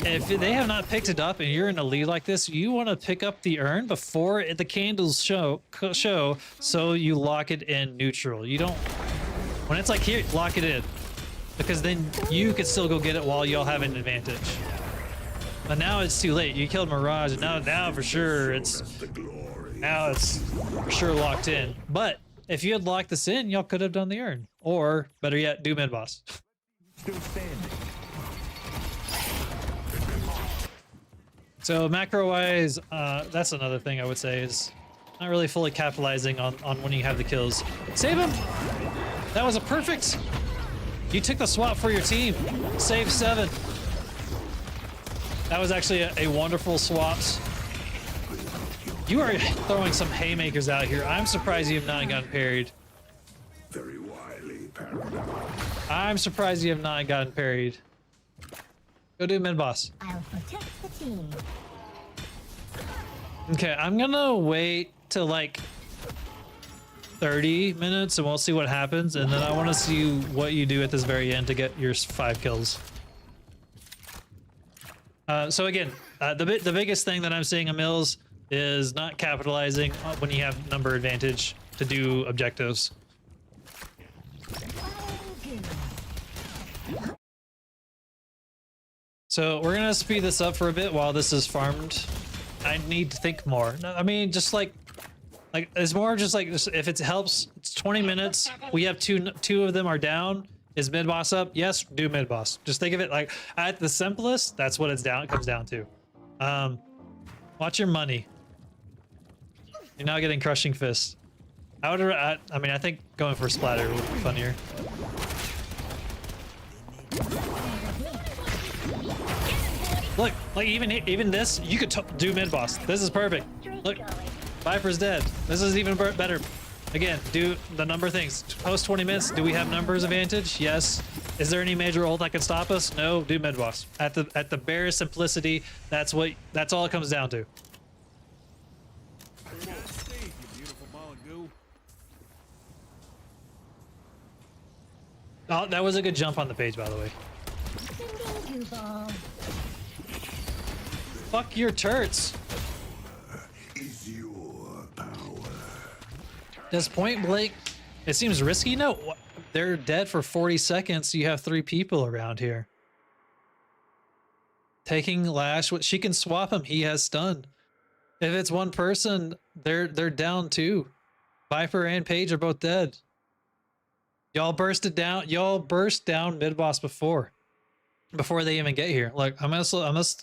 If they have not picked it up and you're in a lead like this, you want to pick up the urn before the candles show, so you lock it in neutral. You don't, when it's like here, lock it in, because then you can still go get it while y'all have an advantage. But now it's too late. You killed Mirage, and now for sure it's for sure locked in. But if you had locked this in, y'all could have done the urn, or better yet, do mid boss. Still standing. So macro wise, that's another thing I would say is not really fully capitalizing on when you have the kills. Save him! That was a perfect. You took the swap for your team. Save 7. That was actually a wonderful swaps. You are throwing some haymakers out here. I'm surprised you have not gotten parried. Very wily paradox. I'm surprised you have not gotten parried. Go do mid boss. I'll protect the team. Okay, I'm gonna wait till like 30 minutes and we'll see what happens, and then I want to see what you do at this very end to get your 5 kills. So again, the biggest thing that I'm seeing in Mills is not capitalizing when you have number advantage to do objectives. So we're gonna speed this up for a bit while this is farmed. I need to think more. I mean, just like it's more just like, if it helps, it's 20 minutes. We have two of them are down. Is mid boss up? Yes, do mid boss. Just think of it like at the simplest. That's what it comes down to. Watch your money. You're now getting crushing fist. I mean, I think going for splatter would be funnier. Look, like even this, you could do mid boss. This is perfect. Look, Viper's dead. This is even better. Again, do the number things. Post 20 minutes. Do we have numbers advantage? Yes. Is there any major ult that can stop us? No. Do mid boss. At the bare simplicity, that's all it comes down to. Oh, that was a good jump on the page, by the way. Fuck your turrets. Is your power. Does point blank? It seems risky. No, they're dead for 40 seconds. You have 3 people around here. Taking Lash, she can swap him. He has stun. If it's one person, they're down 2. Viper and Paige are both dead. Y'all bursted down. Y'all burst down mid boss before they even get here. Like I'm gonna slow this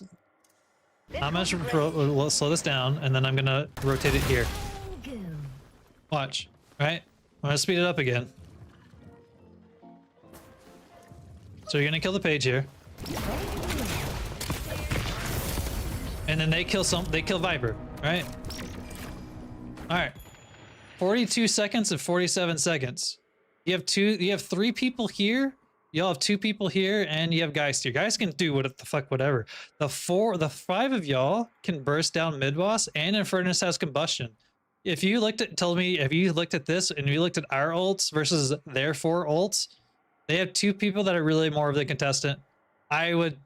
down, and then I'm gonna rotate it here. Watch, right? I'm gonna speed it up again. So you're gonna kill the page here, and then they kill Viper, right? All right, 42 seconds and 47 seconds. You have 3 people here. Y'all have 2 people here, and you have Geist here. Geist can do whatever. The 5 of y'all can burst down mid boss, and Infernus has combustion. If you looked at this and you looked at our ults versus their 4 ults, they have 2 people that are really more of the contestant. I would,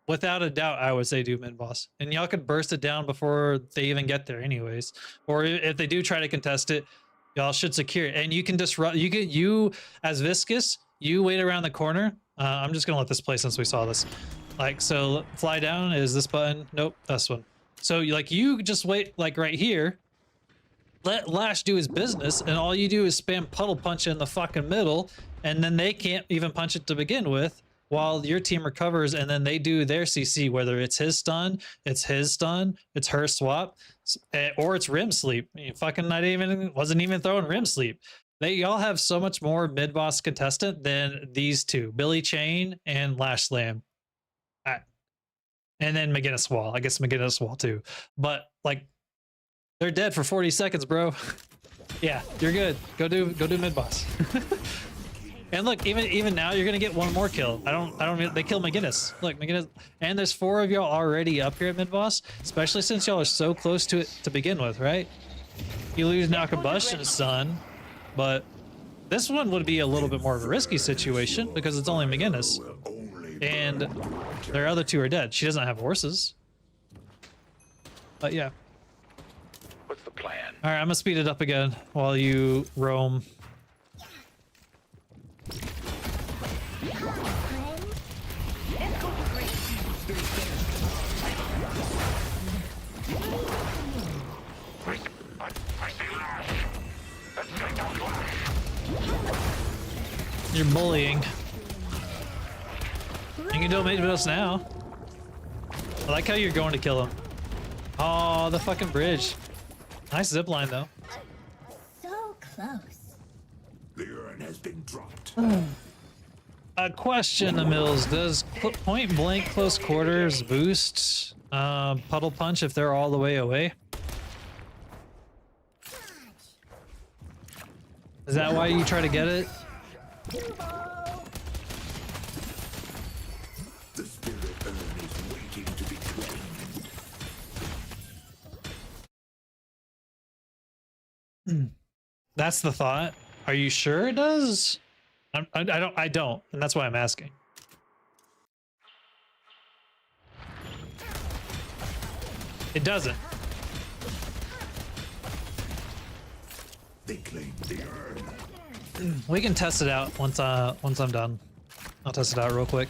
without a doubt, I would say do mid boss, and y'all could burst it down before they even get there, anyways. Or if they do try to contest it, y'all should secure it, and you can disrupt. You as Viscous, you wait around the corner. I'm just gonna let this play since we saw this. Like, so fly down is this button. Nope, this one. So you just wait like right here. Let Lash do his business, and all you do is spam puddle punch in the fucking middle, and then they can't even punch it to begin with, while your team recovers, and then they do their CC, whether it's his stun, it's her swap, or it's rim sleep. You fucking wasn't even throwing rim sleep. Y'all have so much more mid boss contestant than these 2, Billy Chain and Lash Slam, and then McGinnis Wall. I guess McGinnis Wall too, but like they're dead for 40 seconds, bro. Yeah, you're good. Go do mid boss. And look, even now you're gonna get 1 more kill. They kill McGinnis. Look, McGinnis, and there's 4 of y'all already up here at mid boss, especially since y'all are so close to it to begin with, right? You lose now combustion stun, but this one would be a little bit more of a risky situation because it's only McGinnis, and their other 2 are dead. She doesn't have horses, but yeah. What's the plan? All right, I'm gonna speed it up again while you roam. You're bullying. You can do it with us now. I like how you're going to kill him. Oh, the fucking bridge. Nice zipline though. So close. The urn has been dropped. A question, Mills. Does point blank close quarters boost puddle punch if they're all the way away? Is that why you try to get it? The spirit urn is waiting to be claimed. That's the thought. Are you sure it does? I don't, and that's why I'm asking. It doesn't. They claim the urn. We can test it out once I'm done. I'll test it out real quick.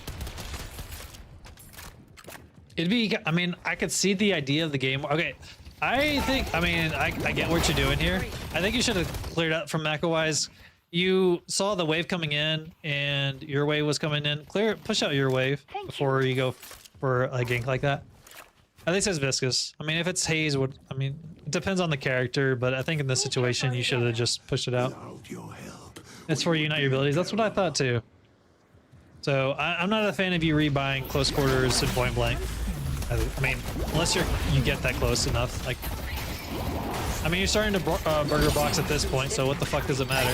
It'd be, I mean, I could see the idea of the game. Okay, I think, I mean, I get what you're doing here. I think you should have cleared up from macro-wise. You saw the wave coming in, and your wave was coming in. Push out your wave before you go for a gank like that. At least it's Viscous. I mean, if it's Haze, I mean, it depends on the character, but I think in this situation, you should have just pushed it out. Without your help, It's for Unite Your Abilities. That's what I thought too. So I'm not a fan of you rebuying close quarters and point blank. I mean, unless you get that close enough. Like, I mean, you're starting to burger box at this point, so what the fuck does it matter?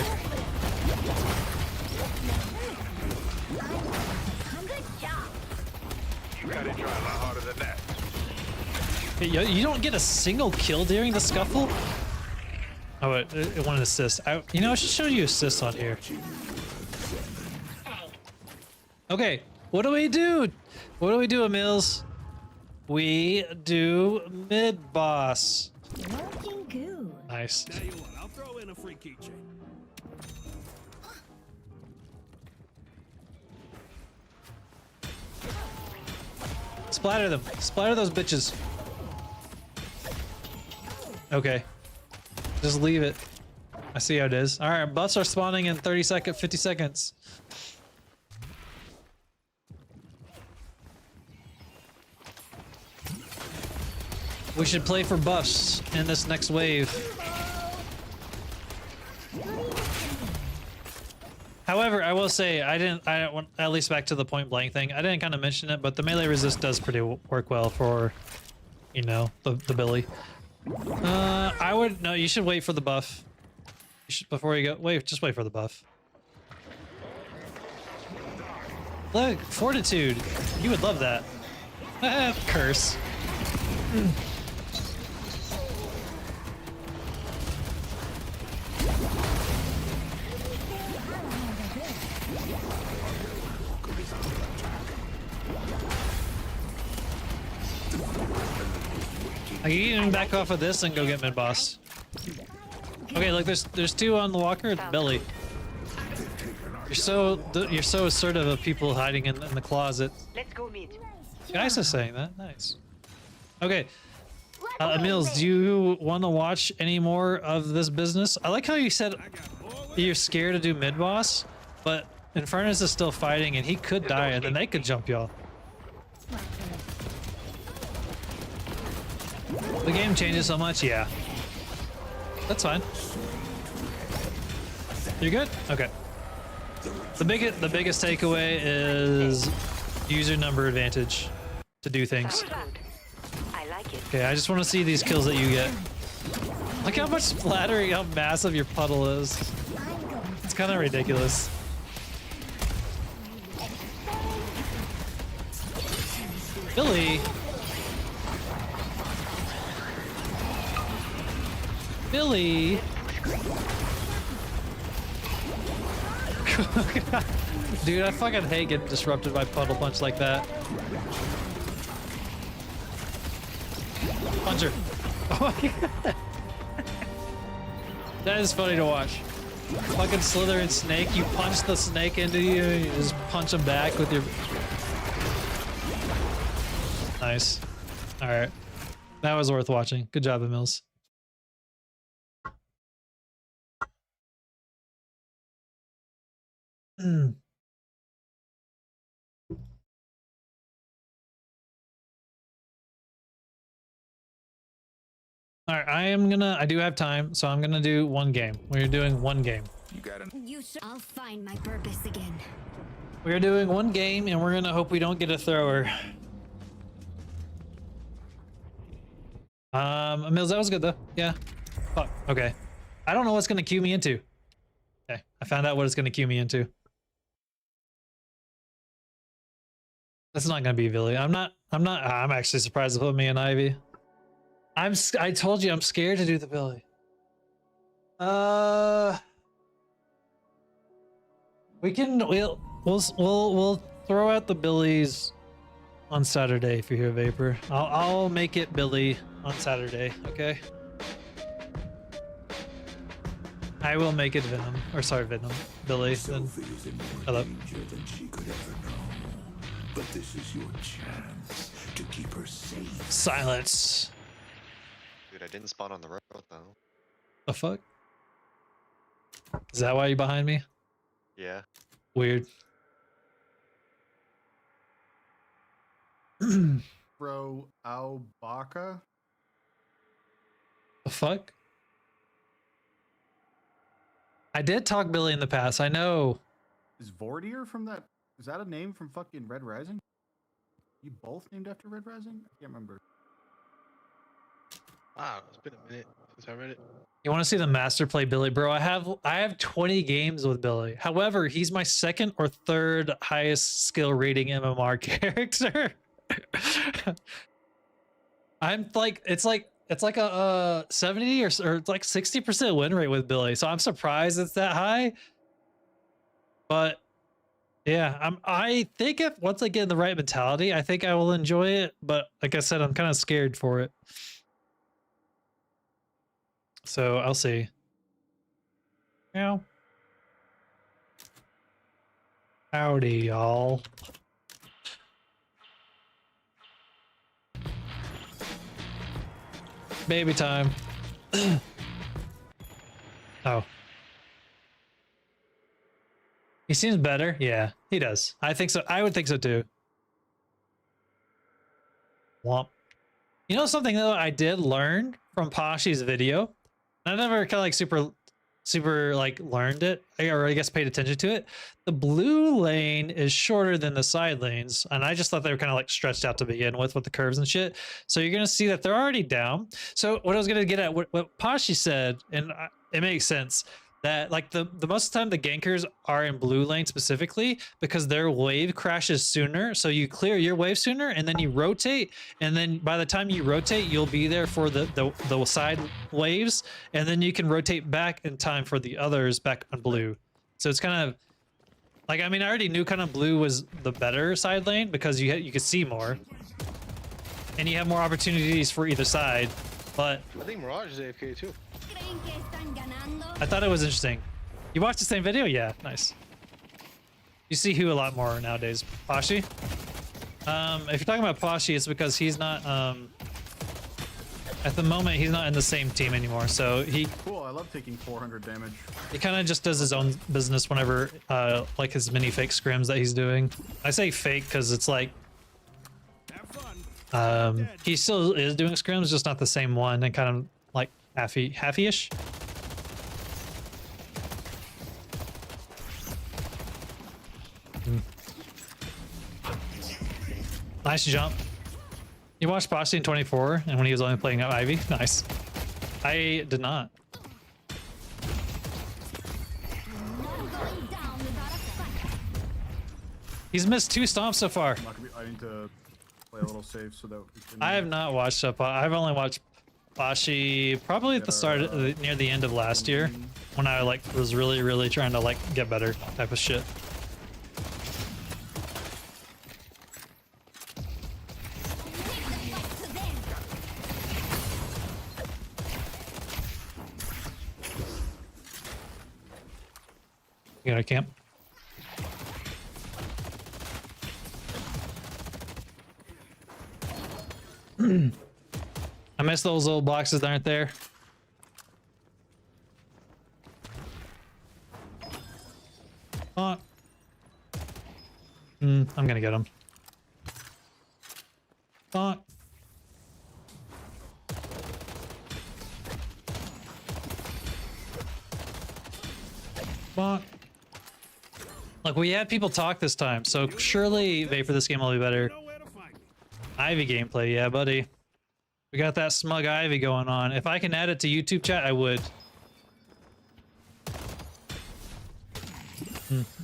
You gotta try a lot harder than that. Hey, you don't get a single kill during the scuffle? Oh, it wanted assist. You know, I should show you assists on here. Okay, what do we do? What do we do, Emils? We do mid boss. Looking good. Nice. Tell you what, I'll throw in a free keychain. Splatter them. Splatter those bitches. Okay. Just leave it. I see how it is. All right, buffs are spawning in 50 seconds. We should play for buffs in this next wave. However, I will say I didn't want, at least back to the point blank thing. I didn't kind of mention it, but the melee resist does work well for, you know, the Billy. I would no. You should wait for the buff. You should before you go. Just wait for the buff. Look, fortitude. You would love that. Curse. You can back off of this and go get mid boss. Okay, look, there's two on the walker. Billy, you're so assertive of people hiding in the closet. Let's go mid. Guys are saying that. Nice. Okay, Emils, do you want to watch any more of this business? I like how you said you're scared to do mid boss, but Infernus is still fighting and he could die and then they could jump y'all. The game changes so much, yeah. That's fine. You good? Okay. The biggest takeaway is user number advantage to do things. I like it. Okay, I just want to see these kills that you get. Look how much splattering, how massive your puddle is. It's kind of ridiculous. Billy. Billy. Dude, I fucking hate getting disrupted by puddle punch like that. Punch her. Oh my god. That is funny to watch. Fucking Slytherin snake, you punch the snake into you and you just punch him back with your... Nice. Alright. That was worth watching. Good job, Emils. All right, I do have time, so I'm gonna do one game. We're doing one game. You got it. I'll find my purpose again. We're doing one game, and we're gonna hope we don't get a thrower. Mills, that was good though. Yeah. Fuck. Okay. I don't know what's gonna cue me into. Okay, I found out what it's gonna cue me into. That's not gonna be Billy. I'm actually surprised to put me in Ivy. I told you I'm scared to do the Billy. We'll throw out the Billies on Saturday if you're here, Vapor. I'll make it Billy on Saturday, okay? I will make it Venom. Or sorry, Venom. Billy. Then. Hello. Than she could ever know. But this is your chance to keep her safe. Silence. Dude, I didn't spawn on the road though. The fuck? Is that why you're behind me? Yeah. Weird. Bro, Albaka? The fuck? I did talk Billy in the past, I know. Is Vortier from that? Is that a name from fucking Red Rising? You both named after Red Rising? I can't remember. Wow, it's been a minute since I read it. You want to see the master play Billy? Bro, I have 20 games with Billy. However, he's my second or third highest skill rating MMR character. I'm like, it's like a 70 or it's like 60% win rate with Billy. So I'm surprised it's that high. But yeah, I think if once I get in the right mentality, I think I will enjoy it. But like I said, I'm kind of scared for it. So I'll see. Meow. Howdy, y'all. Baby time. Oh, He seems better. Yeah, he does. I think so. I would think so too. Womp. You know something though I did learn from Pashi's video? I never kind of like super like learned it, or I guess paid attention to it. The blue lane is shorter than the side lanes, and I just thought they were kind of like stretched out to begin with the curves and shit. So you're gonna see that they're already down. So what I was gonna get at, what Pashi said, and it makes sense, that like the most of the time the gankers are in blue lane specifically because their wave crashes sooner, so you clear your wave sooner and then you rotate, and then by the time you rotate you'll be there for the side waves, and then you can rotate back in time for the others back on blue. So it's kind of like, I mean, I already knew kind of blue was the better side lane because you could see more and you have more opportunities for either side, but I think Mirage is AFK too. I thought it was interesting. You watched the same video? Yeah, nice. You see who a lot more nowadays. Pashi? If you're talking about Pashi, it's because he's not, at the moment, he's not in the same team anymore. So Cool, I love taking 400 damage. he kind of just does his own business whenever, like his mini fake scrims that he's doing. I say fake because it's like, he still is doing scrims, just not the same one, and kind of like halfy-ish. Nice jump. You watched Pashi in 24 and when he was only playing up Ivy? Nice. I did not. He's missed 2 stomps so far. I need to play a little safe so that we can... I have not watched I've only watched Pashi probably at the start, near the end of last year, when I like was really trying to like get better type of shit. You got a camp? I miss those old boxes that aren't there. I'm gonna get him. Bonk. Bonk. Look, we had people talk this time, so surely Vapor this game will be better. Ivy gameplay, yeah, buddy. We got that smug Ivy going on. If I can add it to YouTube chat, I would.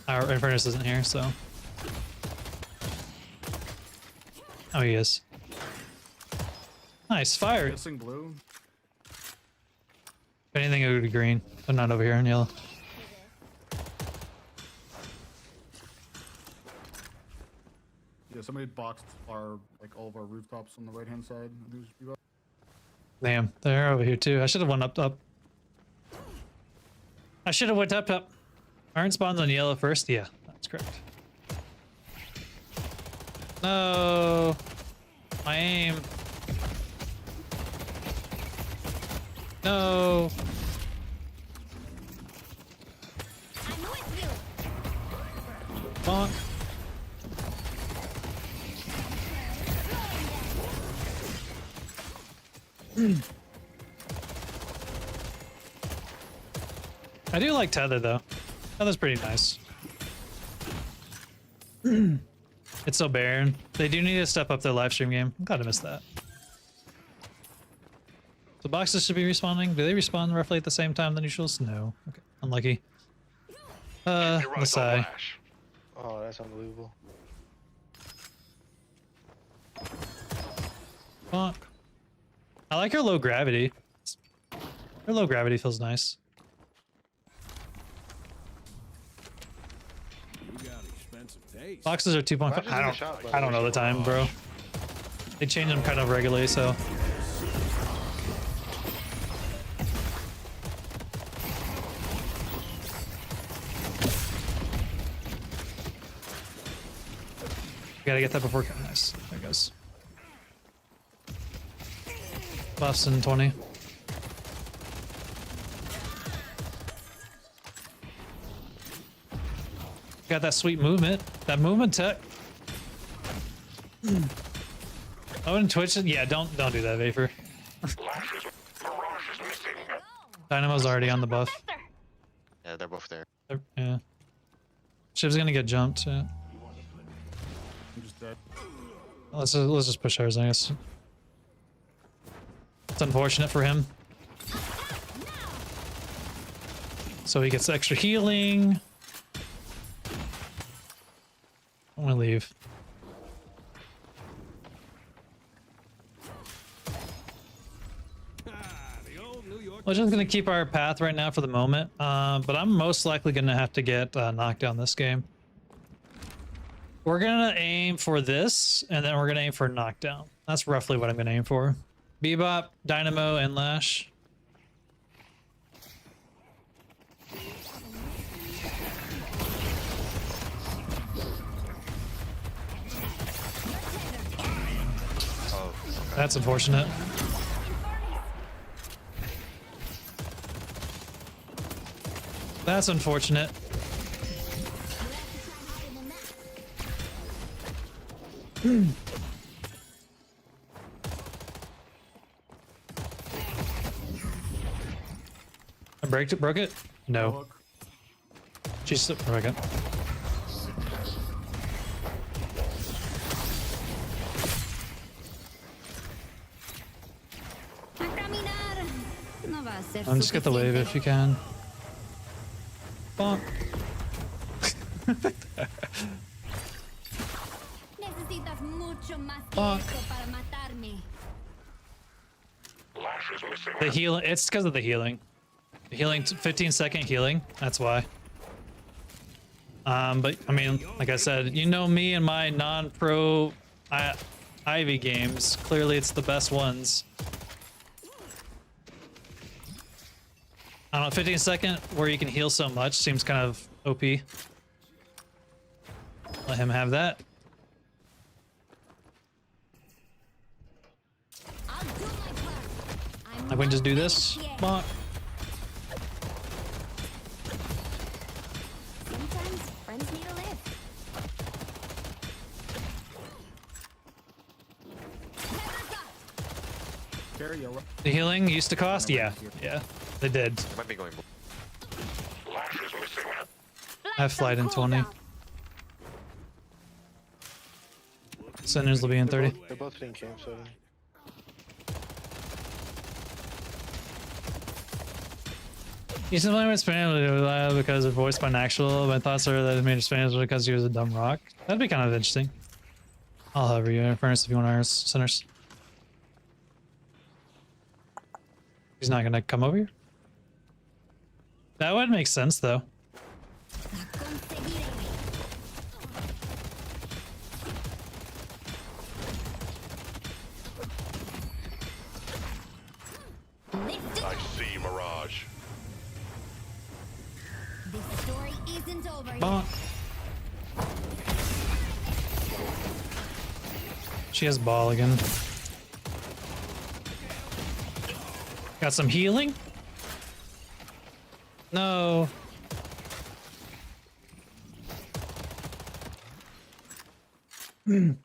Our Infernus isn't here, so. Oh, he is. Nice, fire. Missing blue. If anything, it would be green, but not over here in yellow. Yeah, somebody boxed our, like, all of our rooftops on the right-hand side. Damn, they're over here too. I should have went up. I should have went up. Iron spawns on yellow first. Yeah, that's correct. No, my aim. No. I'm with you. Bonk. I do like Tether though. Tether's pretty nice. It's so barren. They do need to step up their live stream game. I'm glad I missed that. So boxes should be respawning. Do they respawn roughly at the same time than usual? No. Okay. Unlucky. Masai. Oh, that's unbelievable. Bonk. I like her low gravity. Her low gravity feels nice. Boxes are 2.5. I don't know the time, bro. They change them kind of regularly, so. Gotta get that before. Nice. There it goes. Buffs in 20. Got that sweet movement. That movement tech. Oh, and Twitch. Yeah, don't do that, Vapor. Dynamo's already on the buff. Yeah, they're both there. Yeah. Shiv's gonna get jumped. Yeah. I'm just dead. Let's just push ours, I guess. It's unfortunate for him. So he gets extra healing. I'm gonna leave. We're just gonna keep our path right now for the moment, but I'm most likely gonna have to get knocked down this game. We're gonna aim for this, and then we're gonna aim for knockdown. That's roughly what I'm gonna aim for. Bebop, Dynamo, and Lash. Oh, okay. That's unfortunate. That's unfortunate. I broke it? No. She's broke it. Just get the wave if you can. Bonk. Necesitas mucho más Bonk. que eso para matarme. The healing, it's because of the healing. The healing, 15-second healing, that's why. But I mean, like I said, you know me and my non-pro Ivy games. Clearly it's the best ones. I don't know, 15-second where you can heal so much seems kind of OP. Let him have that. I'll do my part. I'm I can just do this. Bonk. Sometimes friends need to live. Carry yellow. The healing used to cost? Yeah. Yeah, they did. They might be going. I have flight in 20. Sinners will be in 30. They're both hitting camp, so. You said playing with Spanish because it's voiced by an actual. My thoughts are that it made Spanish because he was a dumb rock. That'd be kind of interesting. I'll hover you in Furnace if you want ours, Sinners. He's not gonna come over here? That would make sense though. I see Mirage. This story isn't over yet. Bonk. She has ball again. Got some healing? No. That'd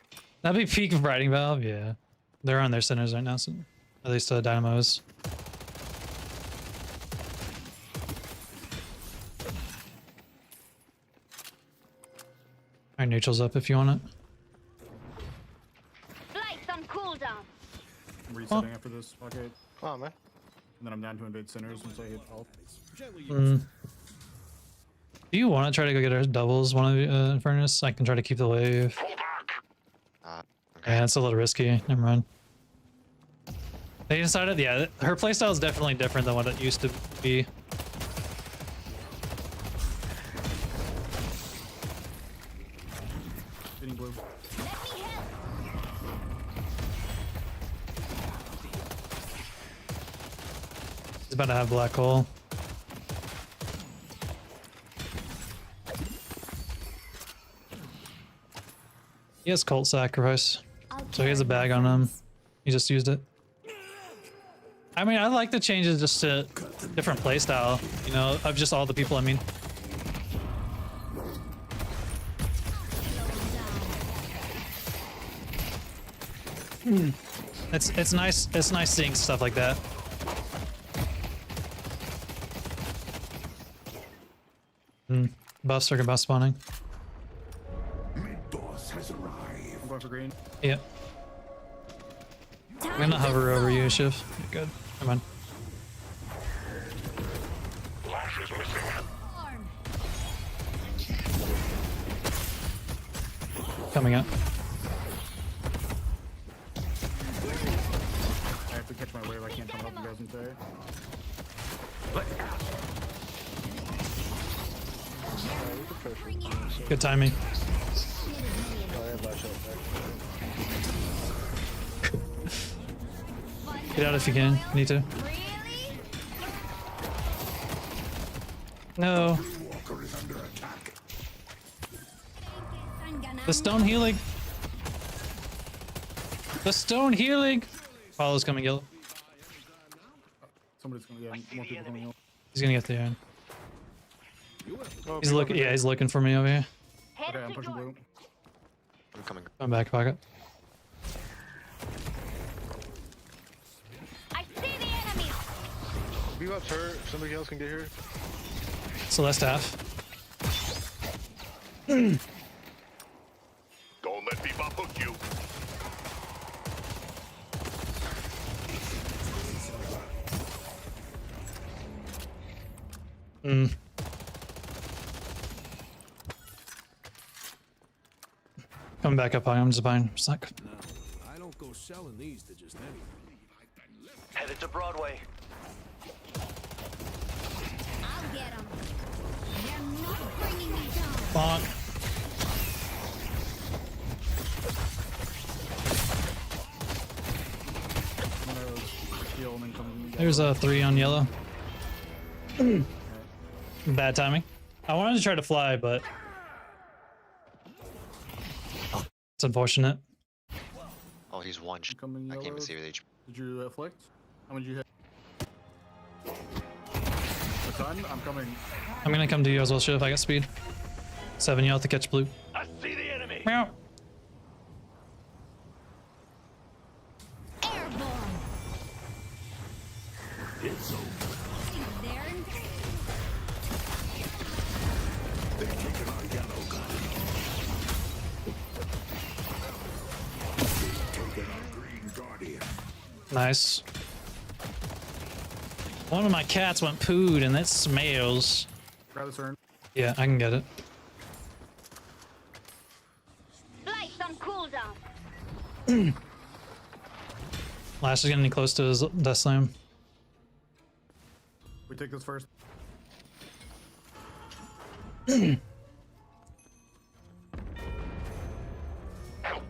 be peak of Riding Valve, yeah. They're on their Sinners right now, so at least Dynamos. Alright, neutral's up if you want it. Flight's on cooldown. I'm resetting after this. Okay. Come on, man. And then I'm down to invade sinners once I hit health. Do you want to try to go get our doubles, one of the Furnace? I can try to keep the wave. Okay. Yeah, it's a little risky. Never mind. They decided, yeah, her playstyle is definitely different than what it used to be. Hitting blue. He's about to have black hole. He has cult sacrifice, so he has a bag on him. He just used it. I mean, I like the changes just to different playstyle, you know, of just all the people. I mean, It's nice. It's nice seeing stuff like that. Buff circuit buff spawning. Mid-boss has arrived. I'm going for green. Yeah. I'm gonna hover over you, Shiv. You're good. Come on. Flash is missing. Arm. Coming up. I have to catch my wave. I can't come up and guys in there. Good timing. Get out if you can. Need to. Really? No. Walker is under attack. The stone healing. The stone healing. Apollo's coming yellow. Somebody's gonna get more people coming out. He's gonna get there. He's looking. Yeah, he's looking for me over here. Okay, I'm pushing blue. I'm coming. I'm back pocket. I see the enemy. Be up's hurt. If somebody else can get here. Celeste half. Don't let me bop hook you. Coming back up high. I'm just buying. Suck. No, I don't go selling these to just anyone. Headed to Broadway. I'll get him. They're not bringing me down. Bonk. I'm gonna heal and then come. There's a 3 on yellow. Bad timing. I wanted to try to fly, but it's unfortunate. Oh, he's one. Coming I can't even yellow. see the HP. Did you afflict? How many did you hit? A ton? I'm coming. I'm gonna come to you as well, Shiv, if I got speed. 7 yellow to catch blue. I see the enemy. Meow. Airborne. It's over. There and They're taking our yellow gun. They've taken our green guardian. Nice. One of my cats went pooed and that smells. Grab this urn. Yeah, I can get it. lights on cooldown. Lash is getting close to his death slam. We take this first. Help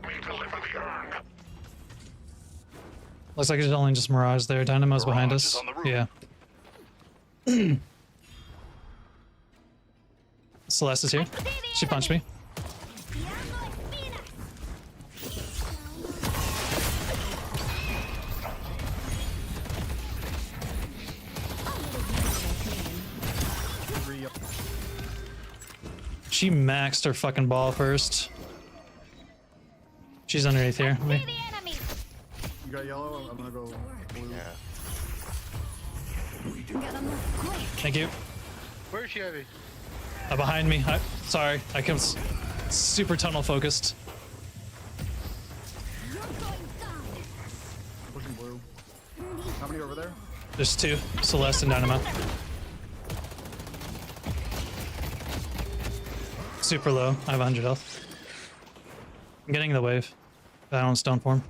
me deliver the urn. Looks like it's only just Mirage there. Dynamo's behind Mirage us. is on the roof. Yeah. Celeste is here. She punched me. She maxed her fucking ball first. She's underneath here. See the enemy. You got yellow? I'm gonna go blue. Yeah. Gotta move quick. Thank you. Where is she, Ivy? Behind me. Sorry, I can super tunnel focused. You're going down. Pushing blue. How many over there? There's 2. Celeste and Dynamo. Super low. I have 100 health. I'm getting the wave. That on stone form.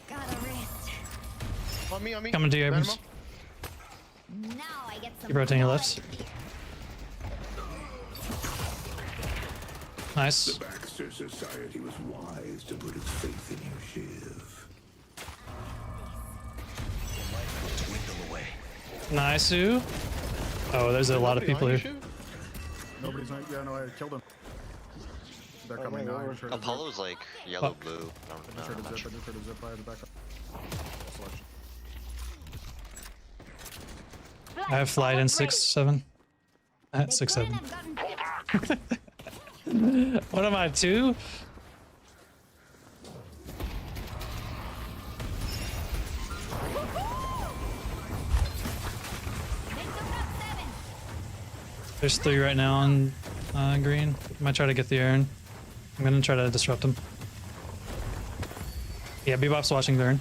Got a wrist. On me, on me. Coming to you, Abrams. Dynamo. Now I get some. Keep rotating your blood. left. Nice. The Baxter Society was wise to put its faith in you, Shiv. Nice. Oh, there's a lot of people here. Nobody's not. Yeah, no, I killed him. They're coming now. I just heard a zip. Apollo's like yellow, Fuck. blue. I I don't just know. heard I'm a not zip. sure. I just heard a zip. I had to back up. Selection. I have flight in 6, 7. At 6, 7. Couldn't have gotten What am I, 2? There's 3 right now on green. I might try to get the Aaron. I'm gonna try to disrupt him. Yeah, Bebop's watching Aaron.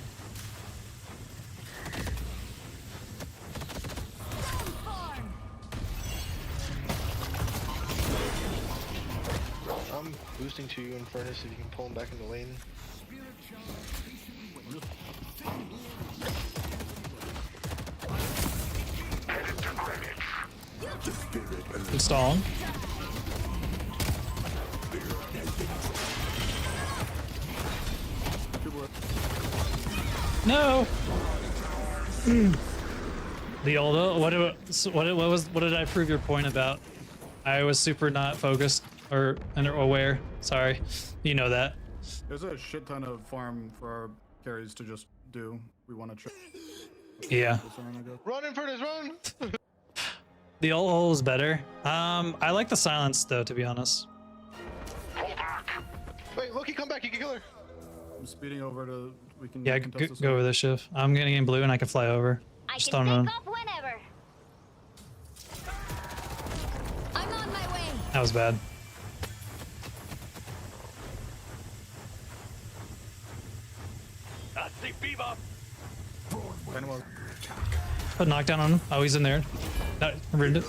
I'm boosting to you in furnace if you can pull him back in the lane. Install him. No. The old what did I prove your point about? I was super not focused or aware. Sorry, you know that. There's a shit ton of farm for our carries to just do. We want to try. Yeah. Run in furnace, run! The old is better. I like the silence though, to be honest. Wait, Loki, come back. You can kill her. I'm speeding over to. We can. Yeah, go over this shift. I'm getting in blue and I can fly over. I Just can don't take know. off whenever. I'm on my way. That was bad. I see Bebop. Put knockdown on him. Oh, he's in there. No, ruined it.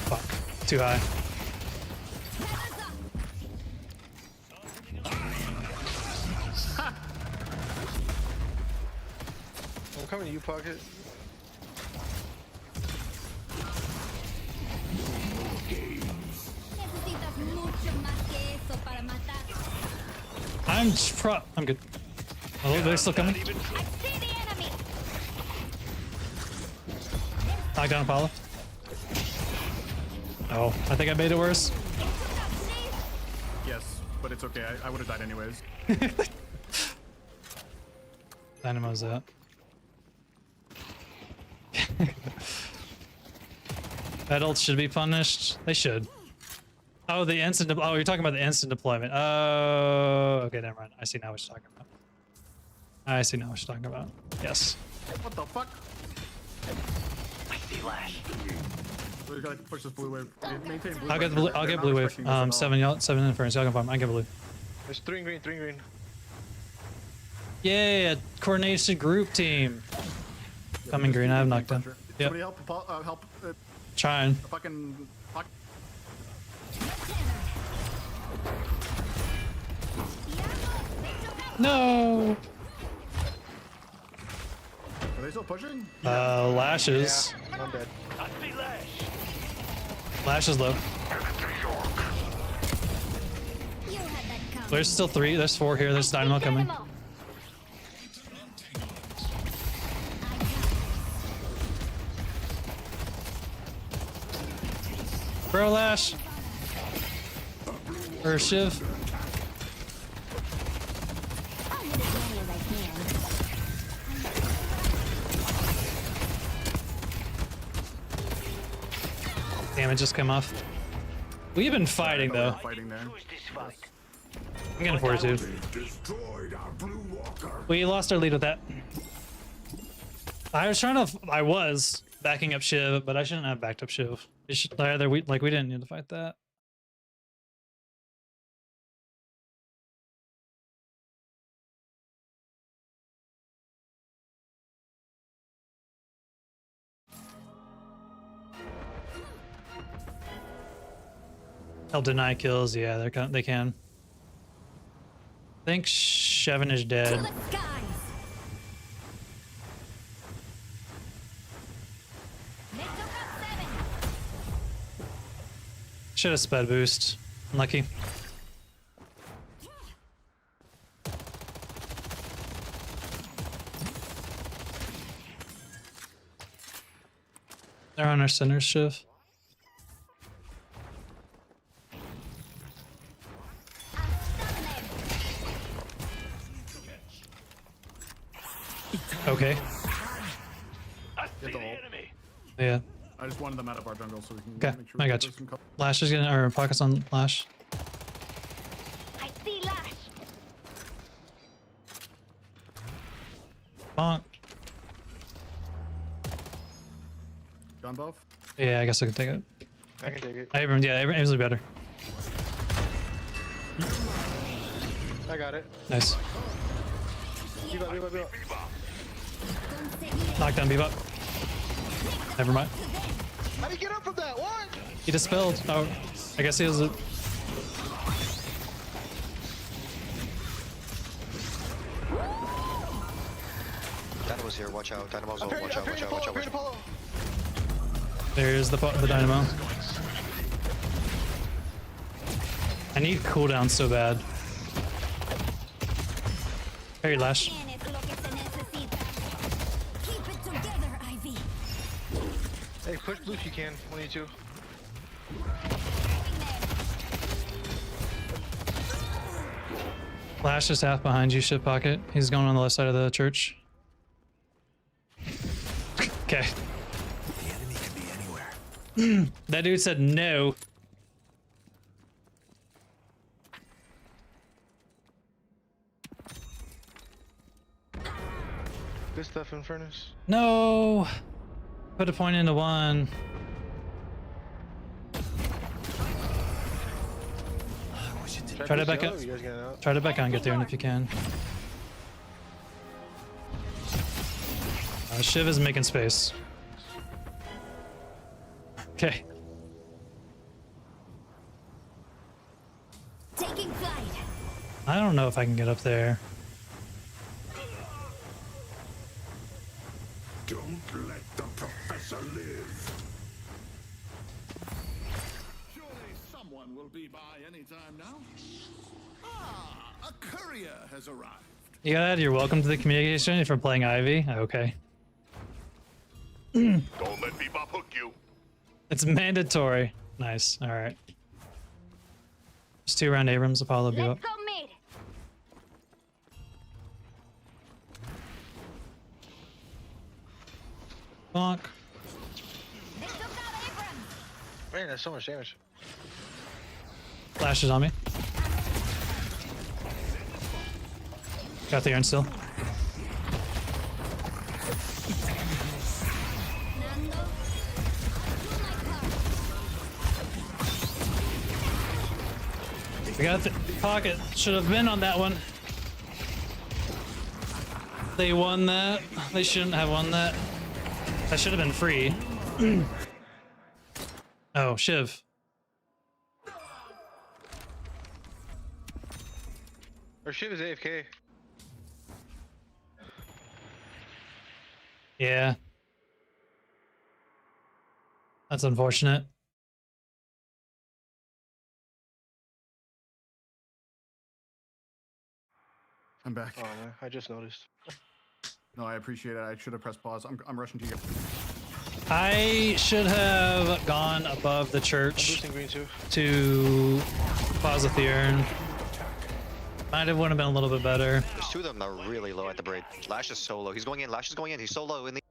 Fuck. Too high. I'm coming to you, Pocket. Necesitas mucho más que eso para matar. I'm good. Oh, they're still coming. I see the enemy. Knockdown Apollo. Oh, I think I made it worse. Yes, but it's okay. I would have died anyways. Dynamo's out. Adults should be punished. They should. Oh, the instant. Oh, you're talking about the instant deployment. Oh, okay, never mind. I see now what you're talking about. I see now what you're talking about. Yes. What the fuck? I see Lash. We gotta push this blue wave. Maintain blue. I'll get the blue. I'll get blue wave. 7 inference. Y'all can farm. I get blue. There's 3 in green, 3 in green. Yeah, coordination group team. Coming green. I have knockdown. Yep. Somebody help. Trying. Fucking. Fuck. No. Are they still pushing? Lashes. Yeah, I'm dead. I see Lash. Lash is low. You had that coming. There's still 3. There's 4 here. There's Dynamo coming. Bro, Lash. Or Shiv. I'll hit as many as I can. Damn, it just came off. We've been fighting though. Fighting there. Who's this fight? I'm getting fortitude. Destroyed our blue walker. We lost our lead with that. I was backing up Shiv, but I shouldn't have backed up Shiv. It should, either we didn't need to fight that. They'll deny kills. Yeah, they can. I think Shevin is To dead. the skies. Me toca 7. Should have sped boost. Unlucky. They're on our center Shiv. Okay. I see Get the the ult. enemy. Yeah. I just wanted them out of our jungle so we can Okay, make sure I we got get you. those some cover. Lash is getting, or pockets on Lash. I see Lash. Bonk. Gun buff. Yeah, I guess I can take it. I can take it. Abrams, yeah, Abrams will be better. I got it. Nice. Bebop, bebop, bebop. Knockdown Bebop. Never mind. How did he get up from that? What? He dispelled. Oh, I guess he was a... Dynamo's here. Watch out. Dynamo's I'm on. Watch out. Watch out. Watch out. Watch out. There's the dynamo. I need cooldown so bad. Parry Lash. Bien es lo que se necesita. Keep it together, Ivy. Hey, push blue if you can. 22. Lash is half behind you, ship pocket. He's going on the left side of the church. Okay. The enemy can be anywhere. That dude said no. Good stuff in furnace. No. Put a point into one. Try to push back yellow, up. you guys getting out? Try to back on, get there if you can. Shiv is making space. Okay. Taking flight. I don't know if I can get up there. Don't let the professor live. Surely someone will be by any time now. Ah, a courier has arrived. You gotta add you're welcome to the communication if you're playing Ivy. Okay. Don't let Bebop hook you. It's mandatory. Nice. Alright. Just 2 round Abrams, Apollo be up. Let's go mid. Bonk. They took out Abrams. Man, that's so much damage. Flash is on me. Got the iron still. Nando. Do my part. We got the pocket. Should have been on that one. They won that. They shouldn't have won that. That should have been free. Oh, Shiv. Or Shiv is AFK. Yeah. That's unfortunate. I'm back. Oh man, I just noticed. No, I appreciate it. I should have pressed pause. I'm rushing to you. I should have gone above the I'm church boosting green too. to pause the Theron. Might have would have been a little bit better. There's 2 of them that are really low at the break. Lash is so low. He's going in. Lash is going in. He's so low in the.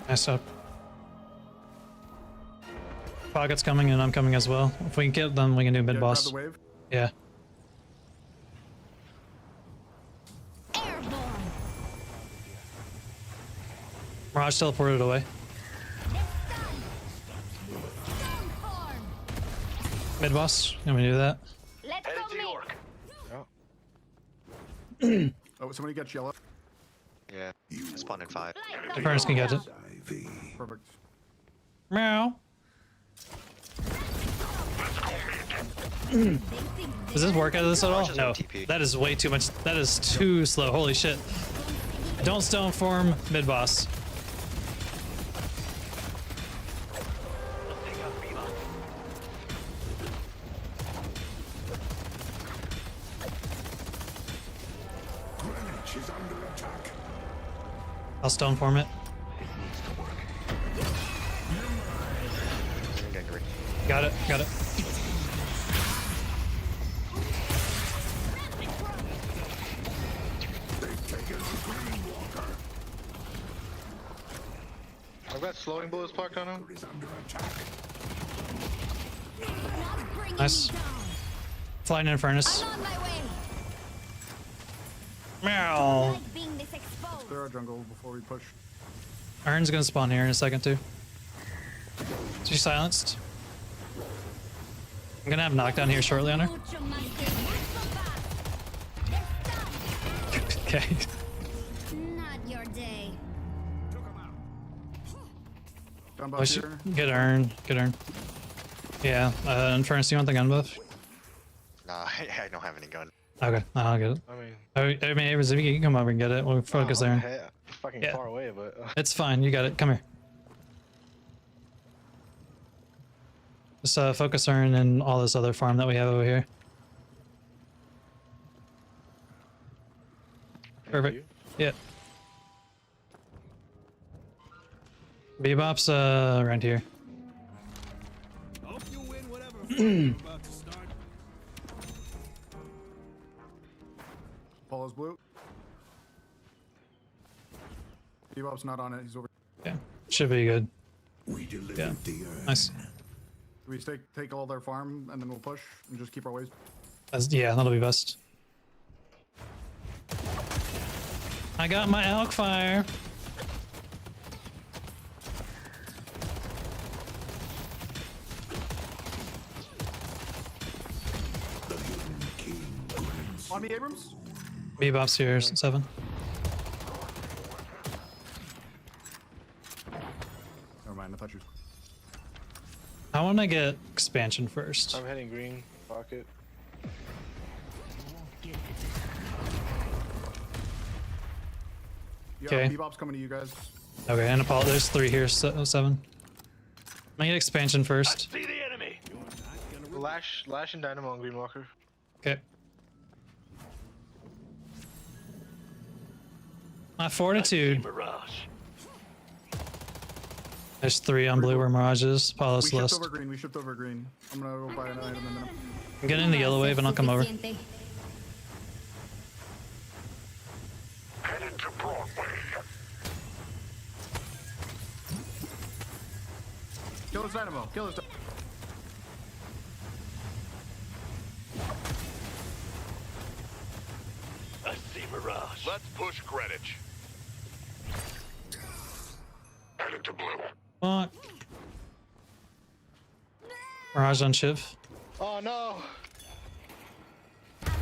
Nice up. Pocket's coming and I'm coming as well. If we can get them, we can do mid Yeah, boss. grab the wave. Yeah. Airborne. Mirage teleported away. Stormhorn. Mid boss. Can we do that? Let's Headed go to mid. York. Oh, somebody gets yellow. Yeah. I spawned in 5. The furnace can get it. Ivy. Perfect. Meow. Does this work out of this at all? Mirage is No. on TP. That is way too much. That is too slow. Holy shit. Don't stone form mid boss. Greenwich is under attack. I'll stone form it. Green, green, green. Got it. Got it. They've taken the Green Walker. got slowing bullets parked on him. Bunker is under attack. Not bringing Nice. me down. Flying in furnace. I'm on my way. Meow. Like being this exposed. Clear our jungle before we push. Ern's gonna spawn here in a second too. She's silenced. I'm gonna have knockdown here shortly on her. Mucho más que eso va. Okay. Not your day. Gun Oh, buff she, here. good Ern. Good Ern. Yeah. Infernus, do you want the gun buff? Nah, I don't have any gun. Okay. I'll get it. I mean, Abrams, if you can come over and get it, we'll focus there. Fucking Yeah. far away, but It's fine. You got it. Come here. Just focus Ern and all this other farm that we have over here. Perfect. Yeah. Bebop's around here. Hope you win whatever fight you're about to start. Paul is blue. Bebop's not on it. He's over. Yeah. Should be good. We delivered Yeah. the urn. Nice. Do we take all their farm and then we'll push and just keep our ways? Yeah, that'll be best. I got my elk fire. The hidden king grants On me, Abrams. Bebop's here, 7. Never mind. I thought you. I want to get expansion first. I'm heading green pocket. Yeah, Okay. Bebop's coming to you guys. Okay, and Apollo, there's 3 here, 7. I get expansion first. See the enemy. Lash and Dynamo on Green Walker. Okay. My fortitude. Mirage. There's 3 on blue where Mirage is. Apollo We shift Celeste. over green. We shift over green. I'm gonna go buy an item in a minute. I'm getting the yellow wave and I'll come over. Suficiente. Headed to Broadway. Kill his dynamo. Kill his. I see Mirage. Let's push Greenwich. Headed to blue. Fuck. Mirage on Shiv. Oh no!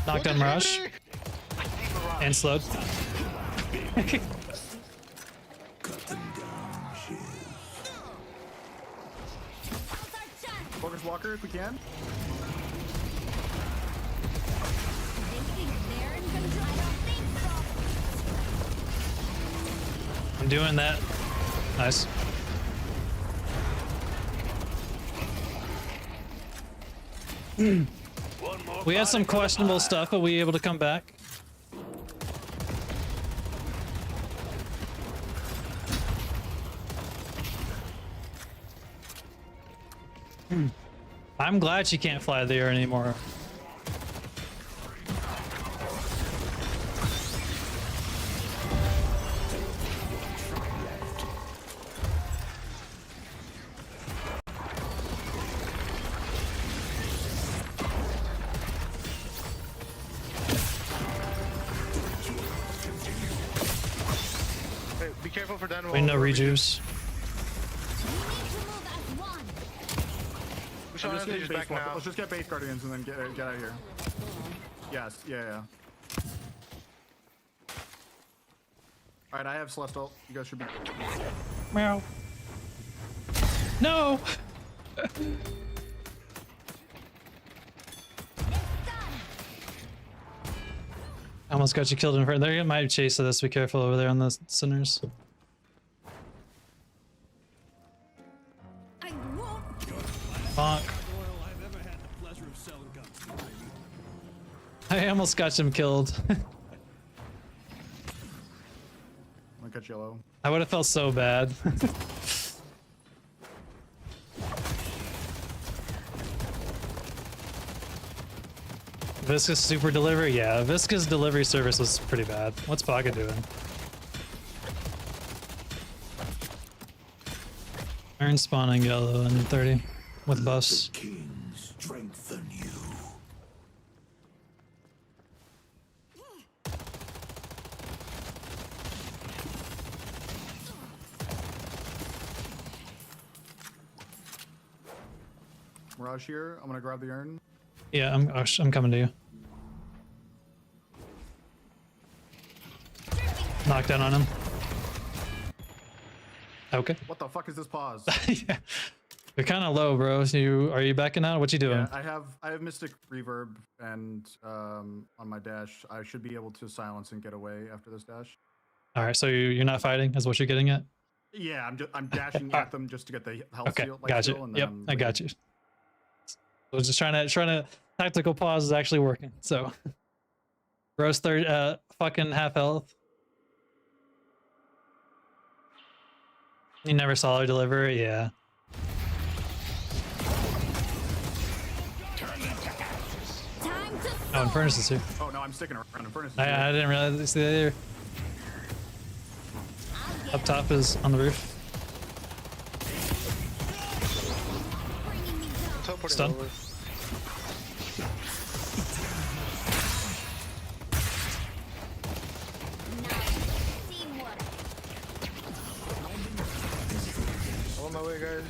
Knocked down Mirage. And slowed. Focus Walker if we can. They're in control. I don't think so. I'm doing that. Nice. We had some questionable stuff, but we were able to come back. I'm glad she can't fly the air anymore. Hey, be careful for Dynamo. We no rejuice. We need to move as one. We shot Let's Anthony's get back base now. Let's just get base guardians and then get out of here. Yes. Yeah. All right. I have Celestial. You guys should be. Meow. No! I almost got you killed in front. They might chase us. Be careful over there on the sinners. I won't. Bonk. I've ever had the pleasure of selling guns to, baby. I almost got him killed. I'm gonna cut yellow. I would have felt so bad. Visca's super delivery? Yeah, Visca's delivery service was pretty bad. What's Pocket doing? Iron spawning yellow and 30 with buffs. King strengthen you. Mirage here. I'm gonna grab the urn. Yeah, I'm coming to you. Knockdown on him. Okay. What the fuck is this pause? Yeah. You're kind of low, bro. So are you backing out? What you doing? Yeah, I have Mystic Reverb and on my dash. I should be able to silence and get away after this dash. All right, so you're not fighting, is what you're getting at? Yeah, I'm dashing at them just to get the health Okay, seal. got seal, you. and Yep, then I got you. I was just trying to tactical pause is actually working. So, Rose third, fucking half health. You never saw her deliver it, yeah. Time to Oh, and Furnace is here. Oh no, I'm sticking around. Furnace is I here. didn't realize this there. Up top is on the roof. Teleporting Stun. over. teamwork. On my way, guys.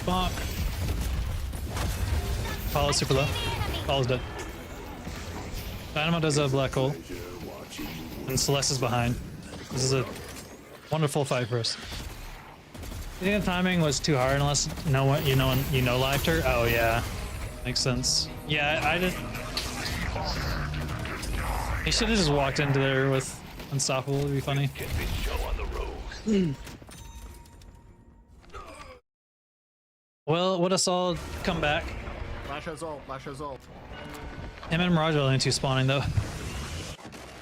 Bonk. Paul is super low. Paul is dead. Dynamo does a black hole. And Celeste is behind. This is a wonderful fight for us. You think the timing was too hard unless you know lived her? Oh yeah. Makes sense. Yeah, I did. He should have just walked into there with Unstoppable, it'd be funny. Get this show on the road. Well, let us all come back. Lash has ult. Lash has ult. Him and Mirage are the only two spawning though.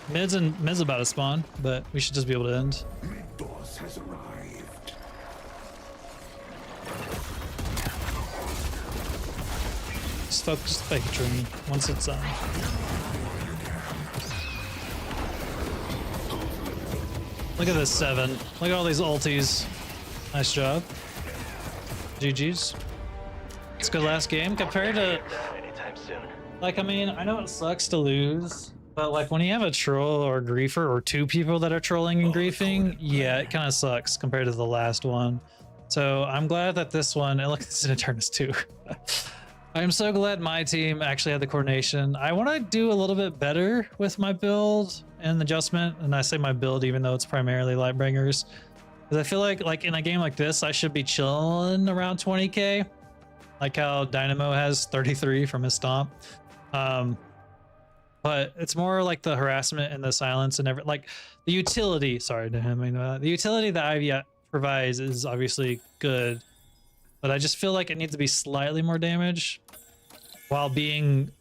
Mid's about to spawn, but we should just be able to end. Boss has arrived. Just focus the fake tree once it's on. Look at this 7. Look at all these ultis. Nice job. GG's. It's a good last game compared to, Anytime soon. like, I mean, I know it sucks to lose, but like when you have a troll or a griefer or two people that are trolling and griefing, yeah, it kind of sucks compared to the last one. So I'm glad that this one, and look, it's an Eternus too. I'm so glad my team actually had the coordination. I want to do a little bit better with my build and adjustment, and I say my build even though it's primarily Lightbringers, because I feel like in a game like this, I should be chilling around 20k, like how Dynamo has 33 from his stomp. But it's more like the harassment and the silence and like the utility. Sorry, I mean the utility that Ivy provides is obviously good, but I just feel like it needs to be slightly more damage while being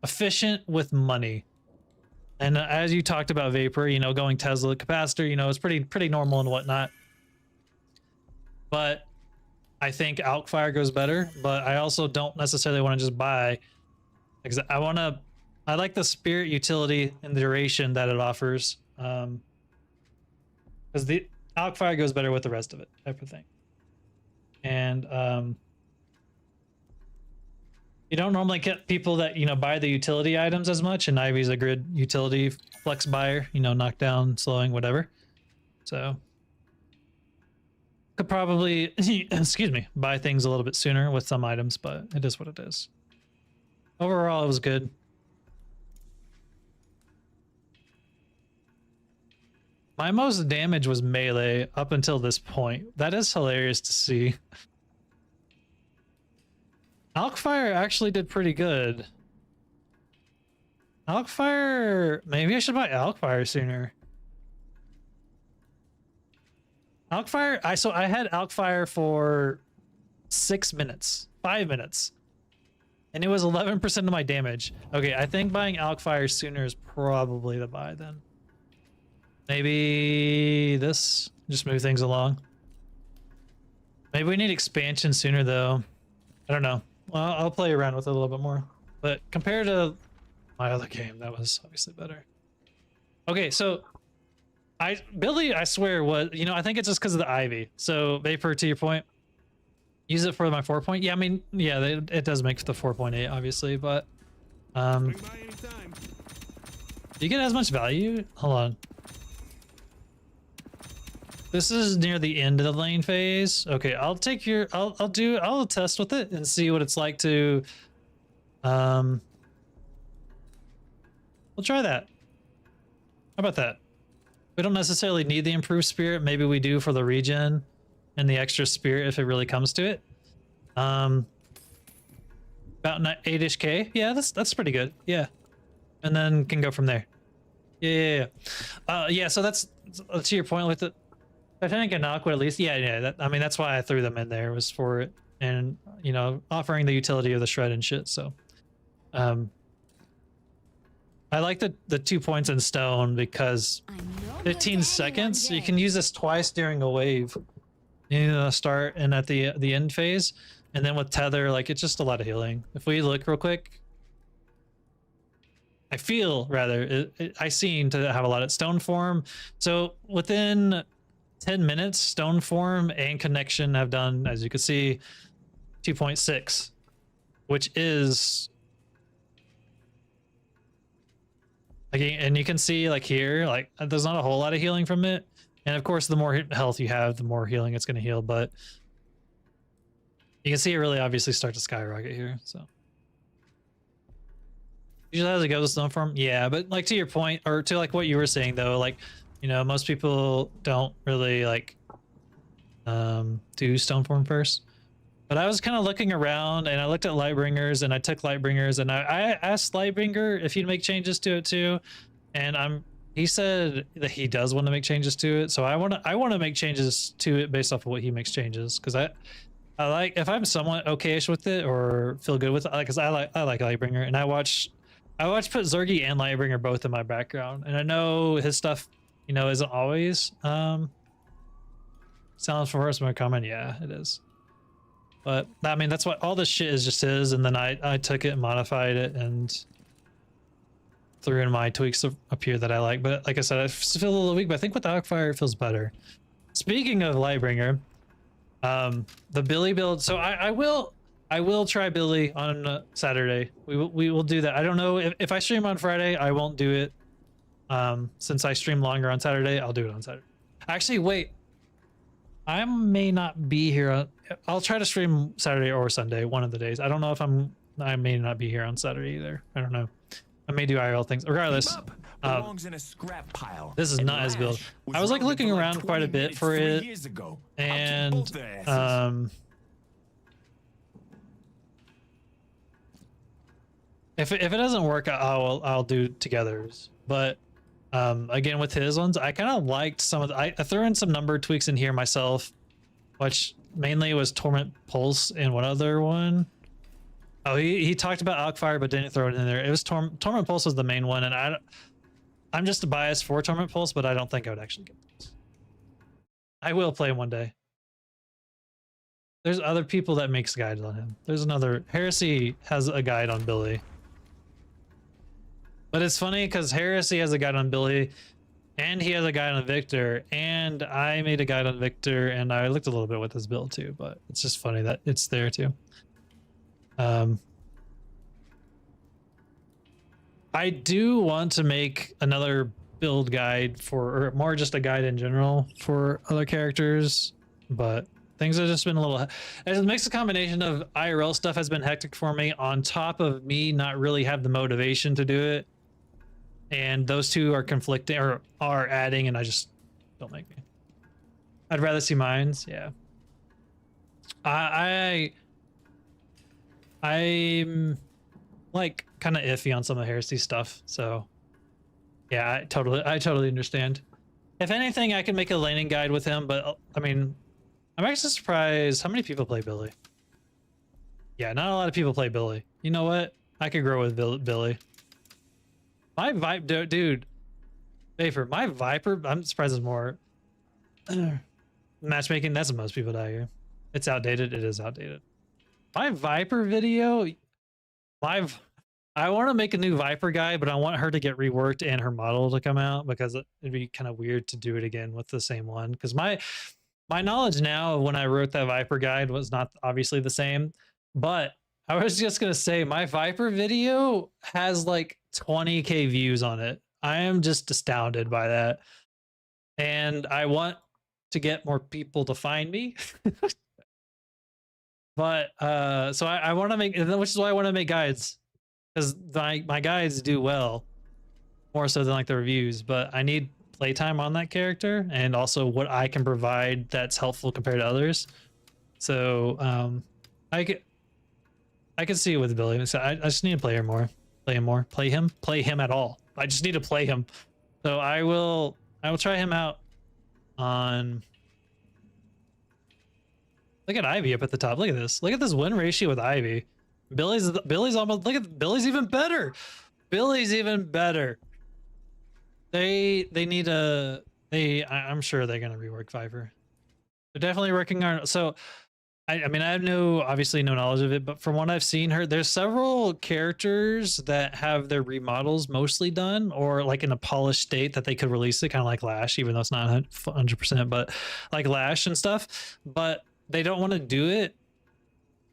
efficient with money. And as you talked about Vapor, you know, going Tesla capacitor, you know, it's pretty normal and whatnot. But I think Alkfire goes better, but I also don't necessarily want to just buy, because I like the spirit utility and the duration that it offers. Because the Alkfire goes better with the rest of it, type of thing. And you don't normally get people that, you know, buy the utility items as much, and Ivy's a good utility flex buyer, you know, knockdown, slowing, whatever. So could probably, excuse me, buy things a little bit sooner with some items, but it is what it is. Overall, it was good. My most damage was melee up until this point. That is hilarious to see. Alkfire actually did pretty good. Alkfire, maybe I should buy Alkfire sooner. Alkfire, I had Alkfire for 6 minutes, 5 minutes, and it was 11% of my damage. Okay, I think buying Alkfire sooner is probably the buy then. Maybe this, just move things along. Maybe we need expansion sooner though. I don't know. Well, I'll play around with it a little bit more. But compared to my other game, that was obviously better. Okay, so Billy, I swear, was, you know, I think it's just because of the Ivy. So Vapor, to your point, use it for my 4 point. Yeah, I mean, yeah, it does make the 4.8, obviously, but do you get as much value? Hold on. This is near the end of the lane phase. Okay, I'll take your, I'll test with it and see what it's like to, we'll try that. How about that? We don't necessarily need the improved spirit. Maybe we do for the regen and the extra spirit if it really comes to it. About 8-ish K. Yeah, that's pretty good. Yeah. And then can go from there. Yeah. Yeah, so that's to your point with it. I think a knock would at least, yeah. I mean, that's why I threw them in there, was for it, and you know, offering the utility of the shred and shit. So, I like the 2 points in stone because 15 seconds. You can use this twice during a wave. You know, start and at the end phase, and then with tether, like it's just a lot of healing. If we look real quick, I feel rather I seem to have a lot of stone form. So within 10 minutes, stone form and connection have done, as you can see, 2.6, which is again, and you can see like here, like there's not a whole lot of healing from it. And of course, the more health you have, the more healing it's going to heal. But you can see it really obviously start to skyrocket here. So usually as it goes, stone form, yeah. But like to your point, or to like what you were saying though, like, you know, most people don't really like do stone form first. But I was kind of looking around and I looked at Lightbringers and I took Lightbringers and I asked Lightbringer if he'd make changes to it too. And he said that he does want to make changes to it. So I want to make changes to it based off of what he makes changes, because I like, if I'm somewhat okayish with it or feel good with it, because I like Lightbringer, and I watch put Zergy and Lightbringer both in my background, and I know his stuff, you know, isn't always sounds for first my comment. Yeah, it is. But I mean, that's what all this shit is, just his, and then I took it and modified it and threw in my tweaks up here that I like. But like I said, I feel a little weak, but I think with the Hawkfire it feels better. Speaking of Lightbringer, the Billy build, so I will try Billy on Saturday. We will do that. I don't know if I stream on Friday, I won't do it. Since I stream longer on Saturday, I'll do it on Saturday. Actually, wait, I may not be here. I'll try to stream Saturday or Sunday, one of the days. I don't know if I may not be here on Saturday either. I don't know. I may do IRL things. Regardless, in a scrap pile. this is not his build. I was like looking around quite a bit for it, and if it doesn't work, I'll do togethers. But again, with his ones, I kind of liked some of the, I threw in some number tweaks in here myself, which mainly was Torment Pulse and one other one. Oh, he talked about Alkfire but didn't throw it in there. It was Torment Pulse was the main one, and I'm just biased for Torment Pulse, but I don't think I would actually get this. I will play him one day. There's other people that makes guides on him. There's another, Heresy has a guide on Billy. But it's funny because Heresy has a guide on Billy, and he has a guide on Victor, and I made a guide on Victor, and I looked a little bit with his build too, but it's just funny that it's there too. I do want to make another build guide for, or more just a guide in general for other characters, but things have just been a little, it makes a combination of IRL stuff has been hectic for me on top of me not really have the motivation to do it. And those two are conflicting, or are adding, and I just don't make me. I'd rather see mines. Yeah. I'm like kind of iffy on some of the Heresy stuff. So yeah, I totally understand. If anything, I can make a laning guide with him, but I mean, I'm actually surprised how many people play Billy. Yeah, not a lot of people play Billy. You know what? I could grow with Billy. My Viper, dude, Vapor, my Viper, I'm surprised there's more. Matchmaking, that's what most people die here. It's outdated. It is outdated. My Viper video, I want to make a new Viper guide, but I want her to get reworked and her model to come out because it'd be kind of weird to do it again with the same one. Because my knowledge now of when I wrote that Viper guide was not obviously the same, but I was just gonna say my Viper video has like 20K views on it. I am just astounded by that, and I want to get more people to find me. But so I want to make, which is why I want to make guides, because my guides do well more so than like the reviews. But I need playtime on that character and also what I can provide that's helpful compared to others. So I can see it with Billy. So I just need to play him more. Play him at all. I just need to play him. So I will try him out on. Look at Ivy up at the top. Look at this. Look at this win ratio with Ivy. Billy's almost, look at Billy's even better. Billy's even better. They need a I'm sure they're gonna rework Viper. They're definitely working on. So I mean, I have obviously no knowledge of it, but from what I've seen there's several characters that have their remodels mostly done or like in a polished state that they could release it, kind of like Lash, even though it's not 100%, but like Lash and stuff. But they don't want to do it.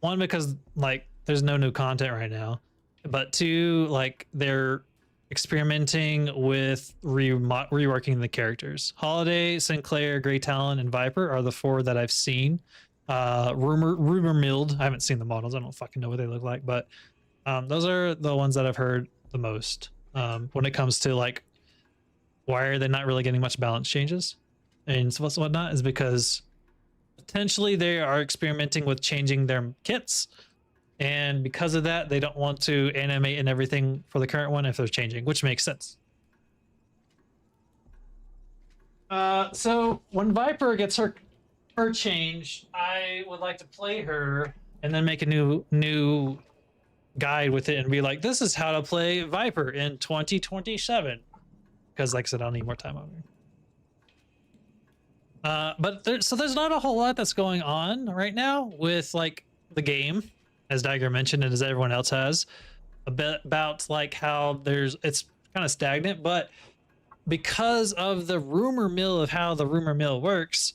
One, because like there's no new content right now, but two, like they're experimenting with reworking the characters. Holiday, Sinclair, Grey Talon, and Viper are the 4 that I've seen. Rumor milled. I haven't seen the models. I don't fucking know what they look like, but those are the ones that I've heard the most when it comes to like why are they not really getting much balance changes and so whatnot is because potentially they are experimenting with changing their kits, and because of that they don't want to animate and everything for the current one if they're changing, which makes sense. So when Viper gets her change, I would like to play her and then make a new guide with it and be like, this is how to play Viper in 2027, because like I said, I'll need more time on her. But there's not a whole lot that's going on right now with like the game, as Diger mentioned and as everyone else has, a bit about like how it's kind of stagnant, but because of the rumor mill of how the rumor mill works,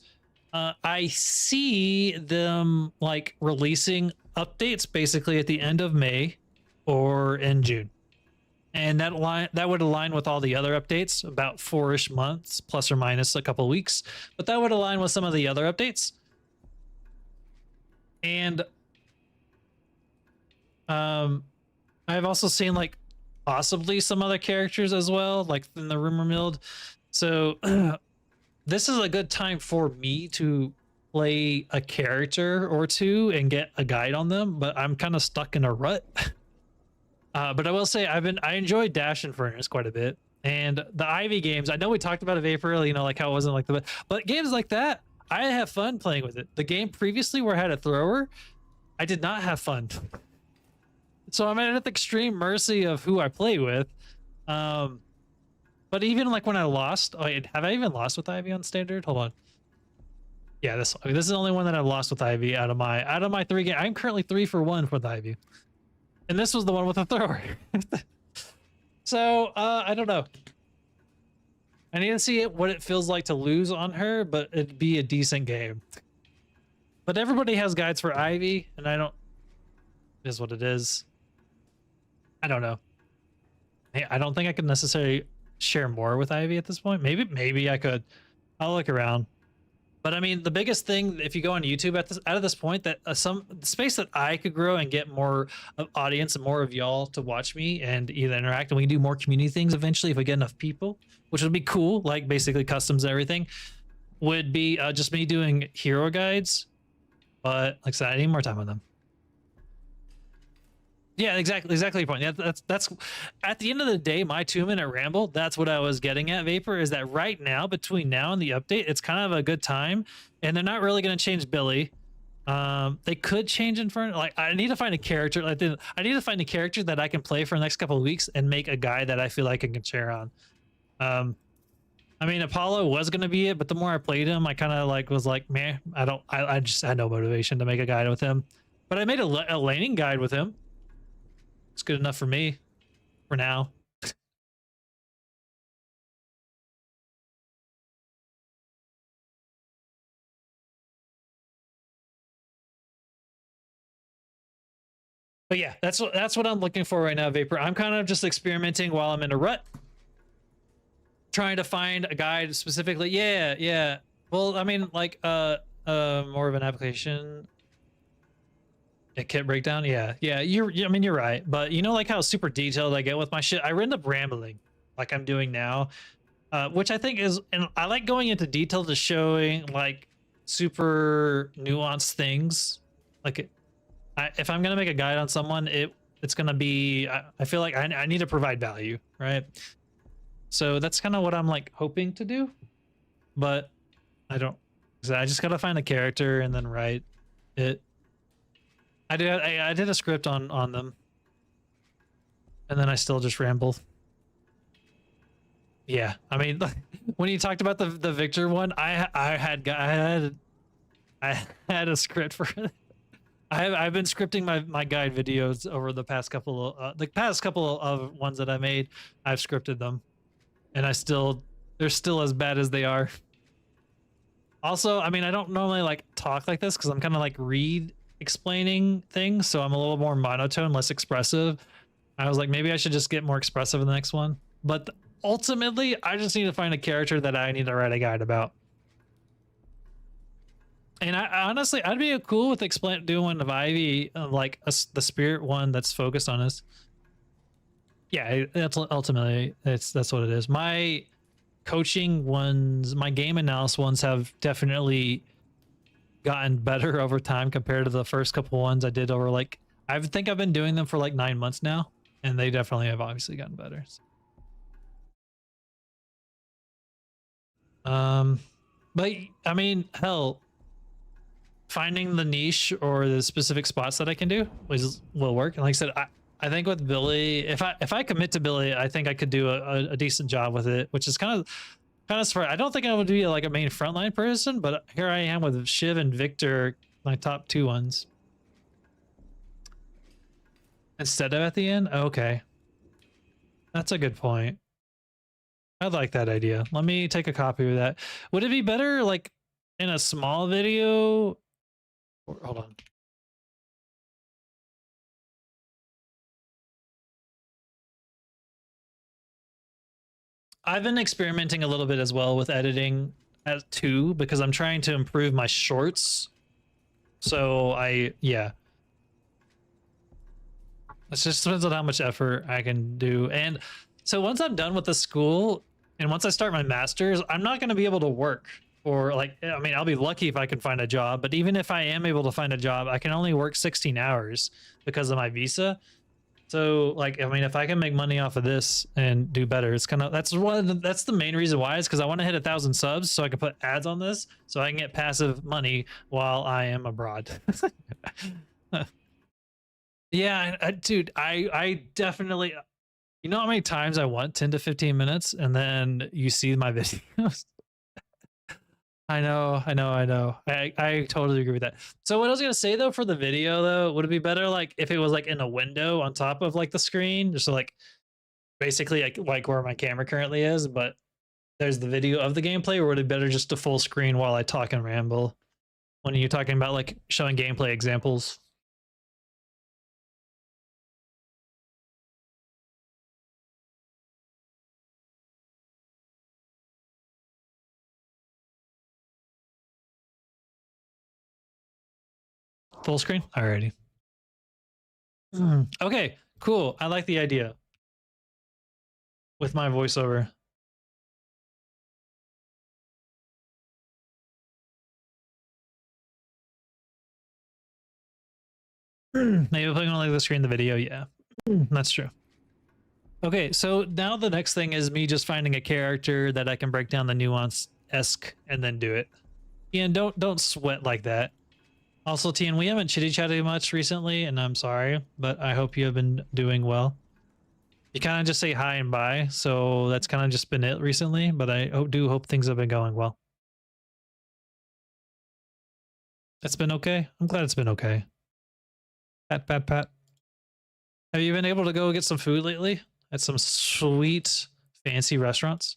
I see them like releasing updates basically at the end of May or in June. And that would align with all the other updates, about 4-ish months, plus or minus a couple weeks. But that would align with some of the other updates. And I've also seen like possibly some other characters as well, like in the rumor milled. So this is a good time for me to play a character or two and get a guide on them, but I'm kind of stuck in a rut. But I will say I enjoyed Dash and Furnace quite a bit, and the Ivy games. I know we talked about it Vapor, you know, like how it wasn't like but games like that, I have fun playing with it. The game previously where I had a thrower, I did not have fun. So I'm at the extreme mercy of who I play with. But even like when I lost, have I even lost with Ivy on standard? Hold on. Yeah, this is the only one that I've lost with Ivy out of my 3 games. I'm currently 3 for 1 with Ivy. And this was the one with the thrower. So, I don't know. I need to see what it feels like to lose on her, but it'd be a decent game. But everybody has guides for Ivy, and it is what it is. I don't know. I don't think I could necessarily share more with Ivy at this point. Maybe I could. I'll look around. But I mean, the biggest thing, if you go on YouTube out of this point, that some space that I could grow and get more audience and more of y'all to watch me and either interact, and we can do more community things eventually if we get enough people, which would be cool, like basically customs and everything, would be just me doing hero guides. But like I said, I need more time on them. Yeah, exactly your point. Yeah, that's at the end of the day, my 2-minute ramble, that's what I was getting at, Vapor, is that right now, between now and the update, it's kind of a good time, and they're not really going to change Billy. They could change Inferno. Like, I need to find a character. I need to find a character that I can play for the next couple of weeks and make a guide that I feel like I can share on. I mean, Apollo was going to be it, but the more I played him, I kind of was like, man, I just had no motivation to make a guide with him. But I made a laning guide with him. It's good enough for me. for now. But yeah, that's what I'm looking for right now, Vapor. I'm kind of just experimenting while I'm in a rut, trying to find a guide specifically. Yeah. Well, I mean, like more of an application. A kit breakdown. Yeah. I mean, you're right. But you know, like how super detailed I get with my shit. I end up rambling, like I'm doing now, which I think is, and I like going into detail to showing like super nuanced things. Like, if I'm gonna make a guide on someone, it's gonna be. I feel like I need to provide value, right? So that's kind of what I'm like hoping to do, but I don't. So I just gotta find a character and then write it. I did a script on them, and then I still just ramble. Yeah, I mean, when you talked about the Victor one, I had a script for it. I've been scripting my guide videos over the past couple of ones that I made. I've scripted them, and they're still as bad as they are. Also, I mean, I don't normally like talk like this because I'm kind of like explaining things, so I'm a little more monotone, less expressive. I was like, maybe I should just get more expressive in the next one. But ultimately, I just need to find a character that I need to write a guide about. And I honestly, I'd be cool with doing one of Ivy, like the spirit one that's focused on us. Yeah, that's ultimately that's what it is. My coaching ones, my game analysis ones have definitely gotten better over time compared to the first couple ones I did over like, I think I've been doing them for like 9 months now, and they definitely have obviously gotten better. But I mean, hell, finding the niche or the specific spots that I can do will work. And like I said, I think with Billy, if I commit to Billy, I think I could do a decent job with it, which is kind of smart. I don't think I would be like a main frontline person, but here I am with Shiv and Victor, my top 2 ones. Instead of at the end? Okay. That's a good point. I like that idea. Let me take a copy of that. Would it be better like in a small video? Hold on. I've been experimenting a little bit as well with editing as too, because I'm trying to improve my shorts. So yeah. It just depends on how much effort I can do. And so once I'm done with the school and once I start my master's, I'm not going to be able to work, or like, I mean, I'll be lucky if I can find a job, but even if I am able to find a job, I can only work 16 hours because of my visa. So like, I mean, if I can make money off of this and do better, it's kind of, that's the main reason why, is because I want to hit 1,000 subs so I can put ads on this so I can get passive money while I am abroad. Yeah, dude, I definitely, you know how many times I want 10 to 15 minutes and then you see my videos? I know. I totally agree with that. So what I was gonna say though, for the video though, would it be better like if it was like in a window on top of like the screen, just so like basically like where my camera currently is, but there's the video of the gameplay, or would it be better just to full screen while I talk and ramble when you're talking about like showing gameplay examples? Full screen? Alrighty. Okay, cool. I like the idea. With my voiceover. Maybe putting on like the screen the video, yeah. That's true. Okay, so now the next thing is me just finding a character that I can break down the nuance-esque and then do it. Ian, don't sweat like that. Also, Tian, we haven't chitty-chatted much recently, and I'm sorry, but I hope you have been doing well. You kind of just say hi and bye, so that's kind of just been it recently, but I do hope things have been going well. It's been okay? I'm glad it's been okay. Pat. Have you been able to go get some food lately? at some sweet, fancy restaurants.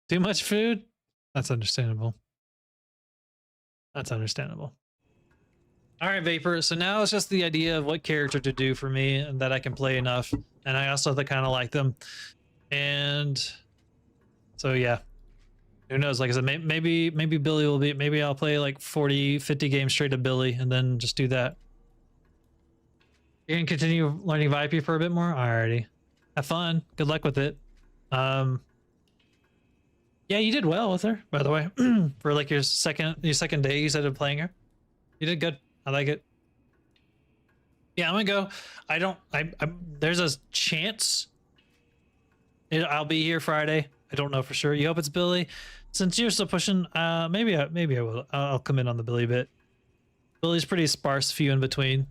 Too much food? That's understandable. That's understandable. All right, Vapor. So now it's just the idea of what character to do for me and that I can play enough. And I also kind of like them. And so, yeah. Who knows? Like I said, maybe Billy will be, maybe I'll play like 40, 50 games straight of Billy and then just do that. You can continue learning Vipe for a bit more? Alrighty. Have fun. Good luck with it. Yeah, you did well with her, by the way. For like your second day you said of playing her. You did good. I like it. Yeah, I'm gonna go. There's a chance I'll be here Friday. I don't know for sure. You hope it's Billy. Since you're still pushing, maybe I will. I'll come in on the Billy bit. Billy's pretty sparse, few in between.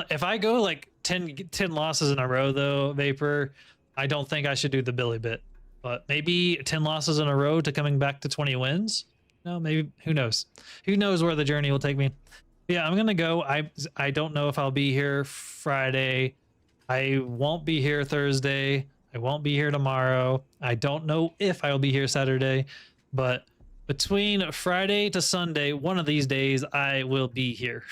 If I go like 10 losses in a row though, Vapor, I don't think I should do the Billy bit. But maybe 10 losses in a row to coming back to 20 wins. No, maybe, who knows? Who knows where the journey will take me? Yeah, I'm gonna go. I don't know if I'll be here Friday. I won't be here Thursday. I won't be here tomorrow. I don't know if I'll be here Saturday, but between Friday to Sunday, one of these days I will be here.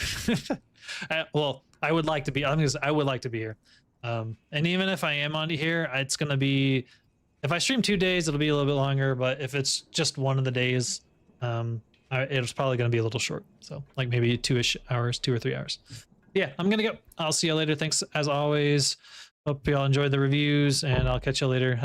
Well, I would like to be. I would like to be here. And even if I am on here, it's gonna be. If I stream 2 days, it'll be a little bit longer. But if it's just one of the days, it's probably gonna be a little short. So like maybe 2-ish hours, 2 or 3 hours. Yeah, I'm gonna go. I'll see you later. Thanks as always. Hope y'all enjoyed the reviews, and I'll catch you later.